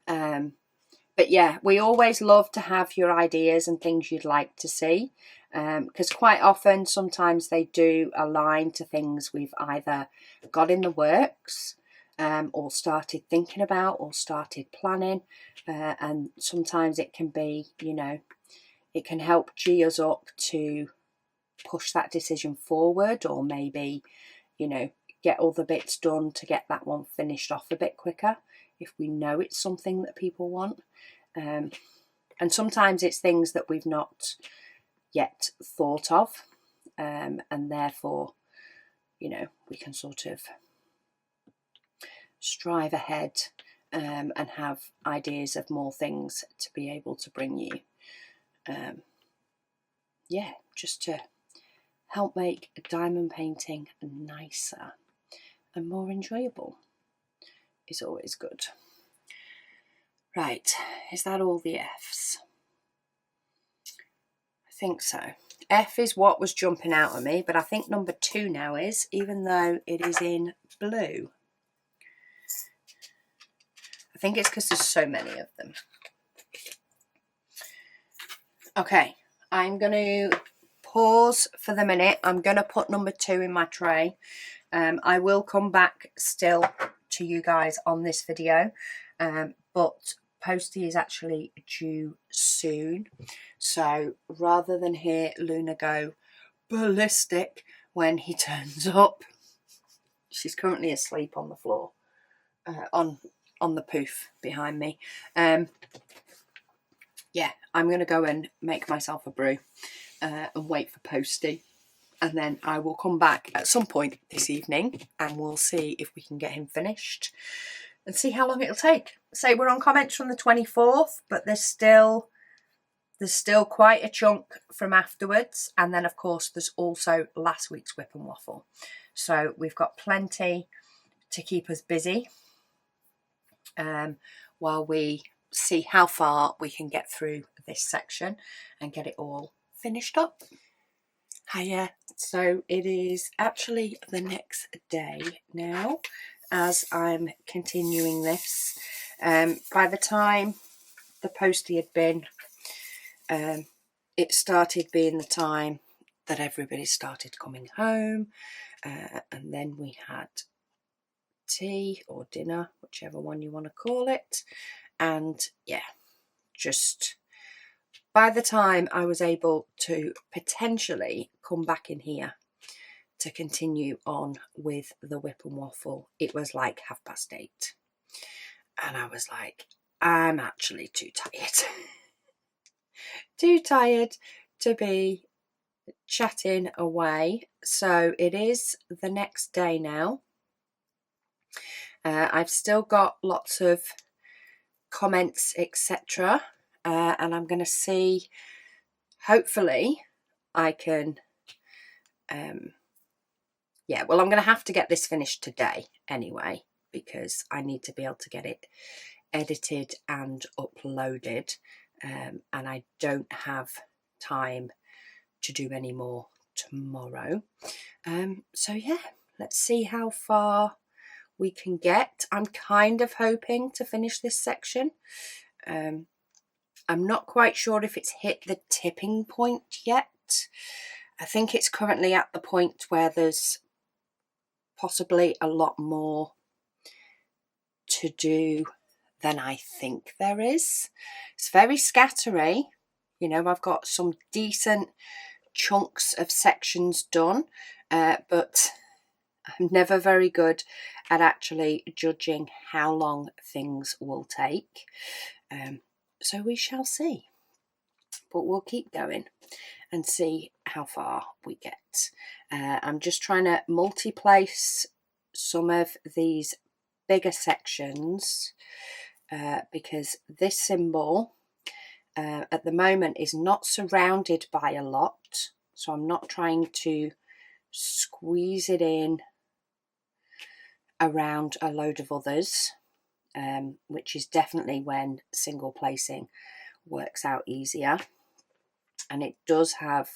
A: But yeah, we always love to have your ideas and things you'd like to see, because quite often, sometimes they do align to things we've either got in the works, or started thinking about, or started planning, and sometimes it can be, you know, it can help G us up to push that decision forward, or maybe, you know, get other bits done to get that one finished off a bit quicker if we know it's something that people want. And sometimes it's things that we've not yet thought of, and therefore, you know, we can sort of strive ahead, and have ideas of more things to be able to bring you. Yeah, just to help make diamond painting nicer and more enjoyable is always good. Right, is that all the F's? I think so. F is what was jumping out at me, but I think number 2 now is, even though it is in blue. I think it's because there's so many of them. Okay, I'm going to pause for the minute. I'm going to put number 2 in my tray. I will come back still to you guys on this video, but Posty is actually due soon. So rather than hear Luna go ballistic when he turns up, she's currently asleep on the floor, on the poof behind me. Yeah, I'm going to go and make myself a brew, and wait for Posty. And then I will come back at some point this evening and we'll see if we can get him finished and see how long it'll take. So we're on comments from the 24th, but there's still quite a chunk from afterwards. And then, of course, there's also last week's WIP and Waffle. So we've got plenty to keep us busy, while we see how far we can get through this section and get it all finished up. Hiya. So it is actually the next day now as I'm continuing this. By the time the Posty had been, it started being the time that everybody started coming home, and then we had tea or dinner, whichever one you want to call it. And yeah, just by the time I was able to potentially come back in here to continue on with the WIP and Waffle, it was like 8:30. And I was like, I'm actually too tired. Too tired to be chatting away. So it is the next day now. I've still got lots of comments, etc. And I'm going to see, hopefully I can, I'm going to have to get this finished today anyway, because I need to be able to get it edited and uploaded, and I don't have time to do any more tomorrow. So yeah, let's see how far we can get. I'm kind of hoping to finish this section. I'm not quite sure if it's hit the tipping point yet. I think it's currently at the point where there's possibly a lot more to do than I think there is. It's very scattery. You know, I've got some decent chunks of sections done, but I'm never very good at actually judging how long things will take. So we shall see. But we'll keep going and see how far we get. I'm just trying to multi-place some of these bigger sections, because this symbol at the moment is not surrounded by a lot. So I'm not trying to squeeze it in around a load of others. which is definitely when single placing works out easier. And it does have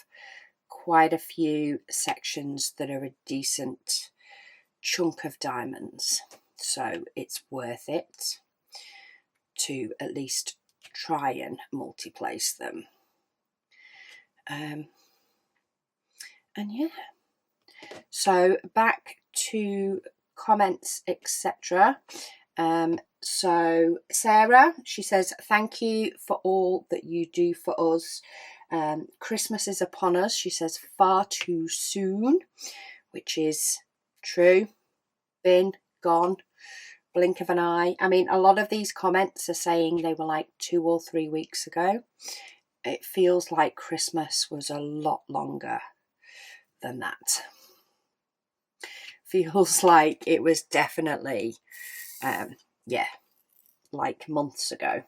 A: quite a few sections that are a decent chunk of diamonds, so it's worth it to at least try and multi-place them. And yeah, so back to comments, etc. So Sarah, she says, thank you for all that you do for us. Christmas is upon us, she says, far too soon, which is true. Been, gone, blink of an eye. I mean, a lot of these comments are saying they were like 2 or 3 weeks ago. It feels like Christmas was a lot longer than that. Feels like it was definitely, yeah, like months ago.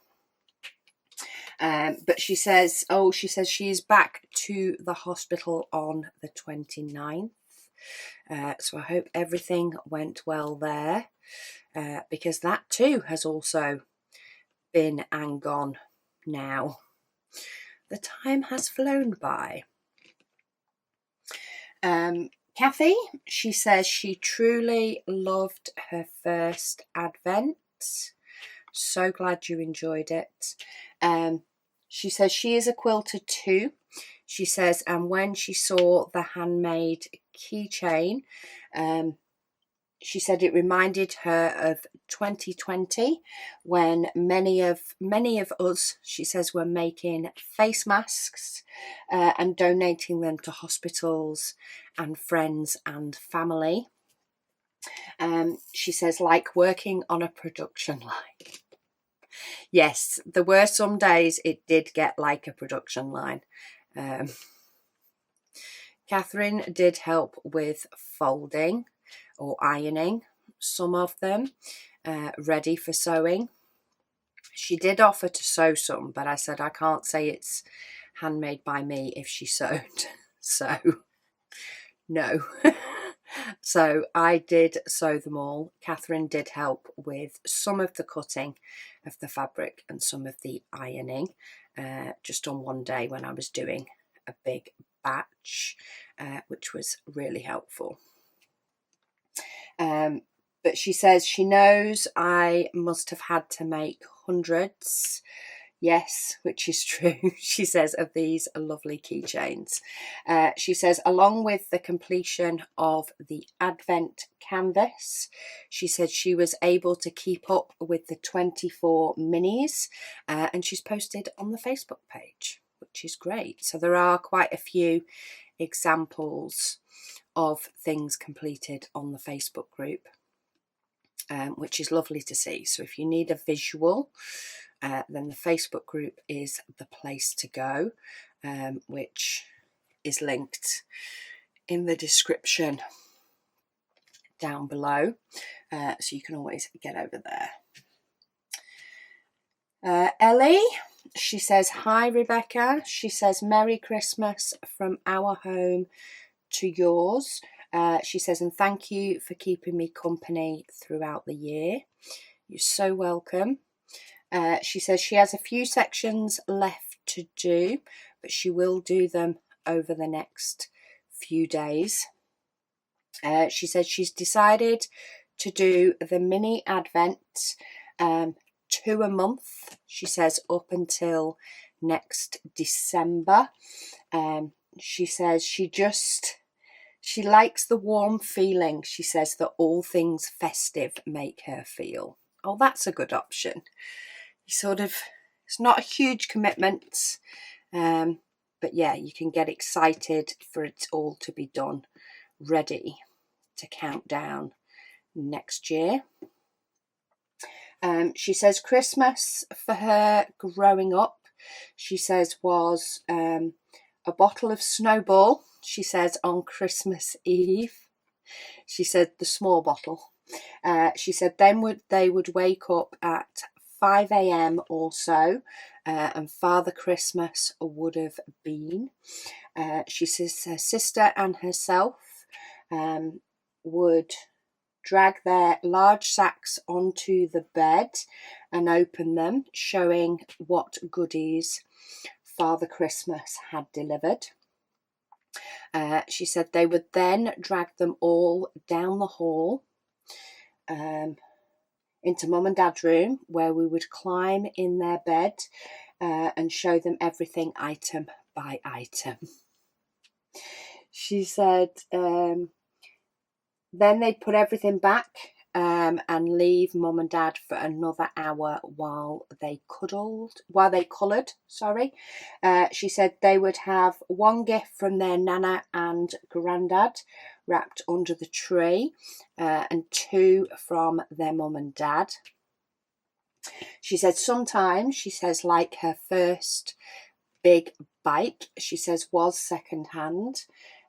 A: But she says, she is back to the hospital on the 29th. So I hope everything went well there, because that too has also been and gone now. The time has flown by. Kathy, she says she truly loved her first Advent. So glad you enjoyed it. She says she is a quilter too. She says, and when she saw the handmade keychain, she said it reminded her of 2020 when many of us, she says, were making face masks and donating them to hospitals and friends and family. She says, like working on a production line. Yes, there were some days it did get like a production line. Catherine did help with folding or ironing some of them, ready for sewing. She did offer to sew some, but I said I can't say it's handmade by me if she sewed. So no. So I did sew them all. Catherine did help with some of the cutting of the fabric and some of the ironing, just on one day when I was doing a big batch, which was really helpful. But she says she knows I must have had to make hundreds. Yes, which is true, she says, of these lovely keychains. She says, along with the completion of the Advent canvas, she said she was able to keep up with the 24 minis, and she's posted on the Facebook page, which is great. So there are quite a few examples of things completed on the Facebook group, which is lovely to see. So if you need a visual, then the Facebook group is the place to go, which is linked in the description down below, so you can always get over there. Ellie, she says, hi Rebecca. She says, Merry Christmas from our home to yours. She says, and thank you for keeping me company throughout the year. You're so welcome. She says she has a few sections left to do, but she will do them over the next few days. She says she's decided to do the mini Advent 2 a month, she says, up until next December. She says she likes the warm feeling, she says, that all things festive make her feel. Oh, that's a good option. It's not a huge commitment, but yeah, you can get excited for it all to be done, ready to count down next year. She says Christmas for her growing up, she says, was a bottle of Snowball, she says, on Christmas Eve. She said the small bottle. She said then they would wake up at 5 a.m. or so, and Father Christmas would have been. She says her sister and herself would drag their large sacks onto the bed and open them, showing what goodies Father Christmas had delivered. She said they would then drag them all down the hall into Mum and Dad's room, where we would climb in their bed and show them everything item by item. She said then they'd put everything back and leave Mum and Dad for another hour while they coloured. She said they would have one gift from their Nana and Grandad wrapped under the tree and two from their Mum and Dad. She said sometimes, like her first big bike, she says, was second hand,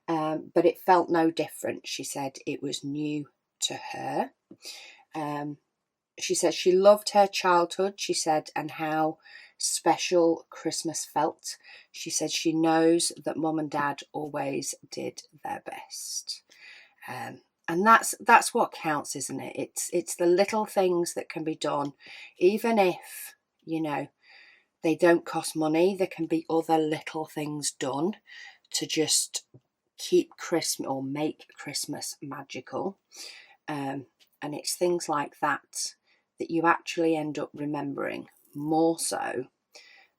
A: but it felt no different. She said it was new to her. She said she loved her childhood, she said, and how special Christmas felt. She said she knows that Mum and Dad always did their best. And that's what counts, isn't it? It's the little things that can be done, even if, you know, they don't cost money. There can be other little things done to just keep Christmas or make Christmas magical. And it's things like that you actually end up remembering more so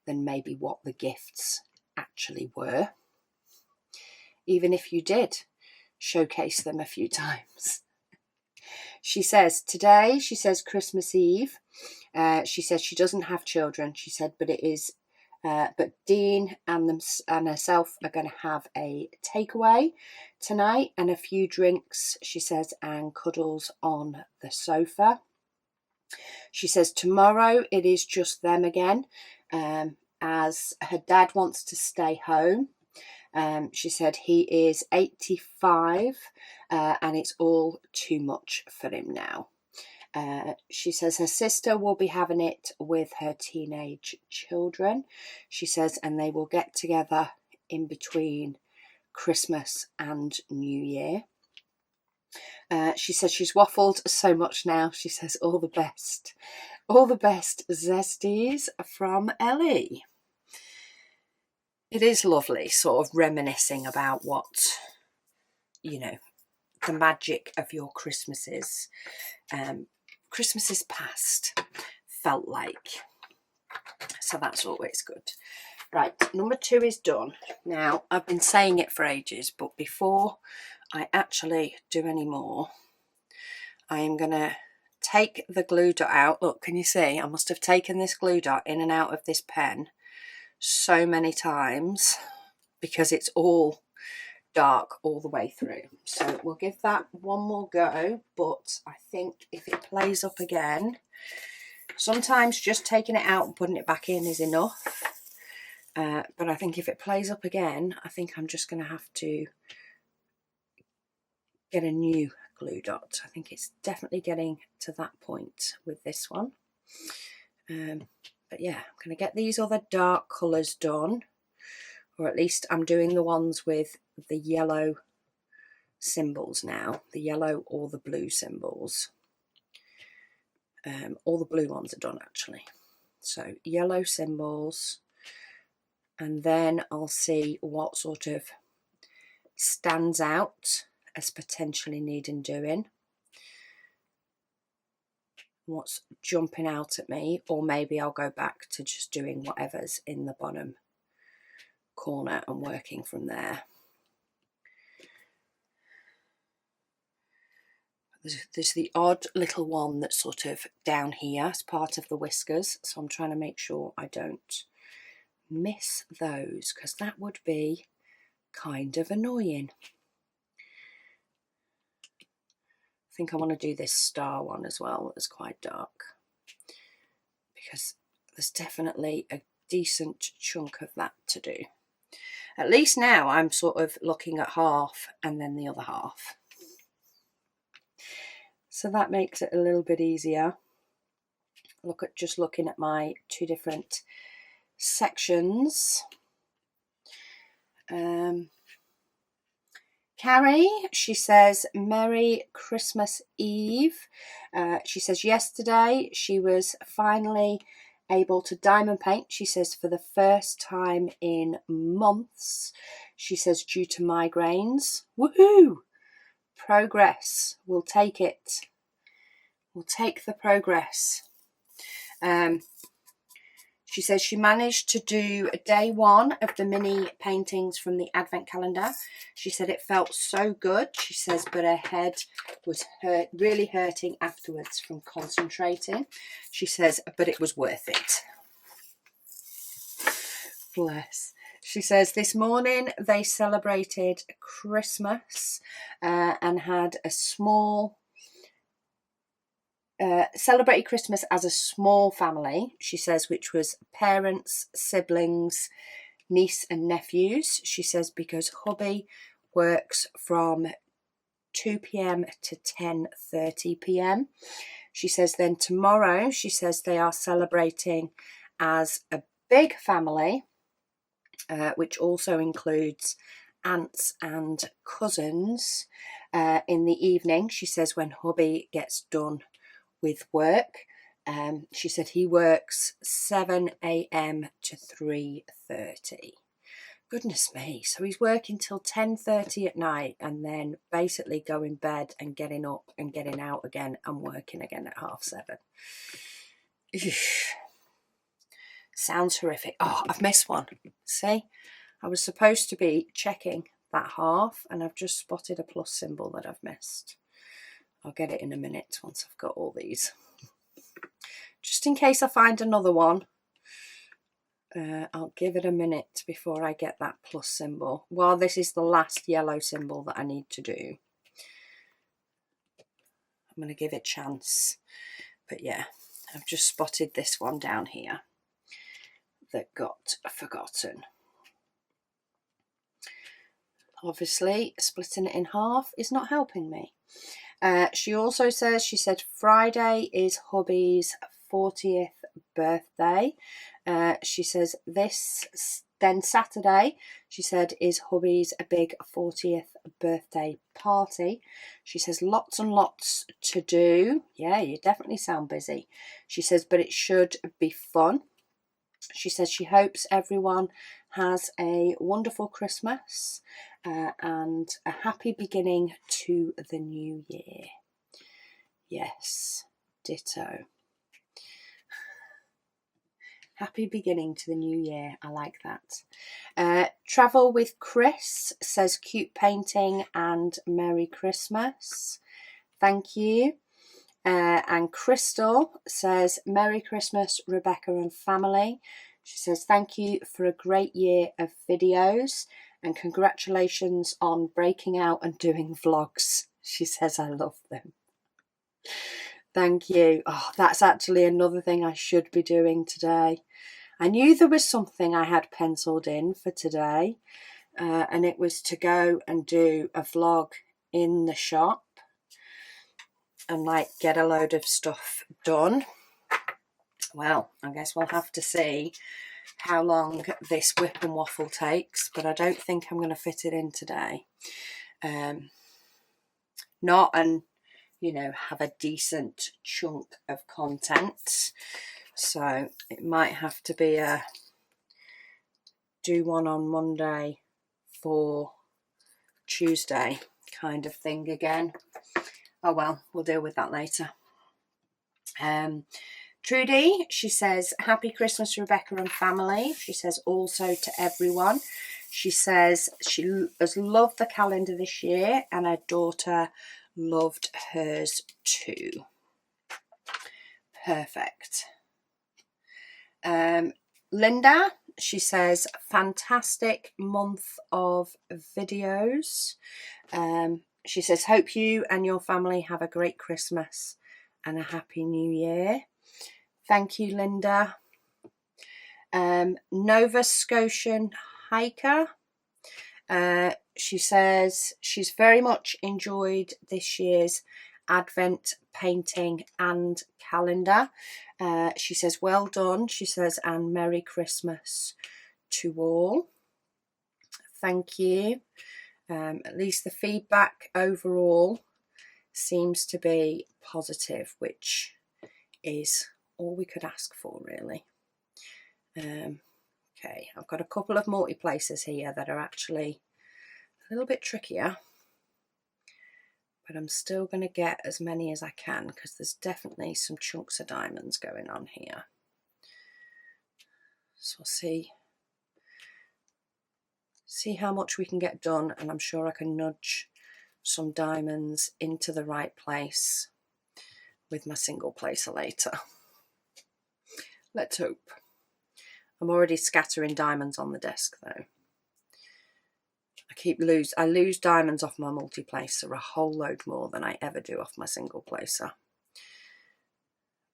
A: than maybe what the gifts actually were, even if you did showcase them a few times. She says today, Christmas Eve, she says she doesn't have children, she said, but it is but Dean and herself are going to have a takeaway tonight and a few drinks, she says, and cuddles on the sofa. She says tomorrow it is just them again, as her dad wants to stay home. She said he is 85 and it's all too much for him now. She says her sister will be having it with her teenage children, she says, and they will get together in between Christmas and New Year. She says she's waffled so much now. She says all the best zesties from Ellie. It is lovely sort of reminiscing about what, you know, the magic of your Christmases past felt like. So that's always good. Right, number 2 is done. Now, I've been saying it for ages, but before I actually do any more, I am going to take the glue dot out. Look, can you see? I must have taken this glue dot in and out of this pen so many times because it's all dark all the way through. So we'll give that one more go, but I think if it plays up again, sometimes just taking it out and putting it back in is enough. But I think if it plays up again, I think I'm just going to have to get a new glue dot. I think it's definitely getting to that point with this one. But yeah, I'm going to get these other dark colours done, or at least I'm doing the ones with the yellow symbols now, the yellow or the blue symbols. All the blue ones are done actually. So yellow symbols, and then I'll see what sort of stands out as potentially needing doing, what's jumping out at me, or maybe I'll go back to just doing whatever's in the bottom corner and working from there. There's the odd little one that's sort of down here as part of the whiskers, so I'm trying to make sure I don't miss those, because that would be kind of annoying. I think I want to do this star one as well, that's quite dark, because there's definitely a decent chunk of that to do. At least now I'm sort of looking at half and then the other half. So that makes it a little bit easier. Looking at my 2 different sections. Can Carrie, she says, Merry Christmas Eve. She says, yesterday she was finally able to diamond paint, she says, for the first time in months. She says, due to migraines. Woohoo! Progress. We'll take it. We'll take the progress. She says she managed to do day one of the mini paintings from the advent calendar. She said it felt so good. She says, but her head was really hurting afterwards from concentrating. She says, but it was worth it. Bless. She says this morning they celebrated Christmas and had a small... celebrated Christmas as a small family, she says, which was parents, siblings, niece and nephews. She says because hubby works from 2 p.m. to 10:30 p.m. She says then tomorrow, she says they are celebrating as a big family, which also includes aunts and cousins in the evening. She says when hubby gets done with work. She said he works 7 a.m. to 3:30. Goodness me. So he's working till 10:30 at night and then basically going bed and getting up and getting out again and working again at 7:30. Sounds horrific. Oh, I've missed one. See? I was supposed to be checking that half and I've just spotted a plus symbol that I've missed. I'll get it in a minute once I've got all these. Just in case I find another one, I'll give it a minute before I get that plus symbol. Well, this is the last yellow symbol that I need to do. I'm going to give it a chance. But yeah, I've just spotted this one down here that got forgotten. Obviously, splitting it in half is not helping me. She also says, she said Friday is hubby's 40th birthday. She says then Saturday, she said, is hubby's a big 40th birthday party. She says lots and lots to do. Yeah, you definitely sound busy. She says, but it should be fun. She says she hopes everyone has a wonderful Christmas and a happy beginning to the new year. Yes, ditto. Happy beginning to the new year. I like that. Travel with Chris says cute painting and Merry Christmas. Thank you. And Crystal says, Merry Christmas, Rebecca and family. She says, thank you for a great year of videos and congratulations on breaking out and doing vlogs. She says, I love them. Thank you. Oh, that's actually another thing I should be doing today. I knew there was something I had penciled in for today, and it was to go and do a vlog in the shop and like get a load of stuff done. Well, I guess we'll have to see how long this WIP and Waffle takes, but I don't think I'm going to fit it in today. Not and, you know, have a decent chunk of content. So it might have to be a do one on Monday for Tuesday kind of thing again. Oh well, we'll deal with that later. Trudy, she says, happy Christmas, Rebecca and family. She says also to everyone. She says she has loved the calendar this year and her daughter loved hers too. Perfect. Linda, she says, fantastic month of videos. She says, hope you and your family have a great Christmas and a happy new year. Thank you, Linda. Nova Scotian hiker. She says she's very much enjoyed this year's Advent painting and calendar. She says, well done. She says, and Merry Christmas to all. Thank you. At least the feedback overall seems to be positive, which is all we could ask for, really. Okay, I've got a couple of multi-places here that are actually a little bit trickier, but I'm still going to get as many as I can because there's definitely some chunks of diamonds going on here. So we'll see how much we can get done, and I'm sure I can nudge some diamonds into the right place with my single placer later. Let's hope. I'm already scattering diamonds on the desk though. I lose diamonds off my multi-placer a whole load more than I ever do off my single placer.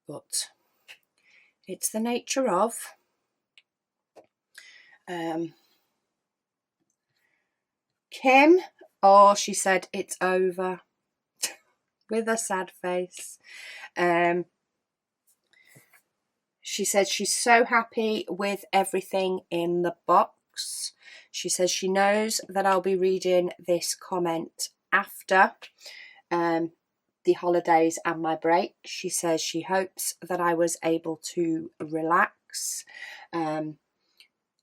A: But it's the nature of. Kim, oh, she said it's over with a sad face. She said she's so happy with everything in the box. She says she knows that I'll be reading this comment after the holidays and my break. She says she hopes that I was able to relax and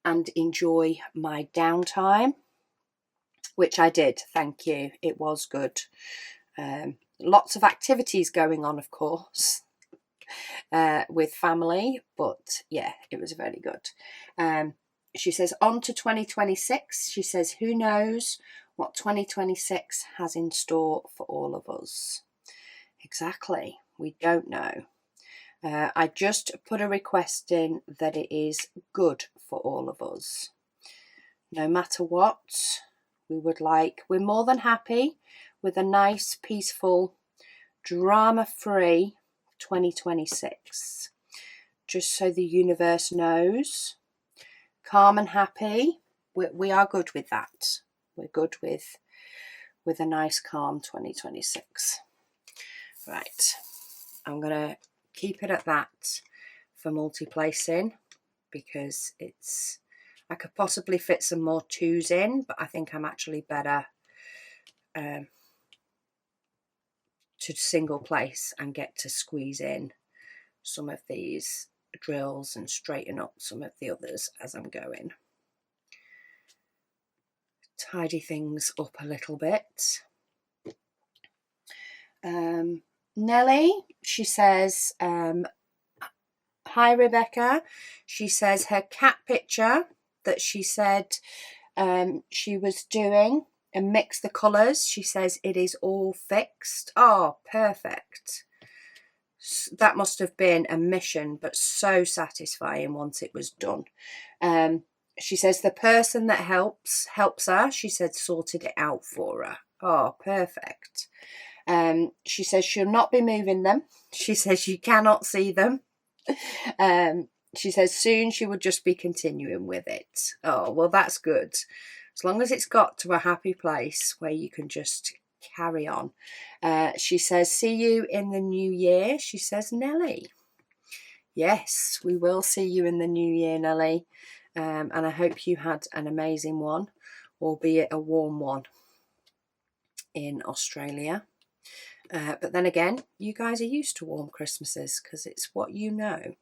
A: enjoy my downtime, which I did, thank you. It was good. Lots of activities going on, of course, with family, but yeah, it was very good. She says, on to 2026. She says, who knows what 2026 has in store for all of us? Exactly, we don't know. I just put a request in that it is good for all of us. No matter what, we're more than happy with a nice, peaceful, drama-free 2026. Just so the universe knows, calm and happy, we are good with that. We're good with a nice, calm 2026. Right, I'm going to keep it at that for multi-placing because I could possibly fit some more twos in, but I think I'm actually better to single place and get to squeeze in some of these drills and straighten up some of the others as I'm going. Tidy things up a little bit. Nellie, she says, hi Rebecca. She says her cat picture that she said she was doing and mix the colours. She says it is all fixed. Oh, perfect. That must have been a mission, but so satisfying once it was done. She says the person that helps her, she said, sorted it out for her. Oh, perfect. She says she'll not be moving them. She says you cannot see them. She says soon she will just be continuing with it. Oh, well, that's good. As long as it's got to a happy place where you can just carry on. She says, see you in the new year. She says, Nellie. Yes, we will see you in the new year, Nellie. And I hope you had an amazing one, albeit a warm one in Australia. But then again, you guys are used to warm Christmases because it's what you know.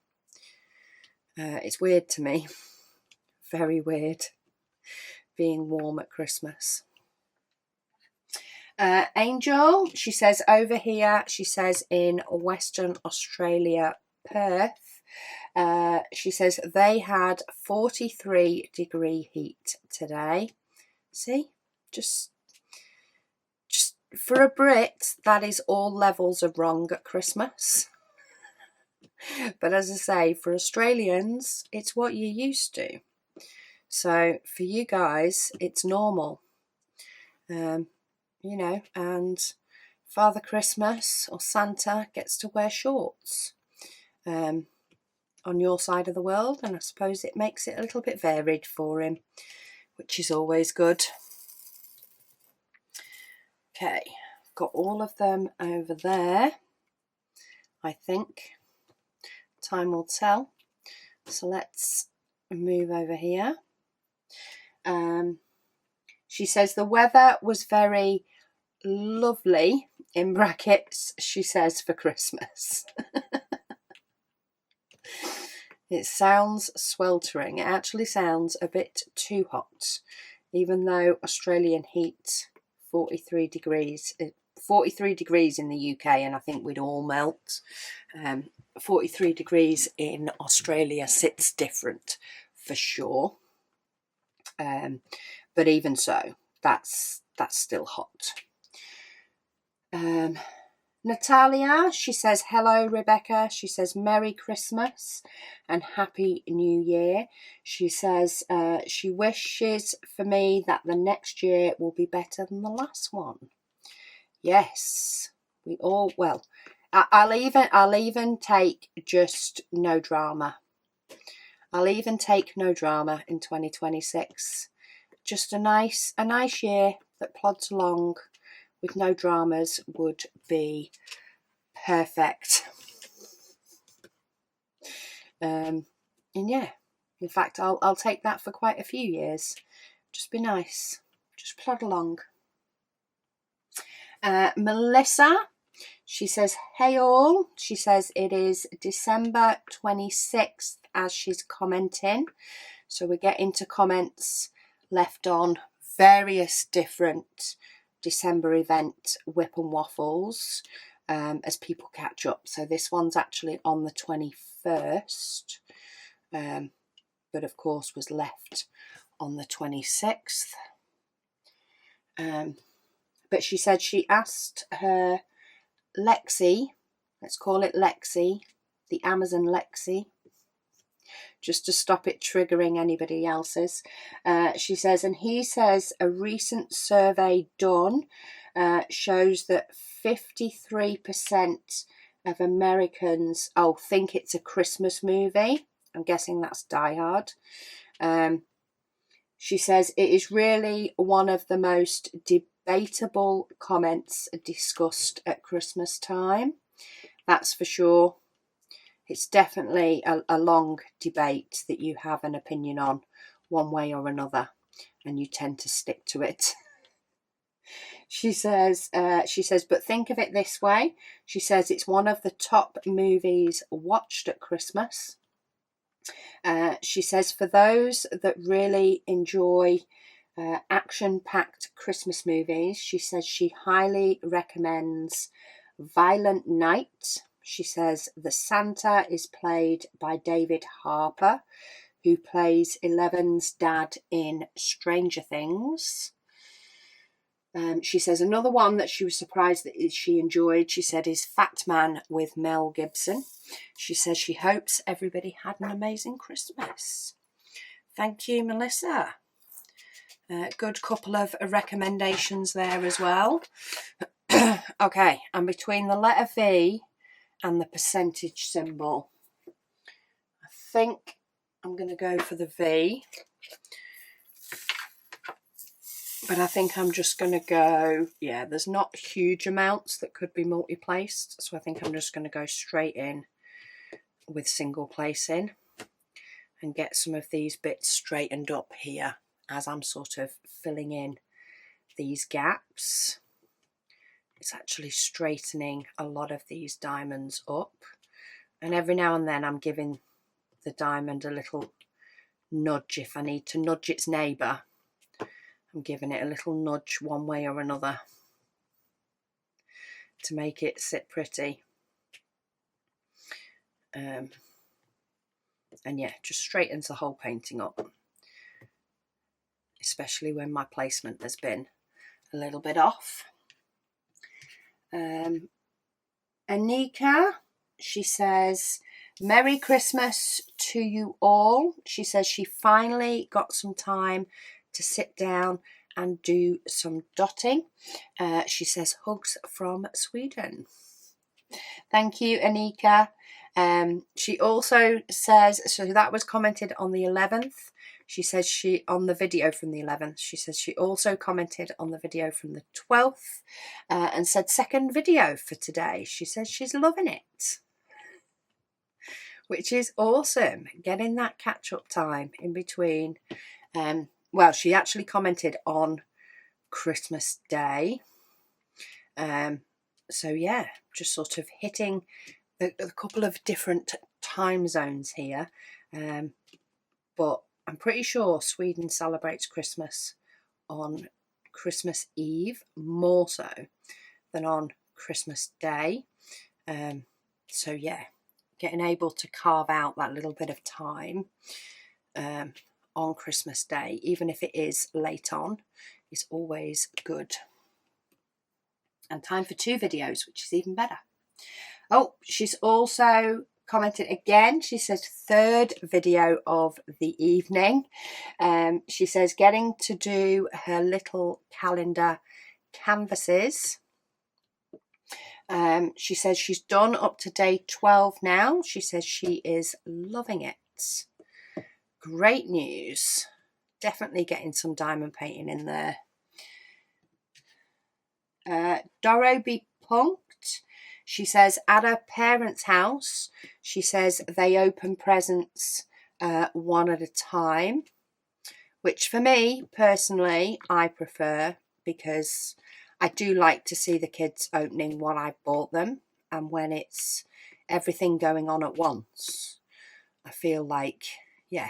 A: It's weird to me. Very weird being warm at Christmas. Angel, she says over here, she says in Western Australia, Perth, she says they had 43-degree heat today. See, just for a Brit, that is all levels of wrong at Christmas. But as I say, for Australians, it's what you're used to. So for you guys, it's normal. You know, and Father Christmas or Santa gets to wear shorts on your side of the world, and I suppose it makes it a little bit varied for him, which is always good. Okay, I've got all of them over there, I think. Time will tell. So let's move over here. She says the weather was very lovely, in brackets, she says, for Christmas. It sounds sweltering. It actually sounds a bit too hot, even though Australian heat, 43 degrees, 43 degrees in the UK, and I think we'd all melt. 43 degrees in Australia sits different for sure. But even so, that's still hot. Natalia, she says, hello, Rebecca. She says, Merry Christmas and Happy New Year. She says she wishes for me that the next year will be better than the last one. Yes, we all, well, I'll even take just no drama. I'll even take no drama in 2026. Just a nice year that plods along with no dramas would be perfect. And yeah, in fact, I'll take that for quite a few years. Just be nice. Just plod along. Melissa, she says, hey all. She says it is December 26th as she's commenting. So we're getting to comments left on various different December event WIP and Waffles as people catch up. So this one's actually on the 21st, but of course was left on the 26th. But she said she asked her Lexi, let's call it Lexi, the Amazon Lexi, just to stop it triggering anybody else's. She says, and he says a recent survey done shows that 53% of Americans think it's a Christmas movie. I'm guessing that's Die Hard. She says it is really one of the most debatable comments discussed at Christmas time. That's for sure. It's definitely a long debate that you have an opinion on one way or another, and you tend to stick to it. She says, but think of it this way. She says it's one of the top movies watched at Christmas. She says for those that really enjoy action-packed Christmas movies, she says she highly recommends Violent Night. She says the Santa is played by David Harper, who plays Eleven's dad in Stranger Things. She says another one that she was surprised that she enjoyed, she said, is Fat Man with Mel Gibson. She says she hopes everybody had an amazing Christmas. Thank you, Melissa. Good couple of recommendations there as well. Okay, and between the letter V and the percentage symbol, I think I'm going to go for the V. But I think I'm just going to go, yeah, there's not huge amounts that could be multi-placed. So I think I'm just going to go straight in with single placing and get some of these bits straightened up here as I'm sort of filling in these gaps. It's actually straightening a lot of these diamonds up. And every now and then I'm giving the diamond a little nudge if I need to nudge its neighbour. I'm giving it a little nudge one way or another to make it sit pretty. And yeah, just straightens the whole painting up, especially when my placement has been a little bit off. Anika, she says, Merry Christmas to you all. She says she finally got some time to sit down and do some dotting. She says hugs from Sweden. Thank you, Anika. She also says, so that was commented on the 11th. She says she, on the video from the 11th, she says she also commented on the video from the 12th and said second video for today. She says she's loving it, which is awesome. Getting that catch-up time in between. Well, she actually commented on Christmas Day. So yeah, just sort of hitting a couple of different time zones here. But I'm pretty sure Sweden celebrates Christmas on Christmas Eve more so than on Christmas Day. So yeah, getting able to carve out that little bit of time on Christmas Day, even if it is late on, is always good. And time for 2 videos, which is even better. Oh, she's also commented again. She says 3rd video of the evening. She says getting to do her little calendar canvases. She says she's done up to day 12 now. She says she is loving it. Great news. Definitely getting some diamond painting in there. Doro be punked. She says at her parents' house, she says they open presents one at a time, which for me personally I prefer, because I do like to see the kids opening what I bought them, and when it's everything going on at once, I feel like, yeah,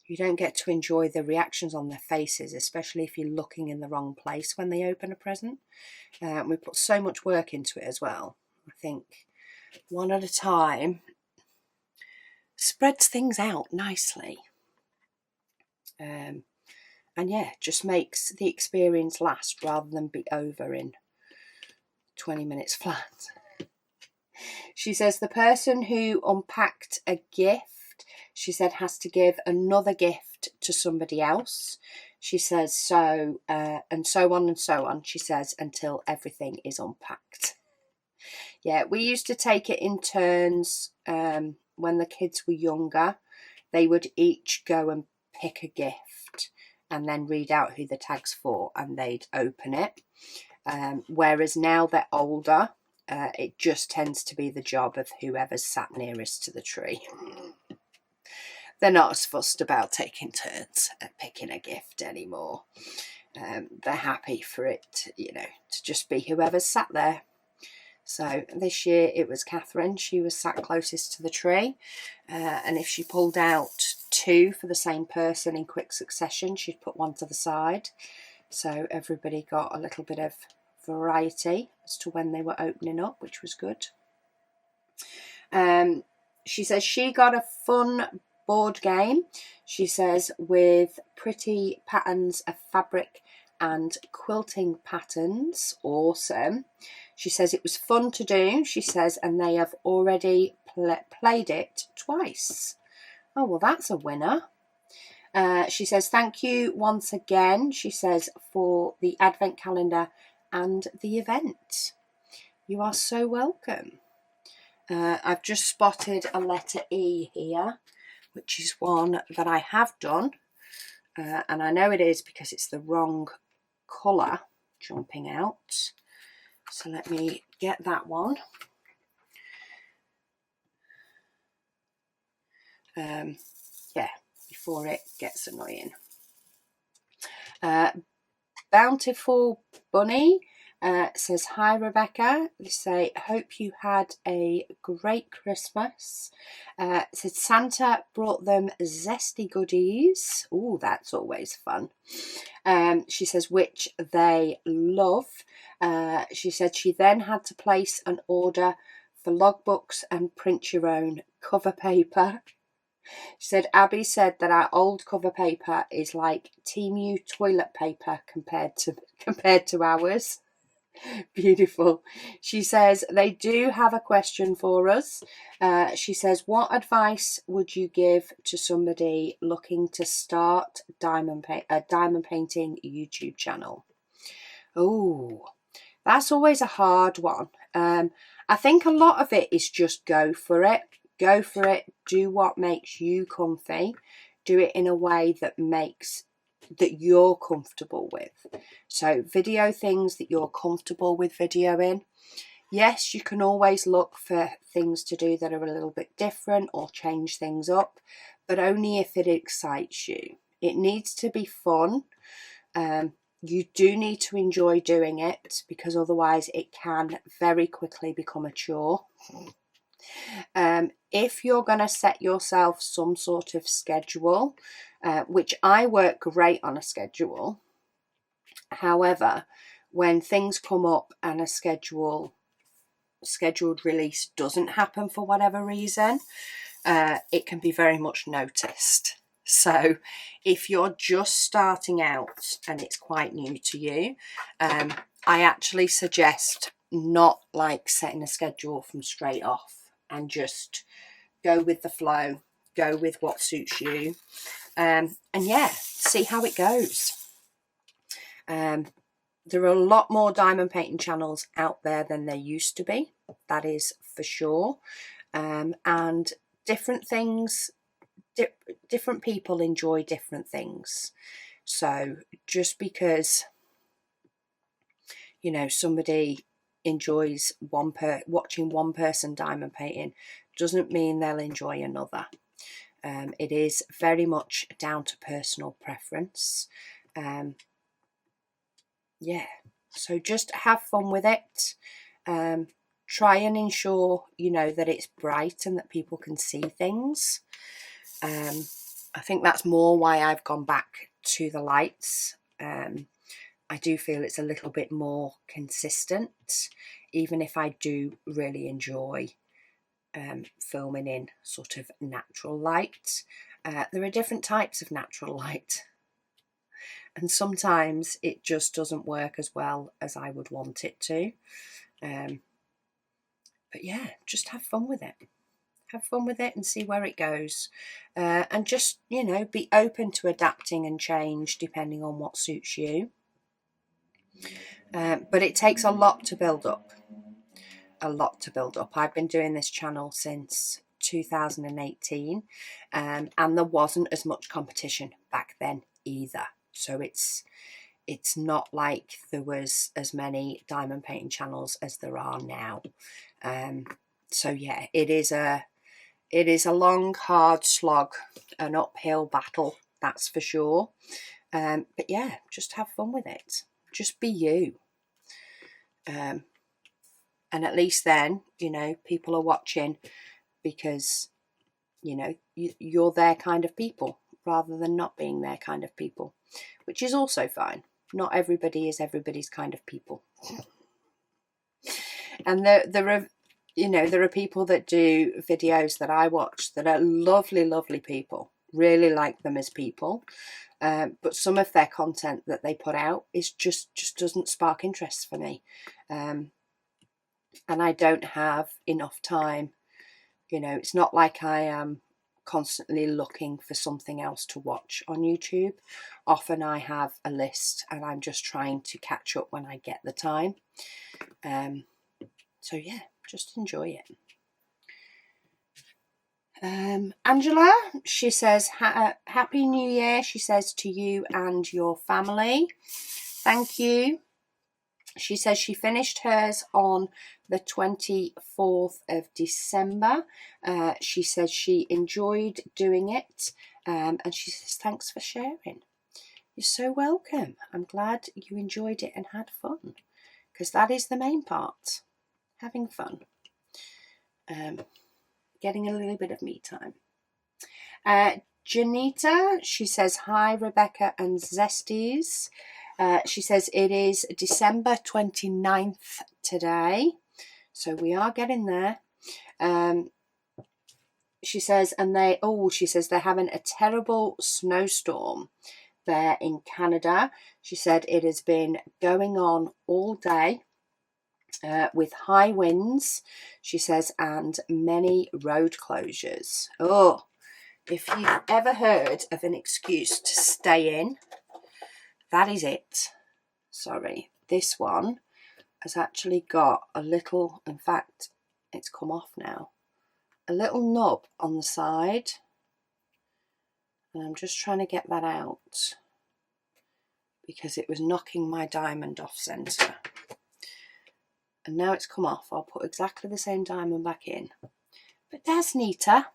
A: you don't get to enjoy the reactions on their faces, especially if you're looking in the wrong place when they open a present. We put so much work into it as well. I think one at a time spreads things out nicely. And yeah, just makes the experience last rather than be over in 20 minutes flat. She says the person who unpacked a gift, she said, has to give another gift to somebody else. She says so, and so on and so on, she says, until everything is unpacked. Yeah, we used to take it in turns when the kids were younger. They would each go and pick a gift and then read out who the tag's for, and they'd open it. Whereas now they're older, it just tends to be the job of whoever's sat nearest to the tree. They're not as fussed about taking turns at picking a gift anymore. They're happy for it, to just be whoever's sat there. So this year it was Catherine. She was sat closest to the tree, and if she pulled out 2 for the same person in quick succession, she'd put 1 to the side. So everybody got a little bit of variety as to when they were opening up, which was good. She says she got a fun board game, she says, with pretty patterns of fabric and quilting patterns. Awesome. She says it was fun to do, she says, and they have already played it twice. Oh, well, that's a winner. She says thank you once again, she says, for the advent calendar and the event. You are so welcome. I've just spotted a letter E here, which is one that I have done, and I know it is because it's the wrong colour jumping out. So let me get that one. Yeah, before it gets annoying. Bountiful Bunny says, hi Rebecca. They say, hope you had a great Christmas. Said Santa brought them zesty goodies. Oh, that's always fun. She says, which they love. She said she then had to place an order for logbooks and print your own cover paper. She said Abby said that our old cover paper is like Temu toilet paper compared to ours. Beautiful. She says they do have a question for us. She says, what advice would you give to somebody looking to start a diamond painting YouTube channel? Oh, that's always a hard one. I think a lot of it is just go for it. Go for it. Do what makes you comfy. Do it in a way that you're comfortable with. So video things that you're comfortable with videoing. Yes, you can always look for things to do that are a little bit different or change things up, but only if it excites you. It needs to be fun. You do need to enjoy doing it, because otherwise it can very quickly become a chore. If you're going to set yourself some sort of schedule, which I work great on a schedule, however, when things come up and a scheduled release doesn't happen for whatever reason, it can be very much noticed. So if you're just starting out and it's quite new to you, I actually suggest not like setting a schedule from straight off, and just go with the flow, go with what suits you, and yeah, see how it goes. There are a lot more diamond painting channels out there than there used to be, that is for sure, and different things, different people enjoy different things. So just because, you know, somebody enjoys watching one person diamond painting doesn't mean they'll enjoy another. It is very much down to personal preference. Yeah, so just have fun with it. Try and ensure, you know, that it's bright and that people can see things. I think that's more why I've gone back to the lights. I do feel it's a little bit more consistent, even if I do really enjoy filming in sort of natural light. There are different types of natural light, and sometimes it just doesn't work as well as I would want it to. But yeah, just have fun with it. Have fun with it and see where it goes. And just, you know, be open to adapting and change depending on what suits you. But it takes a lot to build up. A lot to build up. I've been doing this channel since 2018, and there wasn't as much competition back then either. So it's not like there was as many diamond painting channels as there are now. So yeah, it is a long, hard slog, an uphill battle, that's for sure. But yeah, just have fun with it. Just be you. And at least then, you know, people are watching because, you know, you're their kind of people rather than not being their kind of people, which is also fine. Not everybody is everybody's kind of people. And there are, you know, there are people that do videos that I watch that are lovely, lovely people. Really like them as people. But some of their content that they put out is just doesn't spark interest for me. And I don't have enough time. You know, it's not like I am constantly looking for something else to watch on YouTube. Often I have a list and I'm just trying to catch up when I get the time. So yeah, just enjoy it. Angela, she says, Happy New Year, she says, to you and your family. Thank you. She says she finished hers on the 24th of December. She says she enjoyed doing it, and she says thanks for sharing. You're so welcome. I'm glad you enjoyed it and had fun, because that is the main part, having fun. Getting a little bit of me time. Janita, she says, hi, Rebecca and Zesties. She says it is December 29th today, so we are getting there. She says, she says they're having a terrible snowstorm there in Canada. She said it has been going on all day with high winds, she says, and many road closures. Oh, if you've ever heard of an excuse to stay in, that is it. Sorry, this one has actually got a little, in fact, it's come off now, a little knob on the side. And I'm just trying to get that out because it was knocking my diamond off centre. And now it's come off. I'll put exactly the same diamond back in. But that's neater.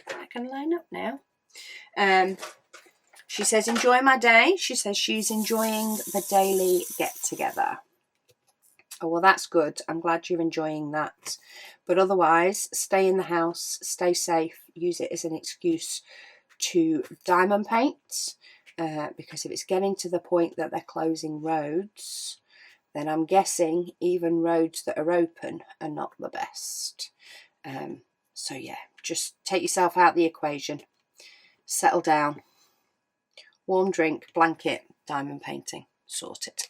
A: I can line up now. She says, enjoy my day. She says she's enjoying the daily get-together. Oh, well, that's good. I'm glad you're enjoying that. But otherwise, stay in the house, stay safe, use it as an excuse to diamond paint. Because if it's getting to the point that they're closing roads, then I'm guessing even roads that are open are not the best. So yeah, just take yourself out the equation. Settle down. Warm drink, blanket, diamond painting. Sort it.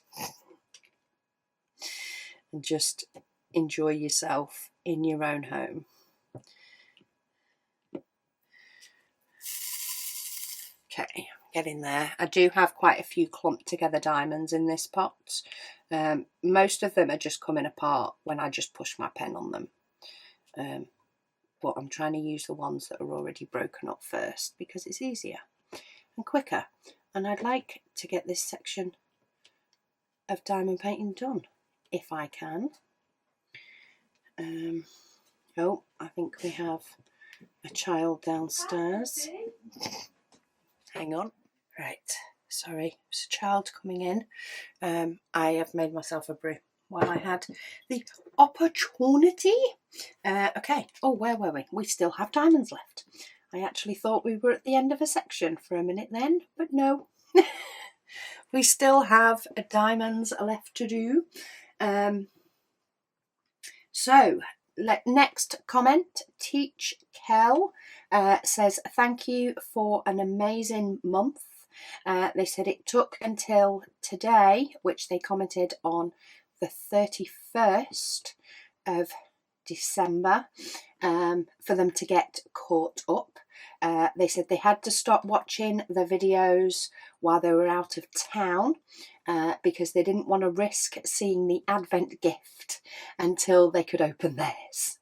A: And just enjoy yourself in your own home. Okay, get in there. I do have quite a few clumped together diamonds in this pot. Most of them are just coming apart when I just push my pen on them. But I'm trying to use the ones that are already broken up first because it's easier and quicker. And I'd like to get this section of diamond painting done if I can. Oh, I think we have a child downstairs. Hang on. Right, sorry, it's a child coming in. I have made myself a brew while I had the opportunity. Okay, oh, where were we? We still have diamonds left. I actually thought we were at the end of a section for a minute then, but no. We still have diamonds left to do. So, next comment, Teach Kel says, thank you for an amazing month. They said it took until today, which they commented on the 31st of December, for them to get caught up. They said they had to stop watching the videos while they were out of town because they didn't want to risk seeing the Advent gift until they could open theirs,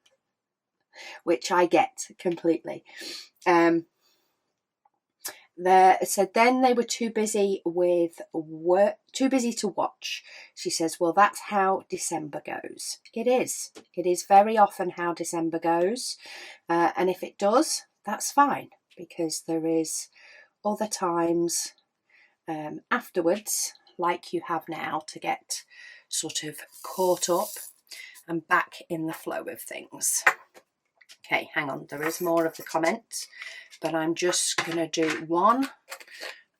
A: which I get completely. They said then they were too busy with work, too busy to watch. She says, well, that's how December goes. It is very often how December goes. And if it does, that's fine, because there is other times afterwards, like you have now, to get sort of caught up and back in the flow of things. Okay, hang on, there is more of the comments, but I'm just going to do one.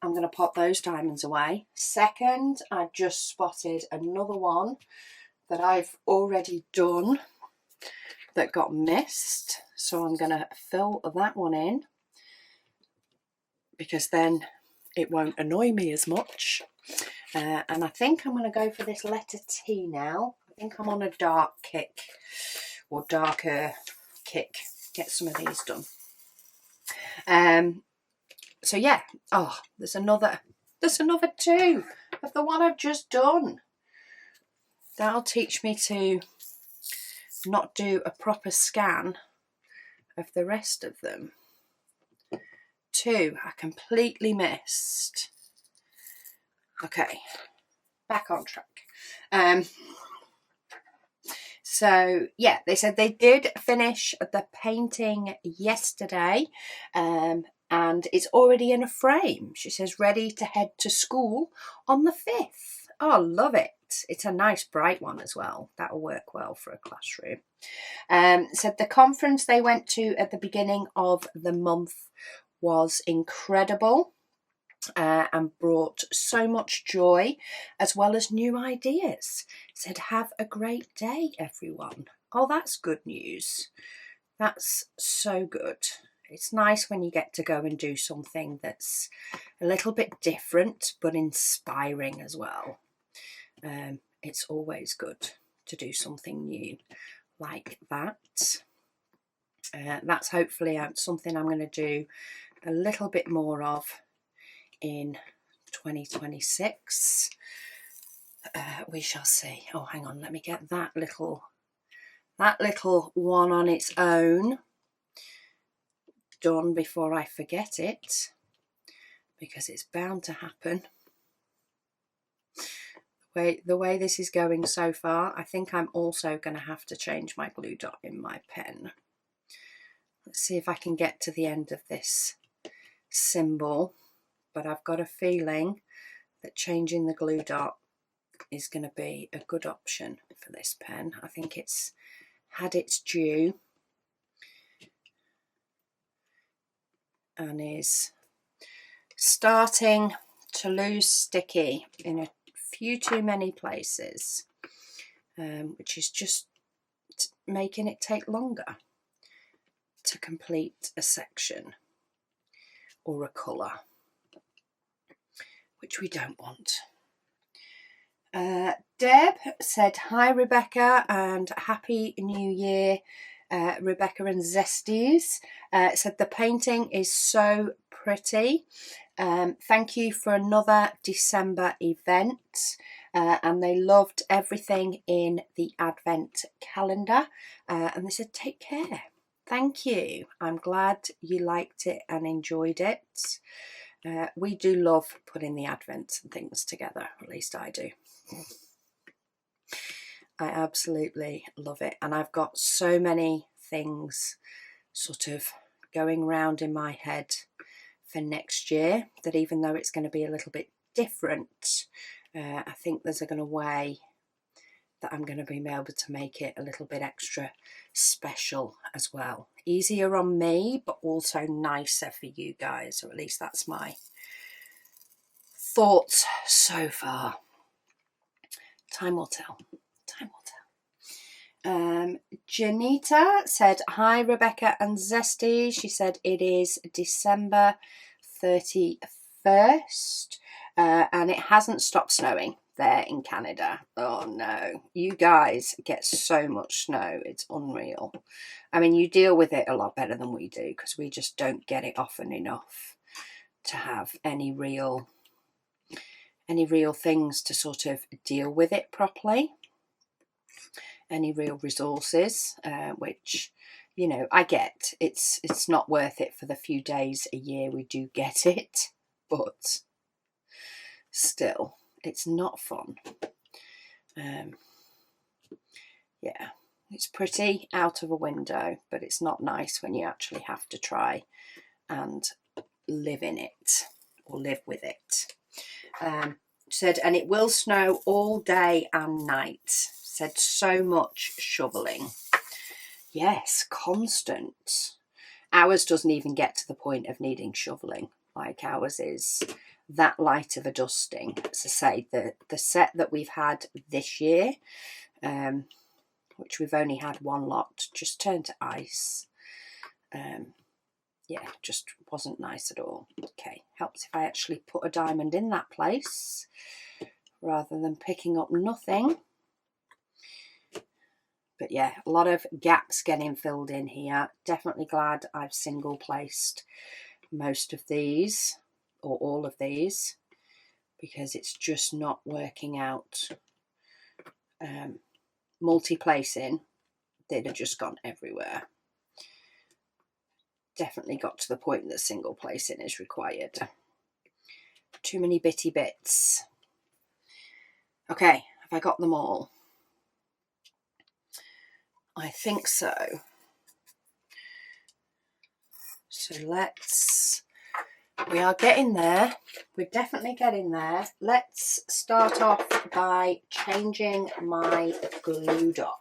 A: I'm going to pop those diamonds away. Second, I've just spotted another one that I've already done that got missed. So I'm going to fill that one in, because then it won't annoy me as much. And I think I'm going to go for this letter T now. I think I'm on a dark kick, or darker kick. Get some of these done. So yeah. Oh, there's another two of the one I've just done. That'll teach me to not do a proper scan of the rest of them. Two I completely missed. Okay, back on track. So yeah, they said they did finish the painting yesterday, and it's already in a frame. She says ready to head to school on the 5th. Oh, love it. It's a nice bright one as well. That'll work well for a classroom. Said the conference they went to at the beginning of the month was incredible. And brought so much joy as well as new ideas. Said, have a great day, everyone. Oh, that's good news. That's so good. It's nice when you get to go and do something that's a little bit different but inspiring as well. It's always good to do something new like that. That's hopefully something I'm going to do a little bit more of in 2026. We shall see. Oh, hang on, let me get that little one on its own done before I forget it, because it's bound to happen. The way this is going so far, I think I'm also going to have to change my glue dot in my pen. Let's see if I can get to the end of this symbol but I've got a feeling that changing the glue dot is going to be a good option for this pen. I think it's had its due and is starting to lose sticky in a few too many places, which is just making it take longer to complete a section or a colour, which we don't want. Deb said, hi Rebecca and happy new year. Rebecca and Zesties said the painting is so pretty. Thank you for another December event, and they loved everything in the advent calendar, and they said take care. Thank you. I'm glad you liked it and enjoyed it. We do love putting the advents and things together, at least I do. I absolutely love it, and I've got so many things sort of going round in my head for next year that even though it's going to be a little bit different, I think there's a way that I'm going to be able to make it a little bit extra special as well. Easier on me, but also nicer for you guys, or at least that's my thoughts so far. Time will tell. Time will tell. Janita said, hi Rebecca and Zesty. She said it is December 31st and it hasn't stopped snowing there in Canada. Oh no, you guys get so much snow, it's unreal. I mean, you deal with it a lot better than we do because we just don't get it often enough to have any real things to sort of deal with it properly, any real resources, which, you know, I get. It's not worth it for the few days a year we do get it, but still, it's not fun. Yeah, it's pretty out of a window, but it's not nice when you actually have to try and live in it or live with it. Said, and it will snow all day and night. Said, so much shoveling. Yes, constant. Ours doesn't even get to the point of needing shoveling. Like, ours is that light of a dusting. As I say, the set that we've had this year, which we've only had one lot, just turned to ice. Yeah, just wasn't nice at all. Okay, helps if I actually put a diamond in that place rather than picking up nothing. But yeah, a lot of gaps getting filled in here. Definitely glad I've single placed most of these, or all of these, because it's just not working out. Multi-placing, they'd have just gone everywhere. Definitely got to the point that single placing is required. Too many bitty bits. Okay, have I got them all? I think so. So we are getting there. We're definitely getting there. Let's start off by changing my glue dot.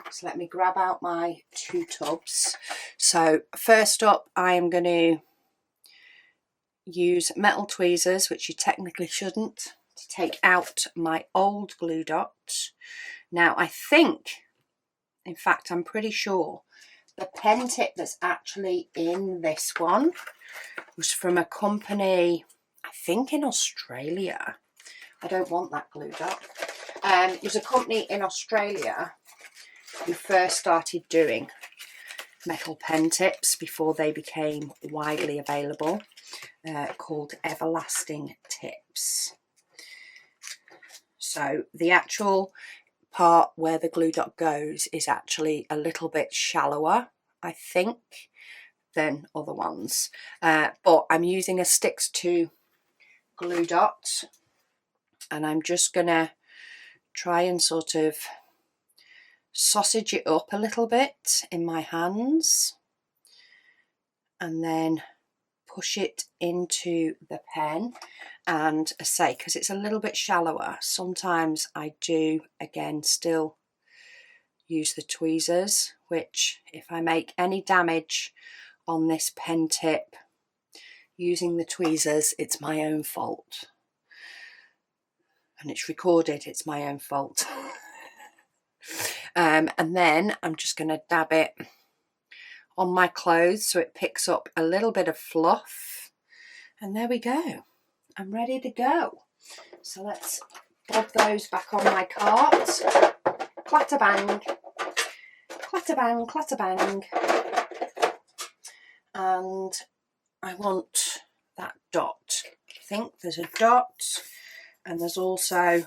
A: So let me grab out my 2 tubs. So first up, I am going to use metal tweezers, which you technically shouldn't, to take out my old glue dot. Now I think, in fact I'm pretty sure, the pen tip that's actually in this one was from a company, I think in Australia. I don't want that glue dot. It was a company in Australia who first started doing metal pen tips before they became widely available, called Everlasting Tips. So the actual part where the glue dot goes is actually a little bit shallower, I think, than other ones. But I'm using a sticks to glue dot, and I'm just gonna try and sort of sausage it up a little bit in my hands and then push it into the pen, and I say, because it's a little bit shallower, sometimes I do again still use the tweezers, which if I make any damage on this pen tip using the tweezers, it's my own fault. And it's recorded, it's my own fault. And then I'm just going to dab it on my clothes so it picks up a little bit of fluff. And there we go. I'm ready to go. So let's bob those back on my cart. Clatter bang. Clatter bang, clatter bang. And I want that dot. I think there's a dot, and there's also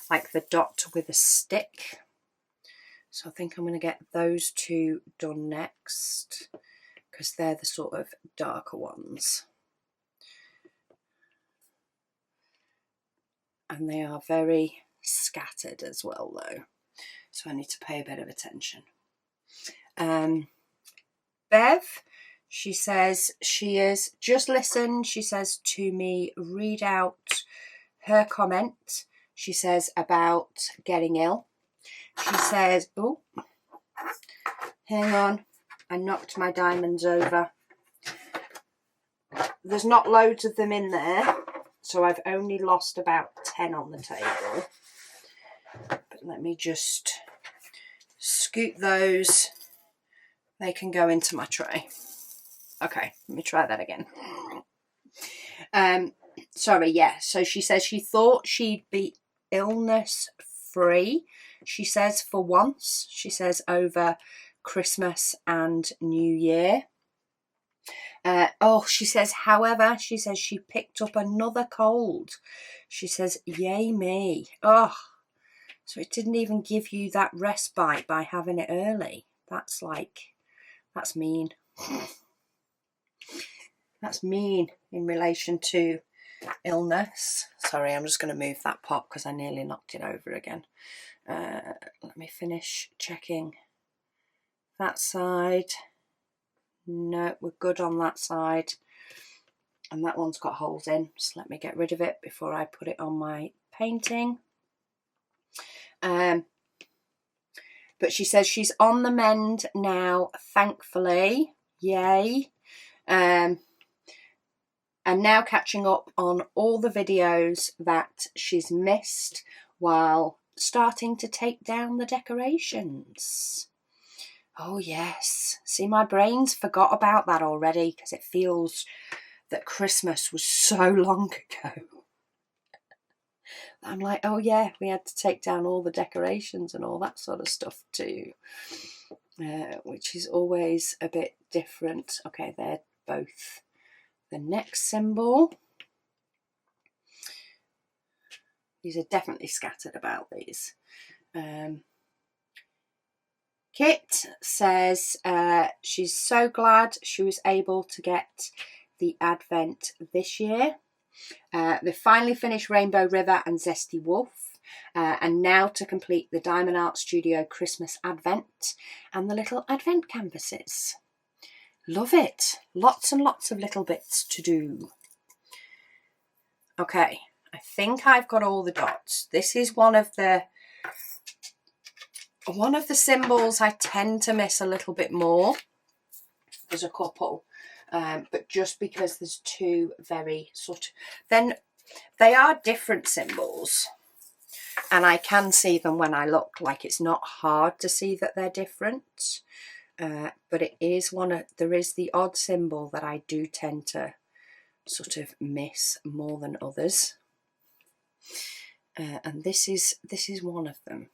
A: like the dot with a stick. So I think I'm going to get those two done next, because they're the sort of darker ones. And they are very scattered as well though, so I need to pay a bit of attention. Bev, she says she has just listened, she says, to me read out her comment. She says about getting ill. She says, oh, hang on, I knocked my diamonds over. There's not loads of them in there, so I've only lost about 10 on the table. But let me just scoot those. They can go into my tray. Okay, let me try that again. Sorry, yeah. So she says she thought she'd be illness free. She says for once. She says over Christmas and New Year. She says, however, she says she picked up another cold. She says, yay me. Oh, so it didn't even give you that respite by having it early. That's mean. That's mean in relation to illness. Sorry, I'm just going to move that pot because I nearly knocked it over again. Let me finish checking that side. No, we're good on that side. And that one's got holes in, so let me get rid of it before I put it on my painting. But she says she's on the mend now, thankfully. Yay. And now catching up on all the videos that she's missed while starting to take down the decorations. Oh yes, see, my brain's forgot about that already because it feels that Christmas was so long ago. I'm like, oh yeah, we had to take down all the decorations and all that sort of stuff too, which is always a bit different. Okay, they're both the next symbol. These are definitely scattered about these. Kit says she's so glad she was able to get the Advent this year. They finally finished Rainbow River and Zesty Wolf, and now to complete the Diamond Art Studio Christmas Advent and the little Advent canvases. Love it. Lots and lots of little bits to do. Okay, I think I've got all the dots. This is one of the symbols I tend to miss a little bit more. There's a couple, but just because there's two very then they are different symbols, and I can see them when I look. Like, it's not hard to see that they're different, but it is there is the odd symbol that I do tend to sort of miss more than others, and this is one of them.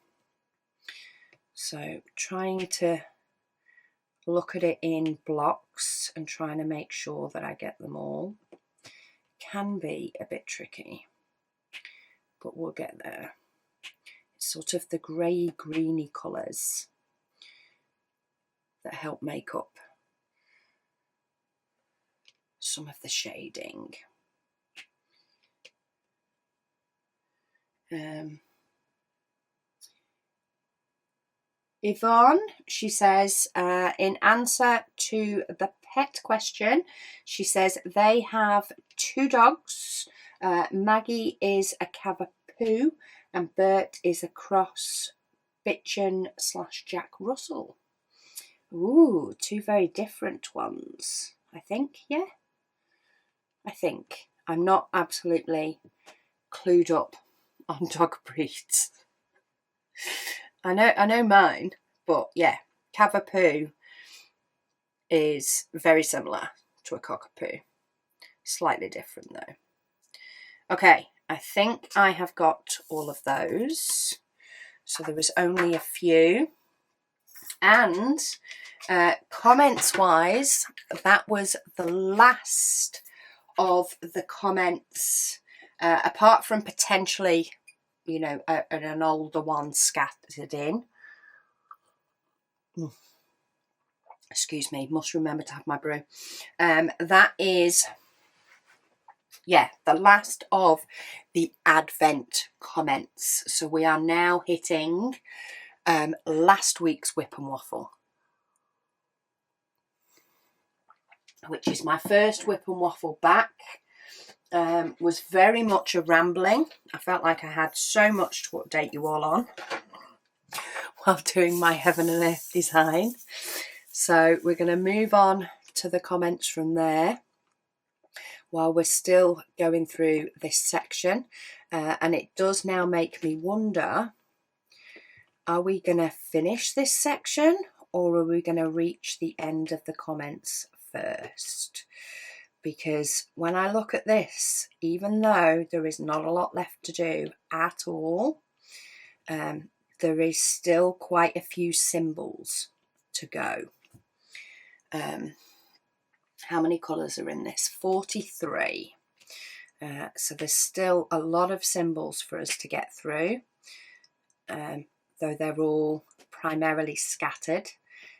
A: So trying to look at it in blocks and trying to make sure that I get them all can be a bit tricky, but we'll get there. It's sort of the grey greeny colours that help make up some of the shading. Yvonne, she says, in answer to the pet question. She says they have 2 dogs. Maggie is a Cavapoo and Bert is a cross Bitchin / Jack Russell. Ooh, 2 very different ones, I think. Yeah, I think. I'm not absolutely clued up on dog breeds. I know mine, but yeah, Cavapoo is very similar to a Cockapoo. Slightly different though. Okay, I think I have got all of those. So there was only a few. And comments wise, that was the last of the comments, apart from potentially, you know, an older one scattered in. Excuse me, must remember to have my brew. That is, yeah, the last of the Advent comments. So we are now hitting last week's WIP and Waffle, which is my first WIP and Waffle back. Was very much a rambling. I felt like I had so much to update you all on while doing my Heaven and Earth design. So we're going to move on to the comments from there while we're still going through this section. And it does now make me wonder, are we going to finish this section or are we going to reach the end of the comments first? Because when I look at this, even though there is not a lot left to do at all, there is still quite a few symbols to go. How many colours are in this? 43. So there's still a lot of symbols for us to get through, though they're all primarily scattered.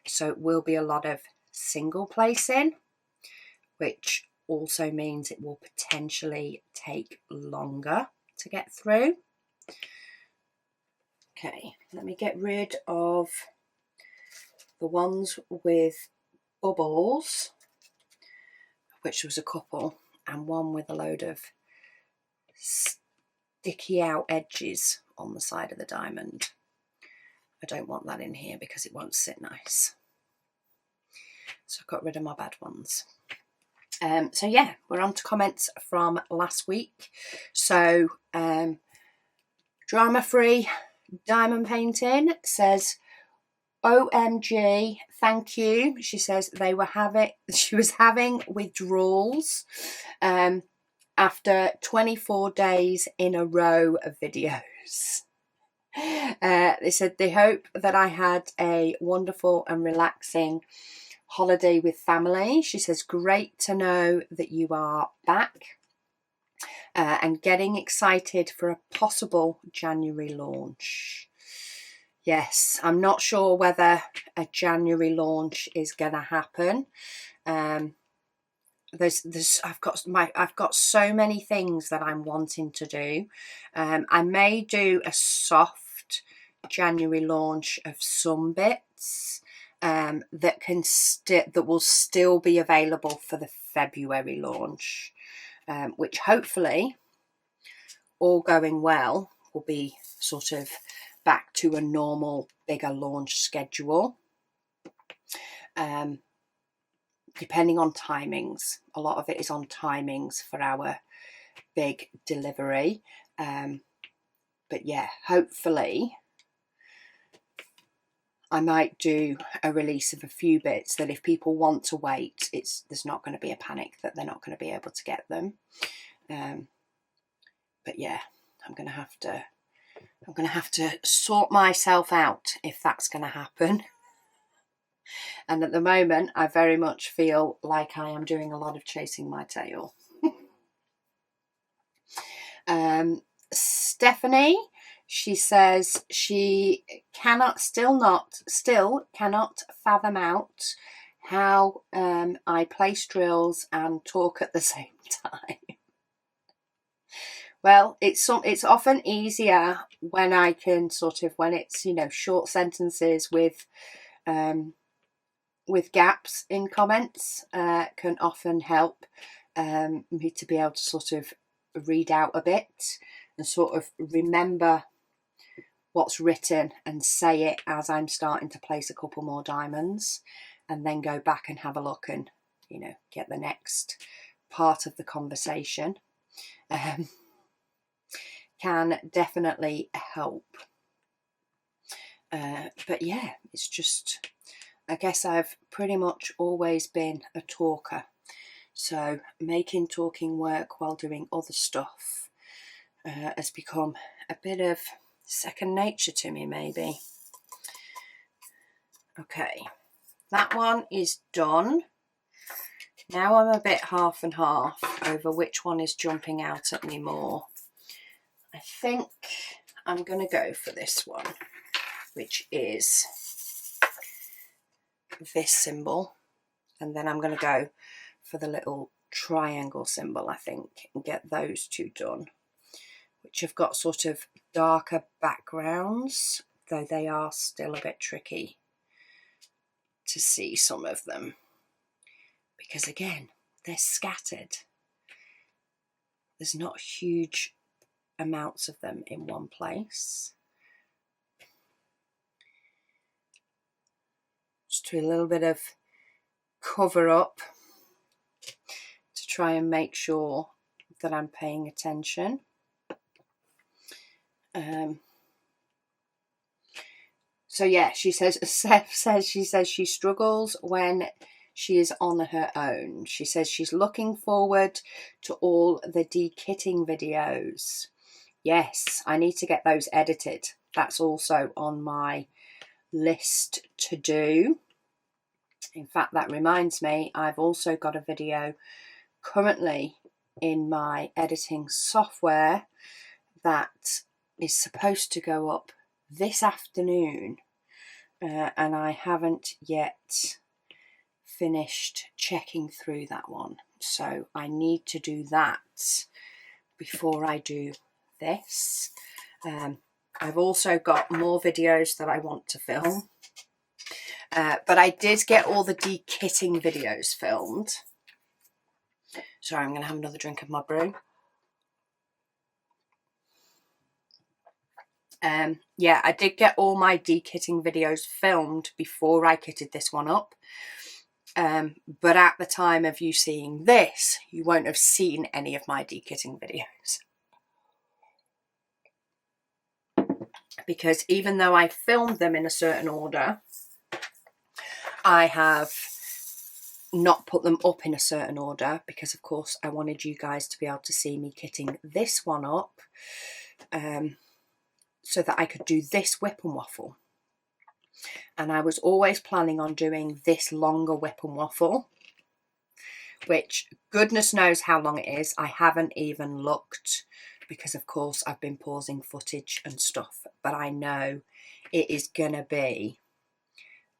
A: So it will be a lot of single placing, which also means it will potentially take longer to get through. Okay, let me get rid of the ones with bubbles, which was a couple, and one with a load of sticky out edges on the side of the diamond. I don't want that in here because it won't sit nice. So I've got rid of my bad ones. So yeah, we're on to comments from last week. So Drama Free Diamond Painting says, OMG, thank you. She says she was having withdrawals after 24 days in a row of videos. They said they hope that I had a wonderful and relaxing holiday with family. She says, great to know that you are back and getting excited for a possible January launch. Yes, I'm not sure whether a January launch is going to happen. I've got so many things that I'm wanting to do. I may do a soft January launch of some bits that will still be available for the February launch, which hopefully, all going well, will be sort of back to a normal bigger launch schedule. Depending on timings, a lot of it is on timings for our big delivery. But yeah, hopefully I might do a release of a few bits that if people want to wait, there's not going to be a panic that they're not going to be able to get them. But yeah, I'm going to have to sort myself out if that's going to happen. And at the moment, I very much feel like I am doing a lot of chasing my tail. Stephanie, she says she still cannot fathom out how I place drills and talk at the same time. Well, it's often easier when I can when it's, short sentences with with gaps in comments can often help me to be able to sort of read out a bit and sort of remember what's written and say it as I'm starting to place a couple more diamonds, and then go back and have a look and, you know, get the next part of the conversation. Can definitely help. But yeah, it's just, I guess I've pretty much always been a talker. So making talking work while doing other stuff has become a bit of second nature to me, maybe. Okay, that one is done. Now I'm a bit half and half over which one is jumping out at me more. I think I'm going to go for this one, which is this symbol. And then I'm going to go for the little triangle symbol, I think, and get those two done, which have got sort of darker backgrounds, though they are still a bit tricky to see some of them, because again, they're scattered. There's not huge amounts of them in one place. Just do a little bit of cover up to try and make sure that I'm paying attention. So yeah, she says she struggles when she is on her own. She says she's looking forward to all the de-kitting videos. Yes, I need to get those edited. That's also on my list to do. In fact, that reminds me, I've also got a video currently in my editing software that is supposed to go up this afternoon, and I haven't yet finished checking through that one. So I need to do that before I do this. I've also got more videos that I want to film. But I did get all the de-kitting videos filmed. Sorry, I'm going to have another drink of my brew. Yeah, I did get all my de-kitting videos filmed before I kitted this one up. But at the time of you seeing this, you won't have seen any of my de-kitting videos. Because even though I filmed them in a certain order, I have not put them up in a certain order because, of course, I wanted you guys to be able to see me kitting this one up so that I could do this WIP and Waffle. And I was always planning on doing this longer WIP and Waffle, which goodness knows how long it is. I haven't even looked because, of course, I've been pausing footage and stuff. But I know it is going to be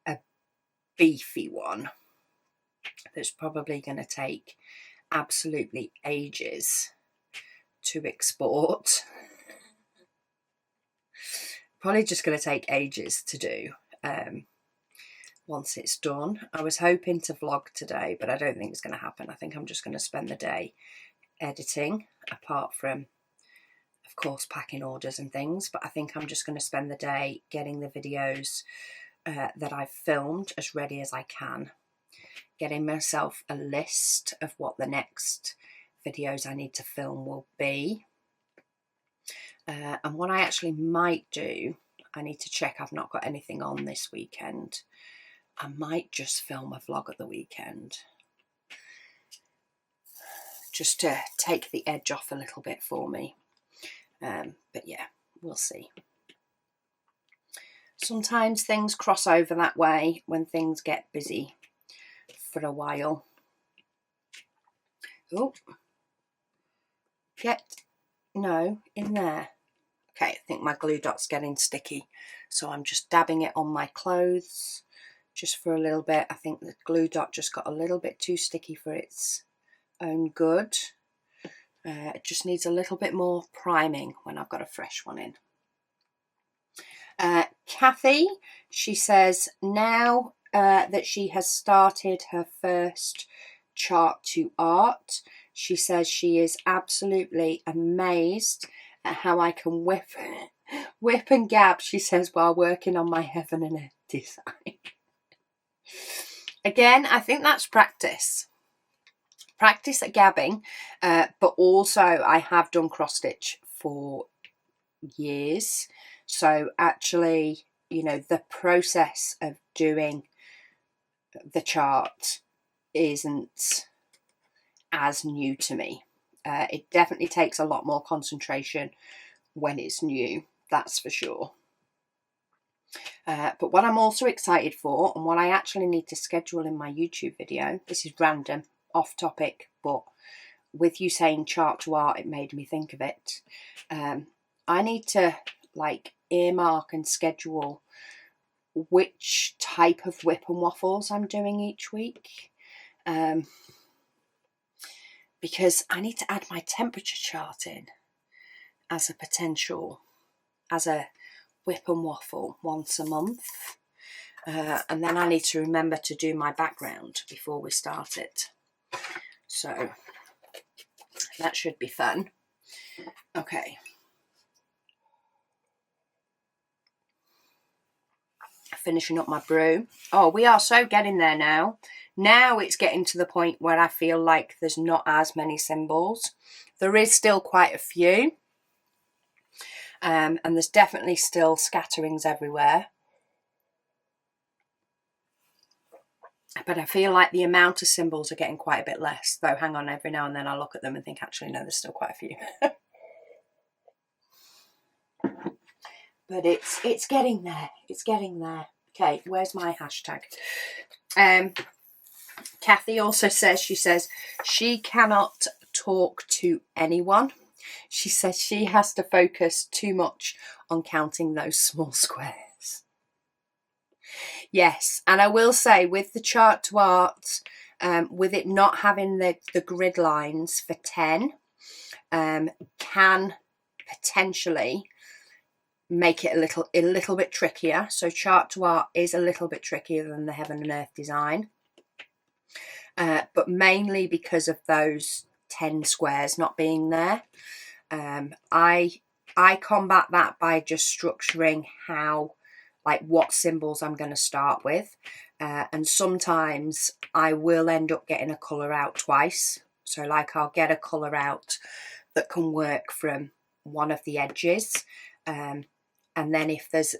A: a beefy one that's probably going to take absolutely ages to export. Probably just going to take ages to do once it's done. I was hoping to vlog today, but I don't think it's going to happen. I think I'm just going to spend the day editing, apart from, of course, packing orders and things. But I think I'm just going to spend the day getting the videos that I've filmed as ready as I can, getting myself a list of what the next videos I need to film will be. And what I actually might do, I need to check I've not got anything on this weekend. I might just film a vlog at the weekend, just to take the edge off a little bit for me. But yeah, we'll see. Sometimes things cross over that way when things get busy for a while. Oh, in there. Okay, I think my glue dot's getting sticky, so I'm just dabbing it on my clothes just for a little bit. I think the glue dot just got a little bit too sticky for its own good. It just needs a little bit more priming when I've got a fresh one in. Kathy, she says, now that she has started her first chart to art. She says she is absolutely amazed at how I can whip and gab, she says, while working on my heaven and earth design. Again, I think that's practice at gabbing, but also I have done cross stitch for years, so actually, you know, the process of doing the chart isn't as new to me. It definitely takes a lot more concentration when it's new, that's for sure. But what I'm also excited for, and what I actually need to schedule in my YouTube video, this is random, off topic, but with you saying chart to art, it made me think of it. I need to like earmark and schedule which type of WIP and waffles I'm doing each week, because I need to add my temperature chart in as a potential, as a WIP and waffle once a month, and then I need to remember to do my background before we start it, so that should be fun. Okay, finishing up my brew. Oh, we are so getting there now. Now it's getting to the point where I feel like there's not as many symbols. There is still quite a few, and there's definitely still scatterings everywhere. But I feel like the amount of symbols are getting quite a bit less. Though, hang on, every now and then I look at them and think, actually, no, there's still quite a few. But it's getting there. It's getting there. Okay, where's my hashtag? Kathy also says, she cannot talk to anyone. She says she has to focus too much on counting those small squares. Yes, and I will say with the chart to art, with it not having the grid lines for 10, can potentially make it a little bit trickier. So chart to art is a little bit trickier than the heaven and earth design, but mainly because of those 10 squares not being there. I combat that by just structuring how, like, what symbols I'm going to start with, and sometimes I will end up getting a colour out twice. So like I'll get a colour out that can work from one of the edges, and then if there's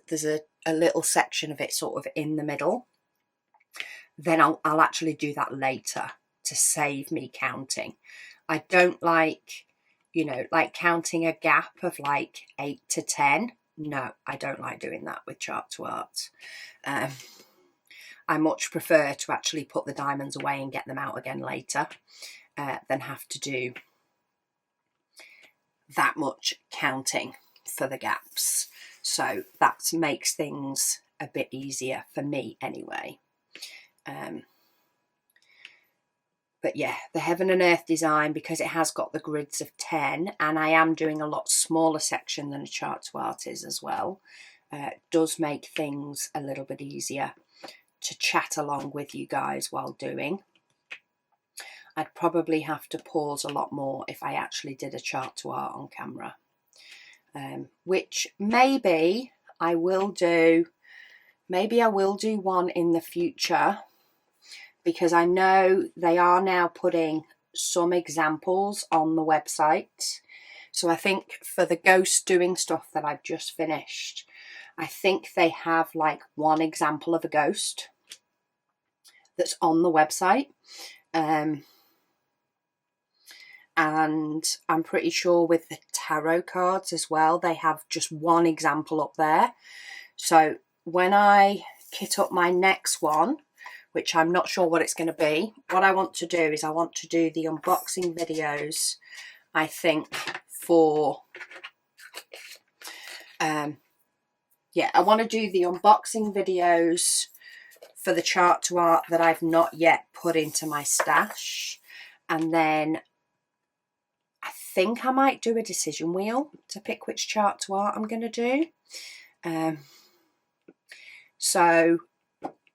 A: a little section of it sort of in the middle, then I'll actually do that later to save me counting. I don't like, you know, like counting a gap of like 8 to 10. No, I don't like doing that with chart to art. I much prefer to actually put the diamonds away and get them out again later, than have to do that much counting for the gaps. So that makes things a bit easier for me anyway. But yeah, the heaven and earth design, because it has got the grids of 10, and I am doing a lot smaller section than a chart to art is as well, does make things a little bit easier to chat along with you guys while doing. I'd probably have to pause a lot more if I actually did a chart to art on camera, which maybe I will do. Maybe I will do one in the future, because I know they are now putting some examples on the website. So I think for the ghost doing stuff that I've just finished, I think they have like one example of a ghost that's on the website. And I'm pretty sure with the tarot cards as well, they have just one example up there. So when I kit up my next one, which I'm not sure what it's going to be, what I want to do is I want to do the unboxing videos, I think, for... I want to do the unboxing videos for the chart to art that I've not yet put into my stash. And then I think I might do a decision wheel to pick which chart to art I'm going to do. So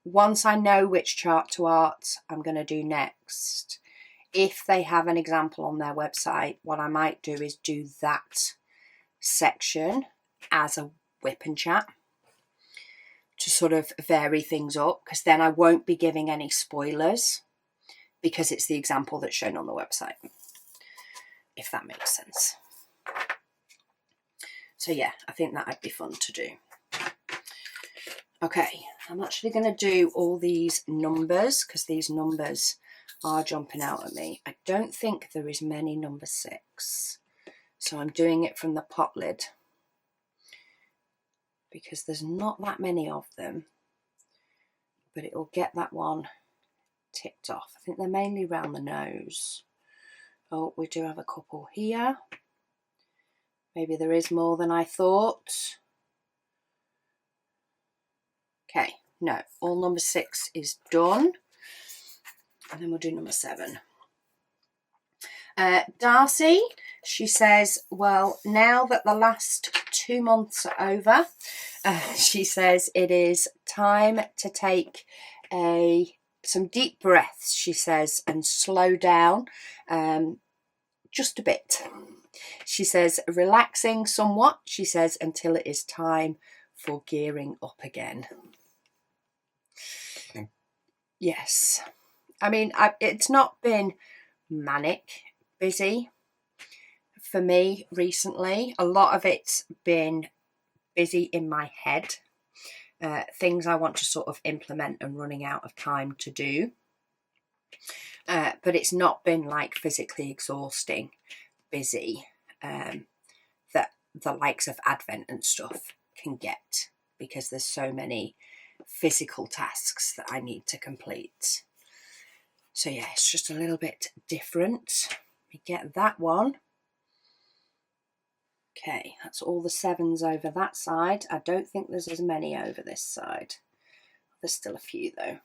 A: once I know which chart to art I'm going to do next, if they have an example on their website, what I might do is do that section as a WIP and chat to sort of vary things up, because then I won't be giving any spoilers because it's the example that's shown on the website, if that makes sense. So yeah, I think that'd be fun to do. Okay, I'm actually going to do all these numbers because these numbers are jumping out at me. I don't think there is many number 6, so I'm doing it from the pot lid because there's not that many of them, but it will get that one ticked off. I think they're mainly around the nose. Oh, we do have a couple here. Maybe there is more than I thought. Okay, no, all number 6 is done. And then we'll do number 7. Darcy, she says, well, now that the last 2 months are over, she says it is time to take some deep breaths, she says, and slow down just a bit. She says, relaxing somewhat, she says, until it is time for gearing up again. Yes. I mean, it's not been manic busy for me recently. A lot of it's been busy in my head. Things I want to sort of implement and running out of time to do. But it's not been like physically exhausting busy that the likes of Advent and stuff can get, because there's so many physical tasks that I need to complete. So yeah, it's just a little bit different. We get that one. Okay, that's all the 7s over that side. I don't think there's as many over this side. There's still a few though.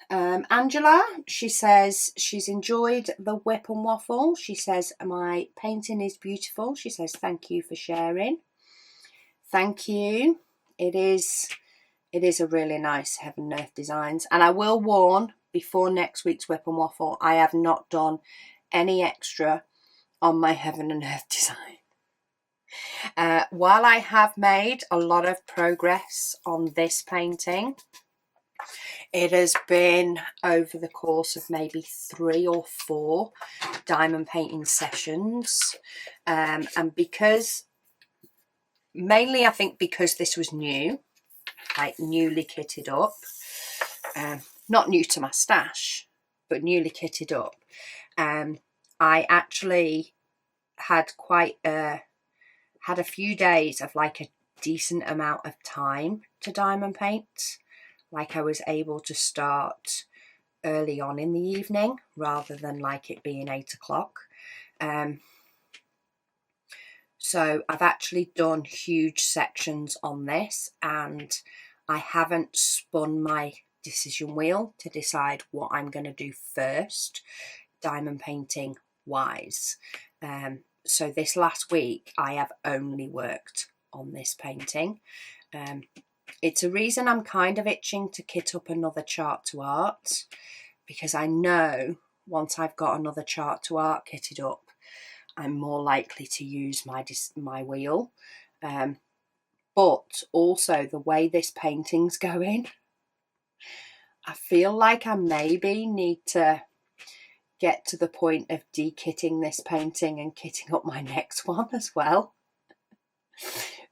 A: Angela, she says she's enjoyed the WIP and Waffle. She says, my painting is beautiful. She says, thank you for sharing. Thank you. It is a really nice Heaven and Earth designs. And I will warn, before next week's WIP and Waffle, I have not done any extra on my Heaven and Earth design. While I have made a lot of progress on this painting, it has been over the course of maybe 3 or 4 diamond painting sessions. And because, mainly I think because this was new, like newly kitted up, not new to my stash, but newly kitted up, I actually had had a few days of like a decent amount of time to diamond paint. Like I was able to start early on in the evening rather than like it being 8 o'clock. So I've actually done huge sections on this, and I haven't spun my decision wheel to decide what I'm going to do first, diamond painting wise. So this last week I have only worked on this painting. It's a reason I'm kind of itching to kit up another chart to art, because I know once I've got another chart to art kitted up, I'm more likely to use my wheel. But also the way this painting's going, I feel like I maybe need to get to the point of de-kitting this painting and kitting up my next one as well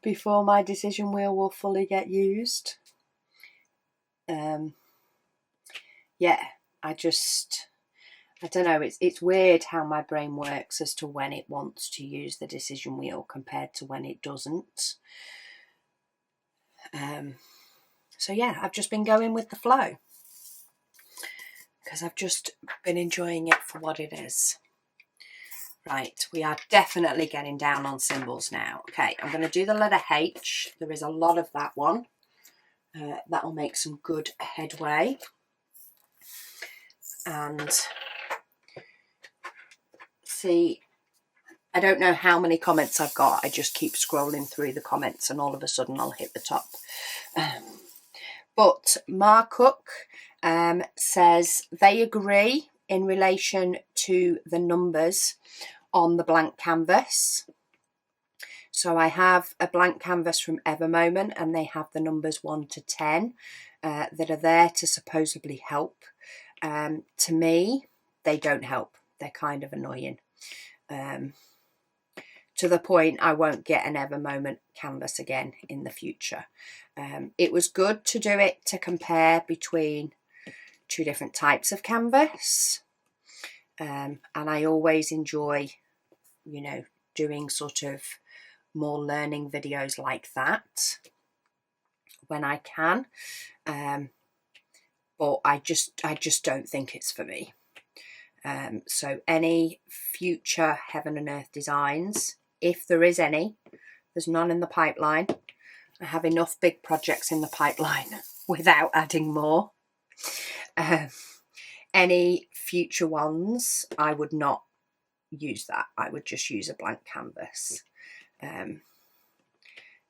A: before my decision wheel will fully get used. Yeah, I don't know, it's weird how my brain works as to when it wants to use the decision wheel compared to when it doesn't. So yeah, I've just been going with the flow because I've just been enjoying it for what it is. Right, we are definitely getting down on symbols now. Okay, I'm going to do the letter H. There is a lot of that one. That'll make some good headway. And see, I don't know how many comments I've got. I just keep scrolling through the comments and all of a sudden I'll hit the top. But Mark Cook says they agree in relation to the numbers on the blank canvas. So I have a blank canvas from Evermoment, and they have the numbers 1 to 10 that are there to supposedly help. To me, they don't help. They're kind of annoying. To the point I won't get an Evermoment canvas again in the future. It was good to do it to compare between 2 different types of canvas. And I always enjoy, you know, doing sort of more learning videos like that when I can. But I just don't think it's for me. So any future Heaven and Earth designs, if there is any, there's none in the pipeline. I have enough big projects in the pipeline without adding more. Any future ones, I would not use that. I would just use a blank canvas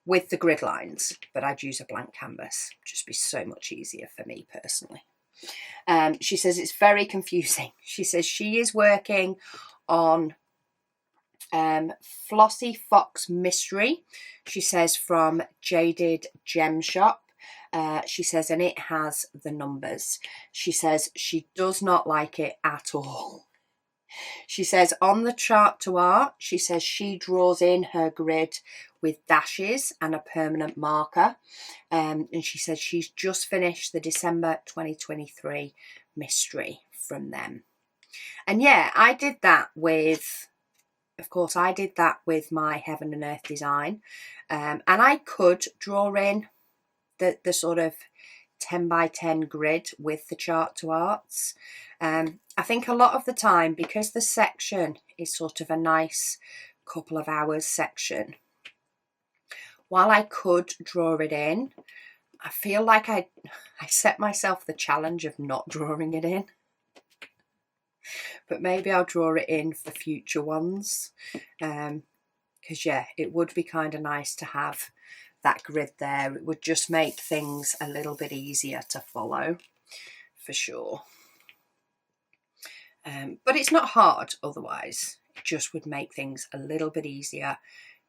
A: with the grid lines, but I'd use a blank canvas. It'd just be so much easier for me personally. She says it's very confusing. She says she is working on Flossy Fox Mystery. She says from Jaded Gem Shop. She says, and it has the numbers. She says she does not like it at all. She says on the chart to art, she says she draws in her grid with dashes and a permanent marker. And she says she's just finished the December 2023 mystery from them. And yeah, I did that with, of course, I did that with my Heaven and Earth design. And I could draw in the sort of 10 by 10 grid with the chart to arts. I think a lot of the time, because the section is sort of a nice couple of hours section, while I could draw it in, I feel like I set myself the challenge of not drawing it in. But maybe I'll draw it in for future ones. Because yeah, it would be kind of nice to have that grid there. It would just make things a little bit easier to follow, for sure. But it's not hard otherwise. It just would make things a little bit easier,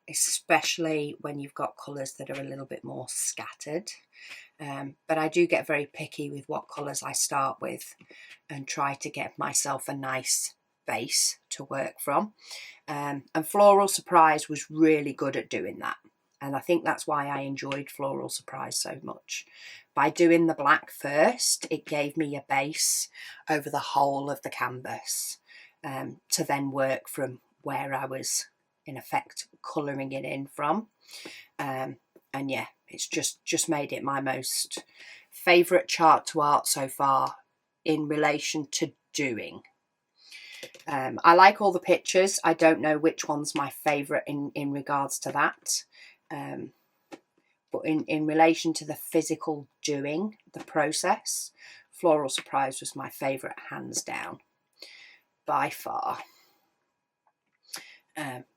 A: especially when you've got colours that are a little bit more scattered. But I do get very picky with what colours I start with and try to get myself a nice base to work from. And Floral Surprise was really good at doing that. And I think that's why I enjoyed Floral Surprise so much. By doing the black first, it gave me a base over the whole of the canvas to then work from where I was, in effect, colouring it in from. And yeah, it's just made it my most favourite chart to art so far in relation to doing. I like all the pictures. I don't know which one's my favourite in regards to that. But in relation to the physical doing, the process, Floral Surprise was my favourite, hands down, by far,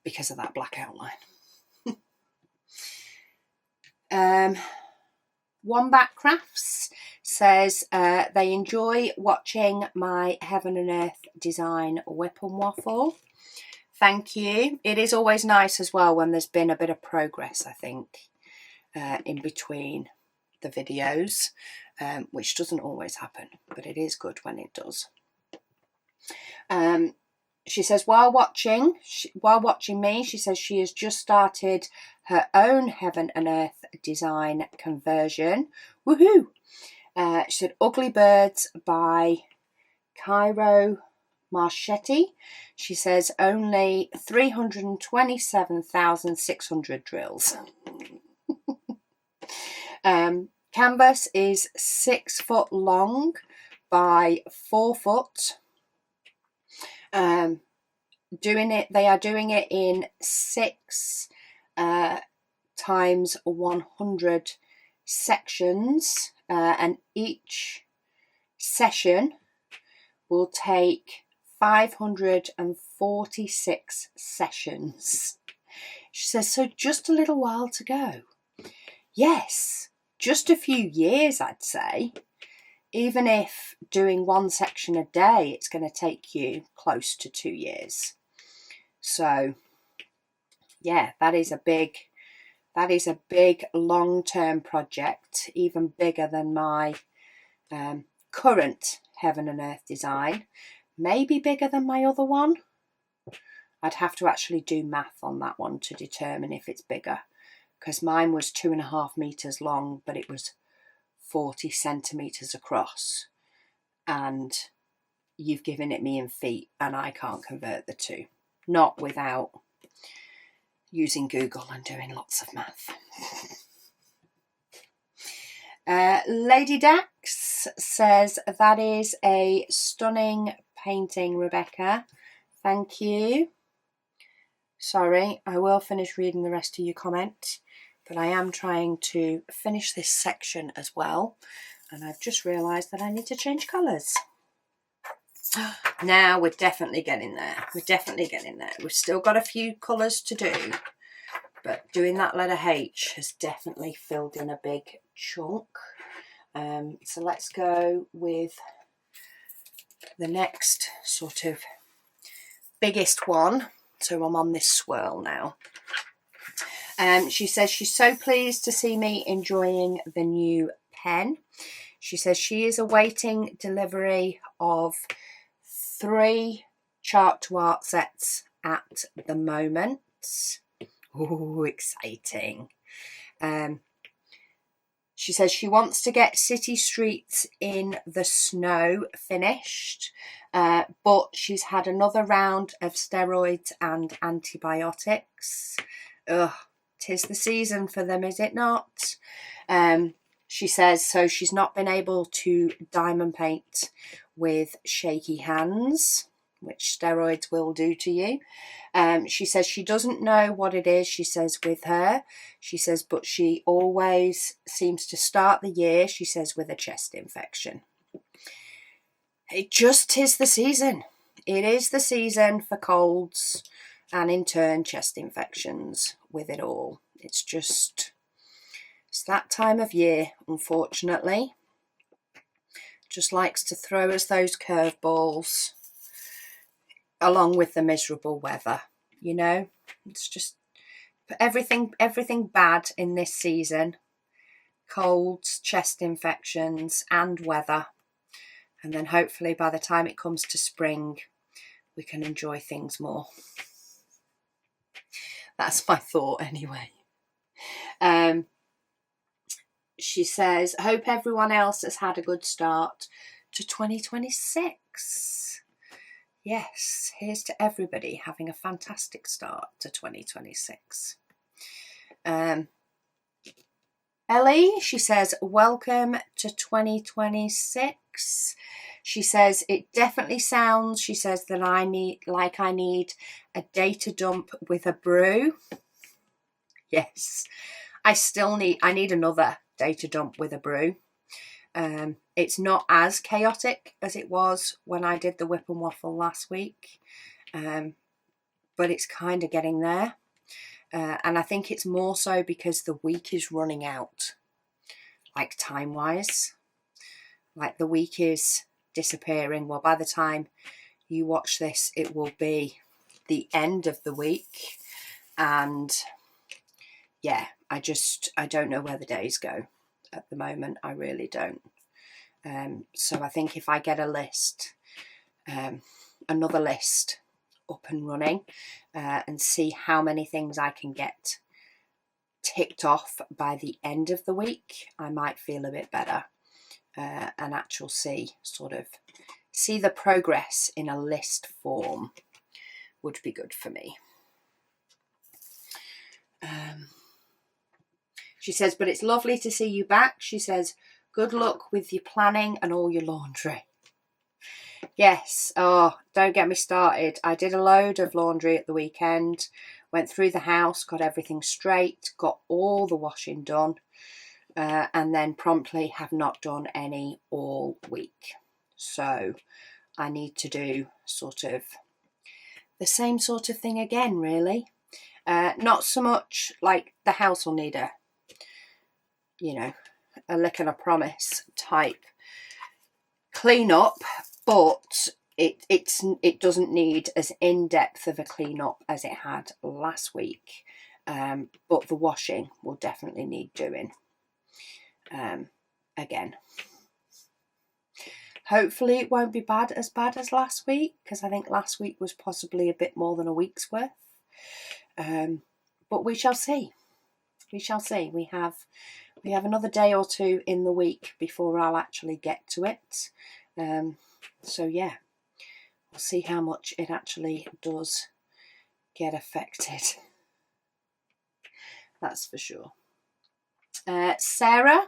A: because of that black outline. Wombat Crafts says they enjoy watching my Heaven and Earth design WIP and Waffle. Thank you. It is always nice as well when there's been a bit of progress, I think, in between the videos, which doesn't always happen, but it is good when it does. She says while watching me, she says she has just started her own Heaven and Earth design conversion. Woohoo! She said Ugly Birds by Cairo Marchetti. She says only 327,600 drills. Canvas is 6 foot long by 4 foot. They are doing it in 6 times 100 sections, and each session will take 546 sessions. She says, so just a little while to go. Yes, just a few years, I'd say. Even if doing one section a day, it's going to take you close to 2 years. So yeah, that is a big long-term project, even bigger than my current Heaven and Earth design, maybe bigger than my other one. I'd have to actually do math on that one to determine if it's bigger, because mine was 2.5 meters long, but it was 40 centimeters across, and you've given it me in feet, and I can't convert the two, not without using Google and doing lots of math. Lady Dax says, that is a stunning painting, Rebecca. Thank you. Sorry, I will finish reading the rest of your comment, but I am trying to finish this section as well, and I've just realised that I need to change colours. Now we're definitely getting there. We've still got a few colours to do, but doing that letter H has definitely filled in a big chunk. So let's go with the next sort of biggest one. So I'm on this swirl now. She says she's so pleased to see me enjoying the new pen. She says she is awaiting delivery of 3 chart to art sets at the moment. Oh, exciting. She says she wants to get City Streets in the Snow finished, but she's had another round of steroids and antibiotics. Ugh, 'tis the season for them, is it not? She says so she's not been able to diamond paint with shaky hands, which steroids will do to you. She says she doesn't know what it is, she says, with her. She says, but she always seems to start the year, she says, with a chest infection. It just is the season. It is the season for colds and in turn chest infections with it all. It's that time of year, unfortunately. Just likes to throw us those curveballs along with the miserable weather, you know. It's just everything bad in this season. Colds, chest infections and weather. And then hopefully by the time it comes to spring, we can enjoy things more. That's my thought anyway. She says, hope everyone else has had a good start to 2026. Yes, here's to everybody having a fantastic start to 2026. Ellie, she says, welcome to 2026. She says, it definitely sounds, she says, that I need a data dump with a brew. Yes, I need another data dump with a brew. It's not as chaotic as it was when I did the WIP and Waffle last week, but it's kind of getting there. And I think it's more so because the week is running out, like time-wise. Like the week is disappearing. Well, by the time you watch this, it will be the end of the week. And yeah, I don't know where the days go at the moment. I really don't. So I think if I get a list, another list up and running, and see how many things I can get ticked off by the end of the week, I might feel a bit better, and actually see the progress in a list form would be good for me. She says, but it's lovely to see you back. She says, good luck with your planning and all your laundry. Yes, oh, don't get me started. I did a load of laundry at the weekend, went through the house, got everything straight, got all the washing done, and then promptly have not done any all week. So I need to do sort of the same sort of thing again, really. Not so much like the house will need a lick and a promise type clean up, but it doesn't need as in-depth of a clean up as it had last week, but the washing will definitely need doing again. Hopefully it won't be as bad as last week, because I think last week was possibly a bit more than a week's worth, but we shall see. We shall see. We have another day or two in the week before I'll actually get to it. So yeah, we'll see how much it actually does get affected. That's for sure. Sarah,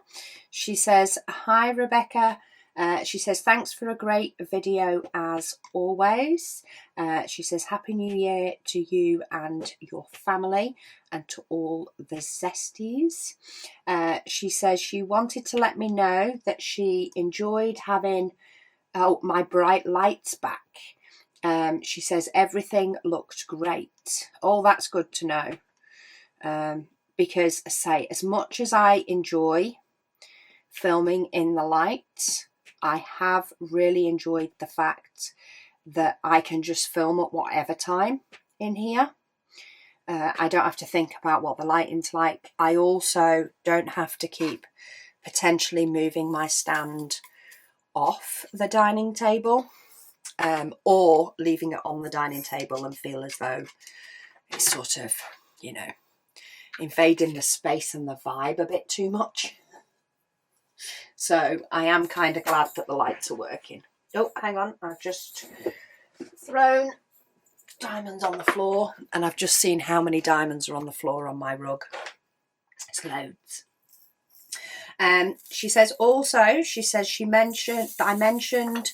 A: she says, hi Rebecca. She says, thanks for a great video as always. She says, Happy New Year to you and your family and to all the zesties. She says she wanted to let me know that she enjoyed having my bright lights back. She says everything looked great. Oh, that's good to know. Because as much as I enjoy filming in the light, I have really enjoyed the fact that I can just film at whatever time in here. I don't have to think about what the lighting's like. I also don't have to keep potentially moving my stand off the dining table, or leaving it on the dining table and feel as though it's sort of, invading the space and the vibe a bit too much. So I am kind of glad that the lights are working. Oh, hang on, I've just thrown diamonds on the floor, and I've just seen how many diamonds are on the floor on my rug. It's loads. She says also, I mentioned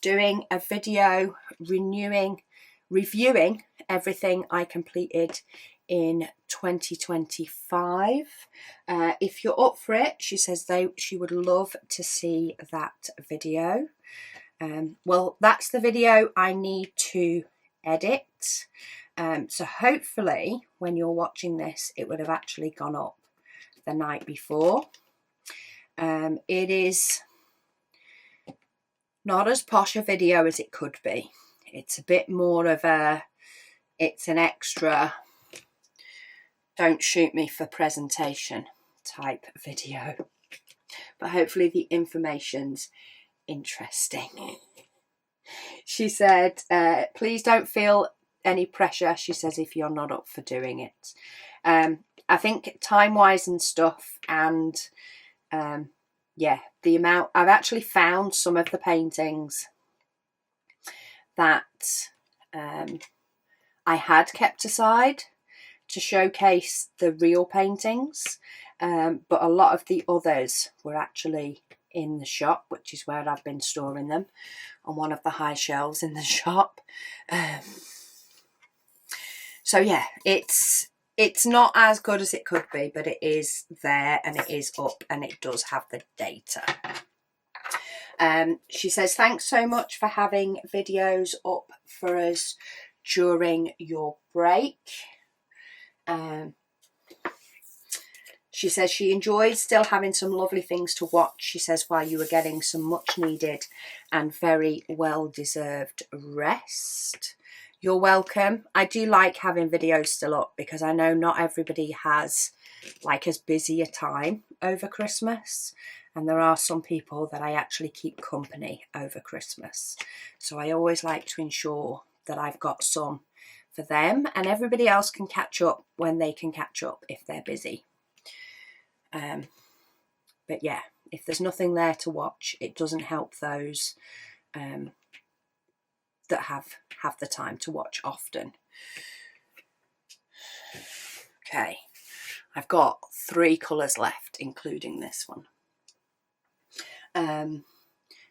A: doing a video reviewing everything I completed in 2025. If you're up for it, she says she would love to see that video. Well, that's the video I need to edit. So hopefully when you're watching this, it would have actually gone up the night before. It is not as posh a video as it could be. It's a bit more of it's an extra don't shoot me for presentation type video. But hopefully the information's interesting. She said, please don't feel any pressure, she says, if you're not up for doing it. I think time-wise and stuff, and the amount, I've actually found some of the paintings that I had kept aside to showcase the real paintings, but a lot of the others were actually in the shop, which is where I've been storing them, on one of the high shelves in the shop. So yeah, it's not as good as it could be, but it is there and it is up and it does have the data. She says, thanks so much for having videos up for us during your break. She says she enjoyed still having some lovely things to watch. She says while you were getting some much needed and very well deserved rest. You're welcome. I do like having videos still up because I know not everybody has like as busy a time over Christmas, and there are some people that I actually keep company over Christmas. So I always like to ensure that I've got some for them, and everybody else can catch up when they can catch up if they're busy. But yeah, if there's nothing there to watch, it doesn't help those that have the time to watch often. Okay, I've got 3 colours left, including this one.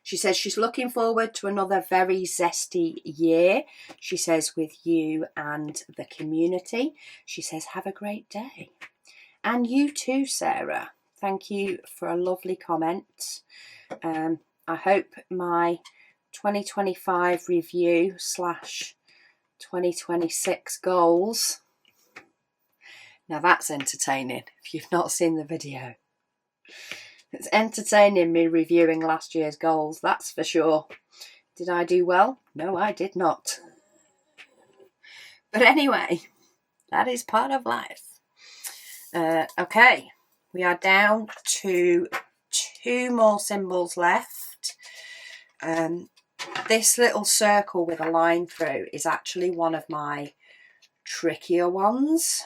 A: She says she's looking forward to another very zesty year. She says with you and the community. She says have a great day. And you too, Sarah. Thank you for a lovely comment. I hope my 2025 review / 2026 goals. Now that's entertaining if you've not seen the video. It's entertaining me reviewing last year's goals, that's for sure. Did I do well? No, I did not. But anyway, that is part of life. Okay, we are down to 2 more symbols left. This little circle with a line through is actually one of my trickier ones.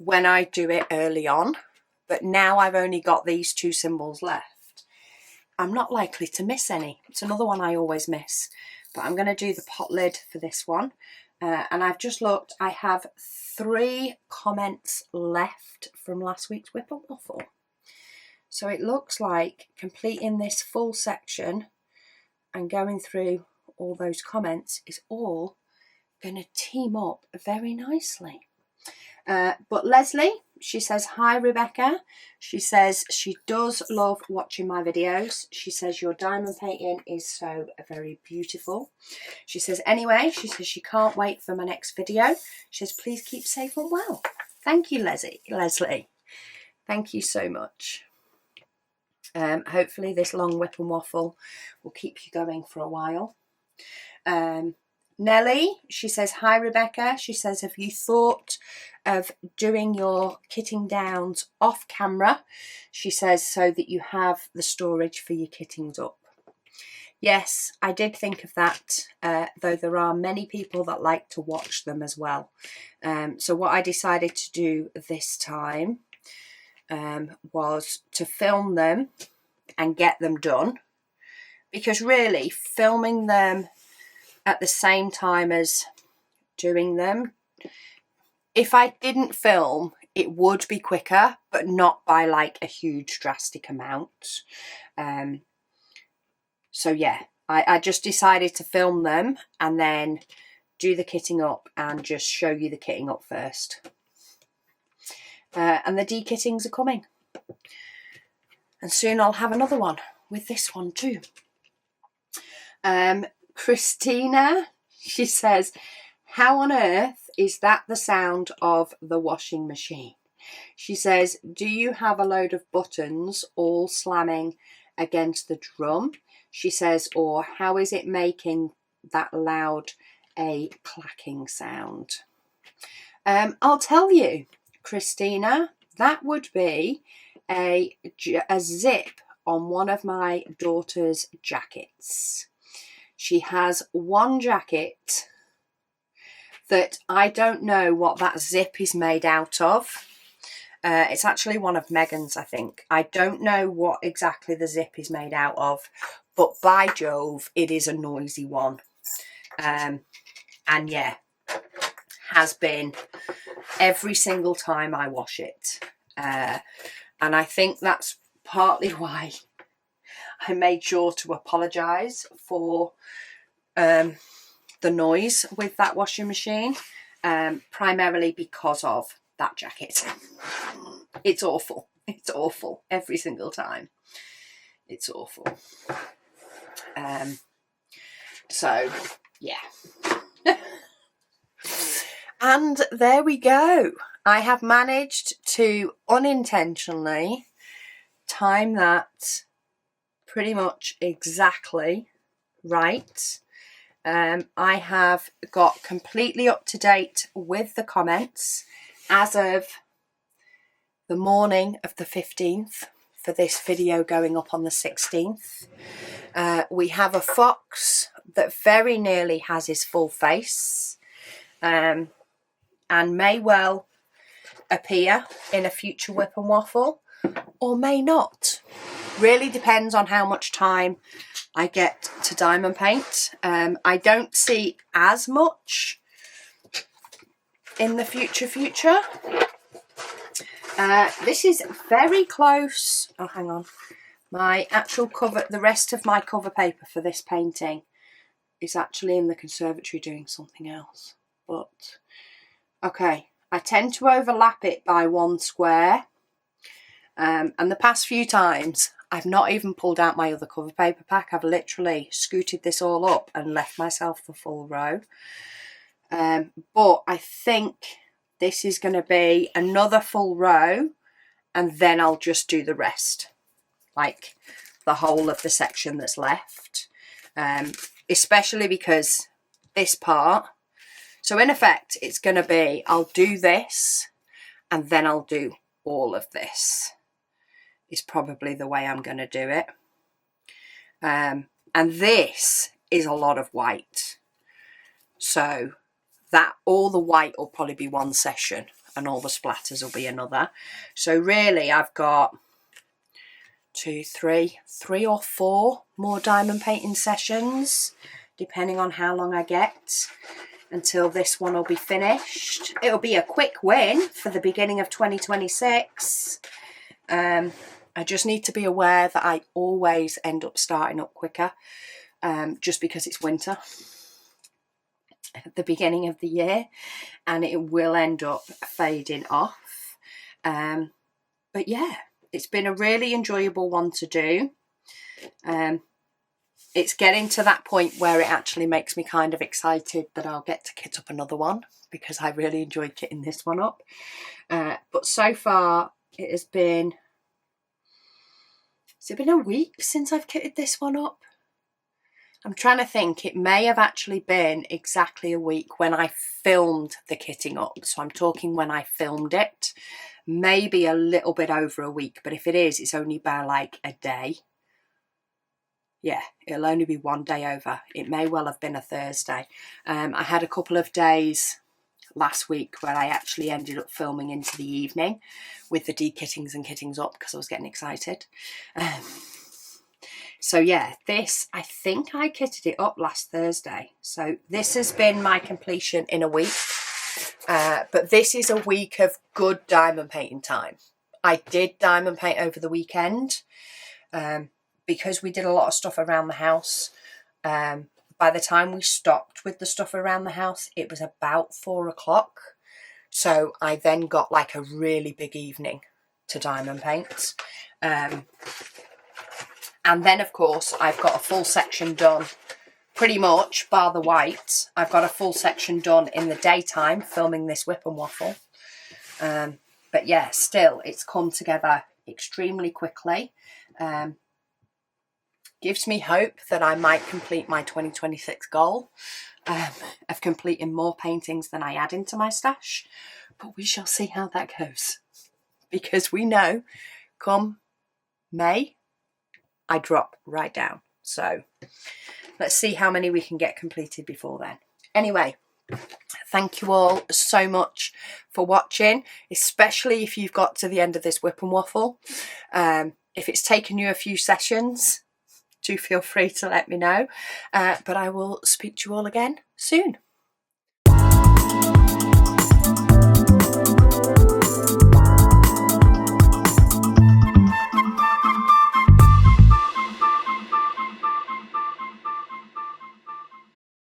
A: When I do it early on, but now I've only got these 2 symbols left, I'm not likely to miss any. It's another one I always miss, but I'm going to do the pot lid for this one. And I've just looked, I have 3 comments left from last week's WIP and Waffle. So it looks like completing this full section and going through all those comments is all going to team up very nicely. But Leslie, she says, hi Rebecca. She says she does love watching my videos. She says your diamond painting is so very beautiful. She says anyway, she says she can't wait for my next video. She says please keep safe and well. Thank you, Leslie. Thank you so much. Hopefully this long WIP and Waffle will keep you going for a while. Nellie, she says, hi Rebecca. She says, have you thought of doing your kitting downs off camera? She says, so that you have the storage for your kittings up. Yes, I did think of that, though there are many people that like to watch them as well. So what I decided to do this time was to film them and get them done, because really filming them at the same time as doing them, if I didn't film it would be quicker, but not by like a huge drastic amount. So yeah, I just decided to film them and then do the kitting up and just show you the kitting up first. And the de-kittings are coming. And soon I'll have another one with this one too. Christina, she says, how on earth is that the sound of the washing machine? She says, do you have a load of buttons all slamming against the drum? She says, or how is it making that loud a clacking sound? I'll tell you, Christina, that would be a zip on one of my daughter's jackets. She has one jacket that I don't know what that zip is made out of. It's actually one of Megan's, I think. I don't know what exactly the zip is made out of, but by Jove, it is a noisy one. And yeah, has been every single time I wash it. And I think that's partly why I made sure to apologise for the noise with that washing machine, primarily because of that jacket. It's awful. It's awful every single time. It's awful. So yeah. And there we go. I have managed to unintentionally time that pretty much exactly right. I have got completely up to date with the comments as of the morning of the 15th for this video going up on the 16th. We have a fox that very nearly has his full face and may well appear in a future WIP and Waffle or may not. Really depends on how much time I get to diamond paint. I don't see as much in the future. This is very close. Oh, hang on. My actual cover, the rest of my cover paper for this painting is actually in the conservatory doing something else. But, okay. I tend to overlap it by 1 square. And the past few times, I've not even pulled out my other cover paper pack. I've literally scooted this all up and left myself the full row. But I think this is going to be another full row, and then I'll just do the rest, like the whole of the section that's left, especially because this part, so in effect it's going to be, I'll do this and then I'll do all of this, is probably the way I'm going to do it. And this is a lot of white, so that all the white will probably be one session and all the splatters will be another. So really I've got three or four more diamond painting sessions, depending on how long I get until this one will be finished. It'll be a quick win for the beginning of 2026. I just need to be aware that I always end up starting up quicker, just because it's winter at the beginning of the year, and it will end up fading off. But yeah, it's been a really enjoyable one to do. It's getting to that point where it actually makes me kind of excited that I'll get to kit up another one, because I really enjoyed kitting this one up. But so far it has been a week since I've kitted this one up? I'm trying to think. It may have actually been exactly a week when I filmed the kitting up. So I'm talking when I filmed it. Maybe a little bit over a week. But if it is, it's only by like a day. Yeah, it'll only be one day over. It may well have been a Thursday. I had a couple of days last week where I actually ended up filming into the evening with the de-kittings and kittings up because I was getting excited. So yeah, this, I think I kitted it up last Thursday. So this has been my completion in a week. But this is a week of good diamond painting time. I did diamond paint over the weekend because we did a lot of stuff around the house. By the time we stopped with the stuff around the house, it was about 4 o'clock. So I then got like a really big evening to diamond paint. And then, of course, I've got a full section done, pretty much, bar the white. I've got a full section done in the daytime, filming this WIP and Waffle. But yeah, still, it's come together extremely quickly. Gives me hope that I might complete my 2026 goal of completing more paintings than I add into my stash. But we shall see how that goes. Because we know, come May, I drop right down. So let's see how many we can get completed before then. Anyway, thank you all so much for watching, especially if you've got to the end of this WIP and Waffle. If it's taken you a few sessions, do feel free to let me know. But I will speak to you all again soon.